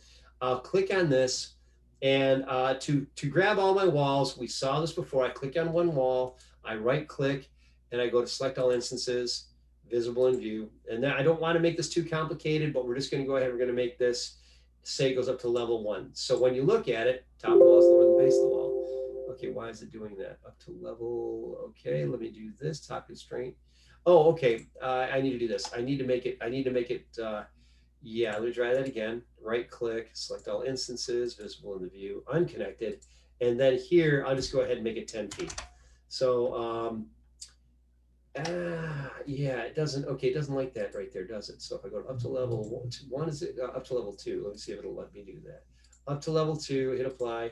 [SPEAKER 1] I'll click on this, and to grab all my walls, we saw this before. I click on one wall, I right click, and I go to select all instances, visible in view. And then I don't want to make this too complicated, but we're just going to go ahead. We're going to make this say it goes up to level 1. So when you look at it, top of the wall is lower than the base of the wall. Okay, why is it doing that? Up to level. Okay, let me do this top constraint. Oh, okay. I need to do this. I need to make it. Yeah, let me try that again. Right click, select all instances, visible in the view, unconnected. And then here, I'll just go ahead and make it 10 feet. So, yeah, it doesn't, okay, it doesn't like that right there, does it? So if I go up to level 1, is it up to level 2? Let me see if it'll let me do that. Up to level 2, hit apply.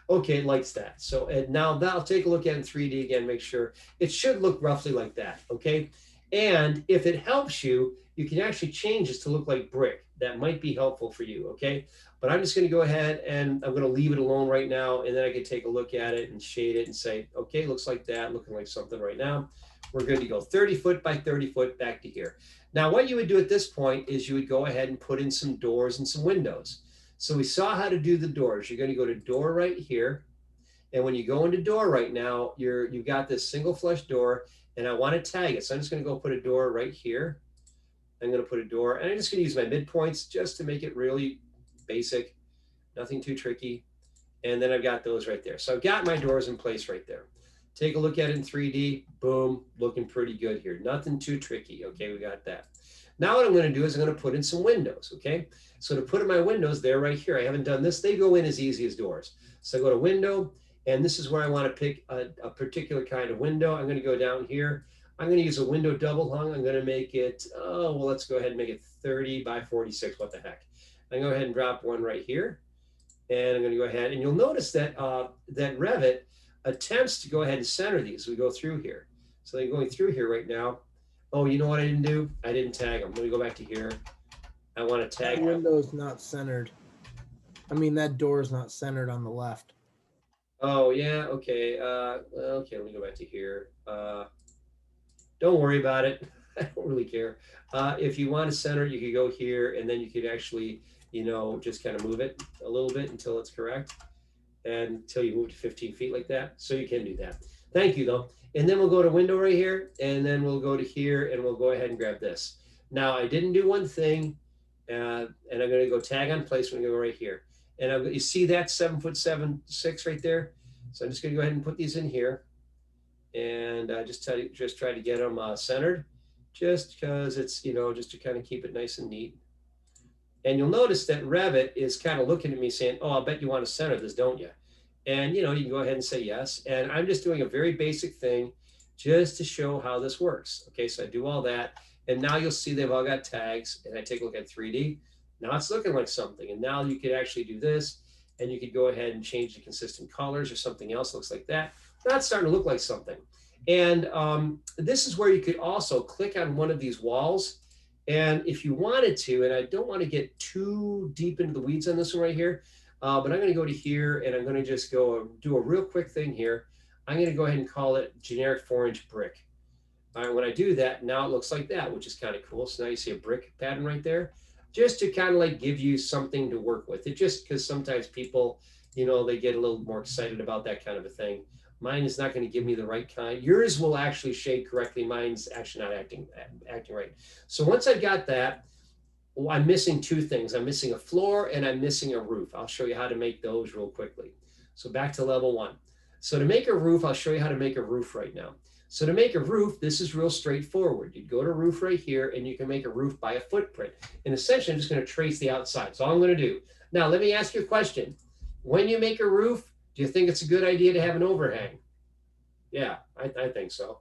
[SPEAKER 1] Okay, it likes that. So, and now that'll take a look at it in 3D again, make sure it should look roughly like that, okay? And if it helps you, you can actually change this to look like brick. That might be helpful for you, okay? But I'm just gonna go ahead and I'm gonna leave it alone right now, and then I can take a look at it and shade it and say, okay, looks like that, looking like something right now. We're good to go. 30 foot by 30 foot back to here. Now, what you would do at this point is you would go ahead and put in some doors and some windows. So we saw how to do the doors. You're going to go to door right here. And when you go into door right now, you've got this single flush door, and I want to tag it. So I'm just going to go put a door right here. I'm going to put a door, and I'm just going to use my midpoints just to make it really basic, nothing too tricky. And then I've got those right there. So I've got my doors in place right there. Take a look at it in 3D. Boom, looking pretty good here. Nothing too tricky. Okay, we got that. Now what I'm going to do is I'm going to put in some windows. Okay, so to put in my windows, they're right here. I haven't done this. They go in as easy as doors. So I go to window, and this is where I want to pick a particular kind of window. I'm going to go down here. I'm going to use a window double hung. I'm going to make it, oh, well, let's go ahead and make it 30 by 46. What the heck? I'm going to go ahead and drop one right here. And I'm going to go ahead, and you'll notice that that Revit attempts to go ahead and center these. We go through here. So they're going through here right now. Oh, you know what I didn't do? I didn't tag them. Let me go back to here. I want to tag
[SPEAKER 9] That window's not centered. I mean, that door is not centered on the left.
[SPEAKER 1] Oh, yeah. Okay. Okay, let me go back to here. Don't worry about it. I don't really care. If you want to center, you could go here, and then you could actually, you know, just kind of move it a little bit until it's correct, and until you move to 15 feet like that. So you can do that. Thank you, though. And then we'll go to window right here, and then we'll go to here, and we'll go ahead and grab this. Now, I didn't do one thing, and I'm going to go tag on place. We're going to go right here. And you see that 7'7" right there? So I'm just going to go ahead and put these in here. And just try to get them centered, just because it's, you know, just to kind of keep it nice and neat. And you'll notice that Revit is kind of looking at me saying, oh, I bet you want to center this, don't you? And, you know, you can go ahead and say yes. And I'm just doing a very basic thing just to show how this works. Okay, so I do all that. And now you'll see they've all got tags. And I take a look at 3D. Now it's looking like something. And now you could actually do this. And you could go ahead and change the consistent colors or something else looks like that. That's starting to look like something. And this is where you could also click on one of these walls. And if you wanted to, and I don't want to get too deep into the weeds on this one right here, but I'm going to go to here, and I'm going to just go do a real quick thing here. I'm going to go ahead and call it generic 4-inch brick. All right, when I do that, now it looks like that, which is kind of cool. So now you see a brick pattern right there, just to kind of like give you something to work with. It just because sometimes people, you know, they get a little more excited about that kind of a thing. Mine is not going to give me the right kind. Yours will actually shade correctly. Mine's actually not acting right. So once I've got that, well, I'm missing two things. I'm missing a floor and I'm missing a roof. I'll show you how to make those real quickly. So back to level 1. So to make a roof, I'll show you how to make a roof right now. So to make a roof, this is real straightforward. You'd go to roof right here, and you can make a roof by a footprint. And essentially, I'm just going to trace the outside. That's all I'm going to do. Now, let me ask you a question. When you make a roof, do you think it's a good idea to have an overhang? Yeah, I think so.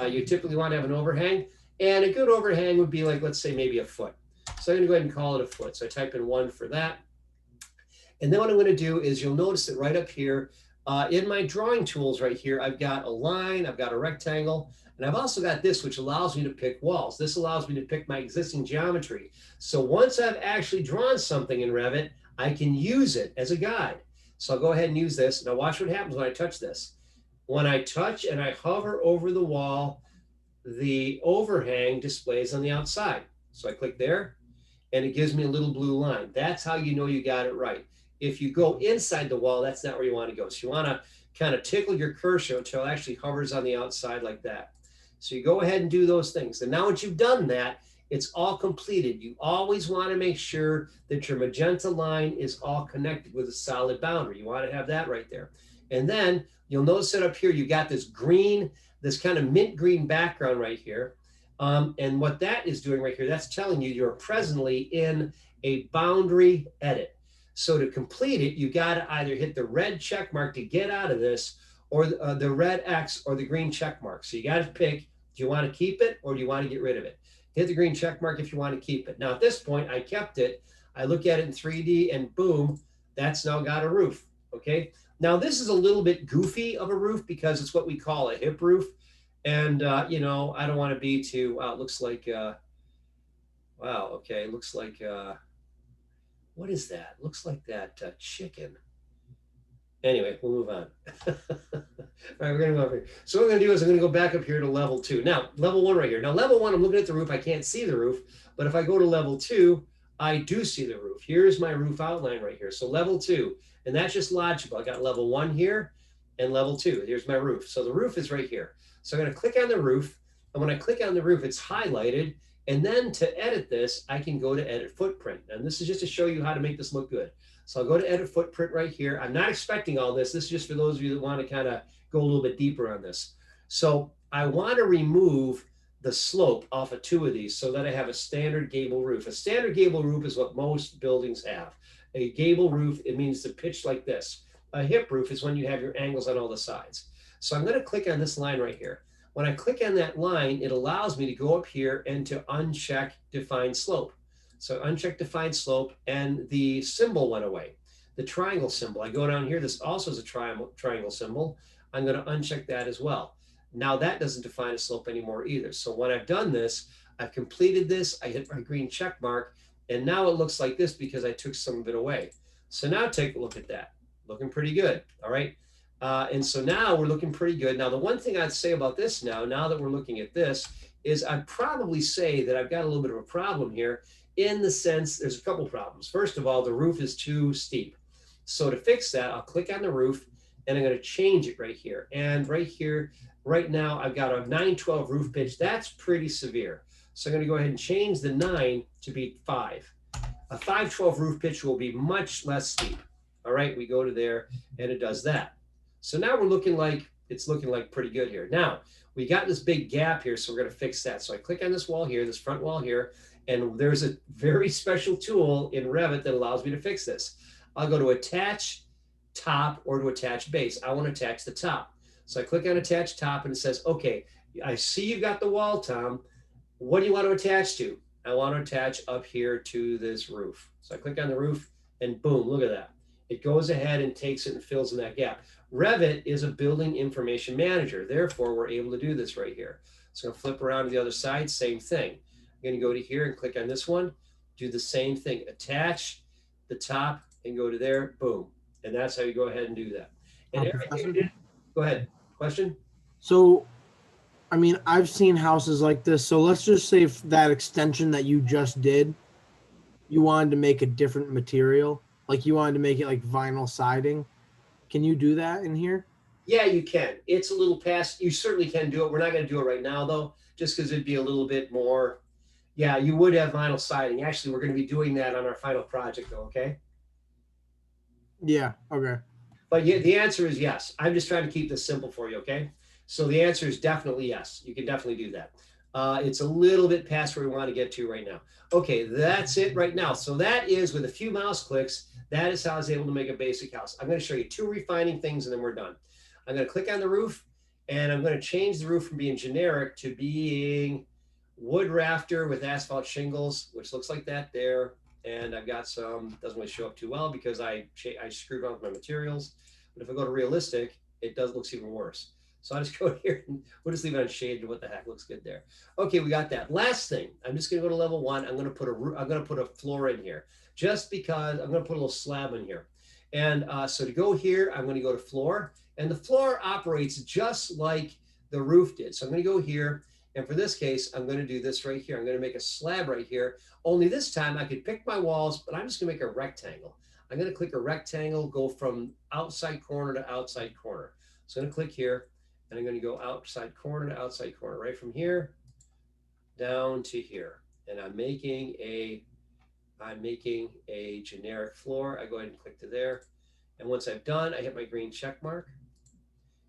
[SPEAKER 1] You typically want to have an overhang, and a good overhang would be like, let's say maybe a foot. So I'm going to go ahead and call it a foot. So I type in 1 for that. And then what I'm going to do is you'll notice that right up here in my drawing tools right here, I've got a line, I've got a rectangle, and I've also got this, which allows me to pick walls. This allows me to pick my existing geometry. So once I've actually drawn something in Revit, I can use it as a guide. So I'll go ahead and use this. Now watch what happens when I touch this. When I touch and I hover over the wall, the overhang displays on the outside. So I click there and it gives me a little blue line. That's how you know you got it right. If you go inside the wall, that's not where you want to go. So you want to kind of tickle your cursor until it actually hovers on the outside like that. So you go ahead and do those things. And now once you've done that, it's all completed. You always want to make sure that your magenta line is all connected with a solid boundary. You want to have that right there. And then you'll notice that up here, you got this green, this kind of mint green background right here. And what that is doing right here, that's telling you you're presently in a boundary edit. So to complete it, you got to either hit the red check mark to get out of this, or the red X or the green check mark. So you got to pick, do you want to keep it or do you want to get rid of it? Hit the green check mark if you want to keep it. Now at this point, I kept it. I look at it in 3D and boom, that's now got a roof, okay? Now this is a little bit goofy of a roof because it's what we call a hip roof. And, you know, I don't want to be too, wow, it looks like, wow, okay, it looks like, what is that? It looks like that chicken. Anyway, we'll move on. All right, we're going to go over here. So what I'm going to do is I'm going to go back up here to level 2. Now, level 1 right here. Now, level 1, I'm looking at the roof. I can't see the roof. But if I go to level 2, I do see the roof. Here's my roof outline right here. So level 2, and that's just logical. I got level 1 here and level 2. Here's my roof. So the roof is right here. So I'm going to click on the roof. And when I click on the roof, it's highlighted. And then to edit this, I can go to edit footprint. And this is just to show you how to make this look good. So I'll go to edit footprint right here. I'm not expecting all this. This is just for those of you that want to kind of go a little bit deeper on this. So I want to remove the slope off of 2 of these so that I have a standard gable roof. A standard gable roof is what most buildings have. A gable roof, it means the pitch like this. A hip roof is when you have your angles on all the sides. So I'm going to click on this line right here. When I click on that line, it allows me to go up here and to uncheck define slope. So uncheck define slope, and the symbol went away. The triangle symbol. I go down here. This also is a triangle symbol. I'm going to uncheck that as well. Now that doesn't define a slope anymore either. So when I've done this, I've completed this. I hit my green check mark, and now it looks like this because I took some of it away. So now take a look at that. Looking pretty good. All right. And so now we're looking pretty good. Now, the one thing I'd say about this now that we're looking at this, is I'd probably say that I've got a little bit of a problem here, in the sense there's a couple problems. First of all, the roof is too steep. So to fix that, I'll click on the roof and I'm going to change it right here. And right here, right now, I've got a 912 roof pitch. That's pretty severe. So I'm going to go ahead and change the 9 to be 5. A 512 roof pitch will be much less steep. All right, we go to there and it does that. So now we're looking like, it's looking like pretty good here. Now, we got this big gap here, so we're going to fix that. So I click on this wall here, this front wall here, and there's a very special tool in Revit that allows me to fix this. I'll go to attach top or to attach base. I want to attach the top. So I click on attach top and it says, okay, I see you've got the wall, Tom. What do you want to attach to? I want to attach up here to this roof. So I click on the roof and boom, look at that. It goes ahead and takes it and fills in that gap. Revit is a building information manager. Therefore, we're able to do this right here. So I'm going to flip around to the other side, same thing. I'm going to go to here and click on this one, do the same thing, attach the top and go to there, boom. And that's how you go ahead and do that. And everything you did, go ahead, question?
[SPEAKER 9] So, I mean, I've seen houses like this. So let's just say if that extension that you just did, you wanted to make a different material, like you wanted to make it like vinyl siding. Can you do that in here?
[SPEAKER 1] Yeah, you can. It's a little past. You certainly can do it. We're not going to do it right now, though, just because it'd be a little bit more. Yeah, you would have vinyl siding. Actually, we're going to be doing that on our final project, though, okay?
[SPEAKER 9] Yeah, okay.
[SPEAKER 1] But yeah, the answer is yes. I'm just trying to keep this simple for you, okay? So the answer is definitely yes. You can definitely do that. It's a little bit past where we want to get to right now. Okay, that's it right now. So that is, with a few mouse clicks, that is how I was able to make a basic house. I'm going to show you 2 refining things and then we're done. I'm going to click on the roof and I'm going to change the roof from being generic to being wood rafter with asphalt shingles, which looks like that there. And I've got some, doesn't really show up too well because I screwed around with my materials. But if I go to realistic, it looks even worse. So I'll just go here and we'll just leave it on shaded. What the heck, looks good there. Okay, we got that. Last thing, I'm just going to go to level 1. I'm going to put a floor in here, just because I'm going to put a little slab in here. And so to go here, I'm going to go to floor, and the floor operates just like the roof did. So I'm going to go here, And for this case, I'm going to do this right here. I'm going to make a slab right here. Only this time I could pick my walls, but I'm just going to make a rectangle. I'm going to click a rectangle, go from outside corner to outside corner. So I'm going to click here, and I'm going to go outside corner to outside corner, right from here down to here. And I'm making a generic floor. I go ahead and click to there. And once I've done, I hit my green check mark.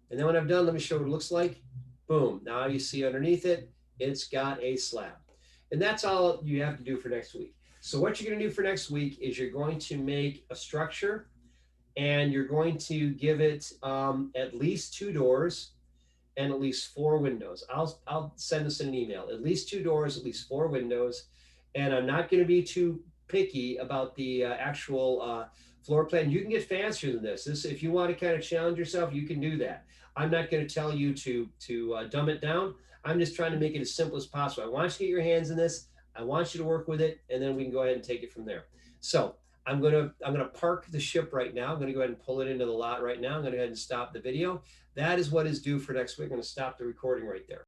[SPEAKER 1] And then when I'm done, let me show what it looks like. Boom. Now you see underneath it, it's got a slab. And that's all you have to do for next week. So what you're going to do for next week is you're going to make a structure, and you're going to give it at least 2 doors and at least 4 windows. I'll send this in an email. At least 2 doors, at least 4 windows. And I'm not going to be too picky about the actual floor plan. You can get fancier than this. If you want to kind of challenge yourself, you can do that. I'm not going to tell you to dumb it down. I'm just trying to make it as simple as possible. I want you to get your hands in this. I want you to work with it, and then we can go ahead and take it from there. So I'm gonna park the ship right now. I'm gonna go ahead and pull it into the lot right now. I'm gonna go ahead and stop the video. That is what is due for next week. I'm gonna stop the recording right there.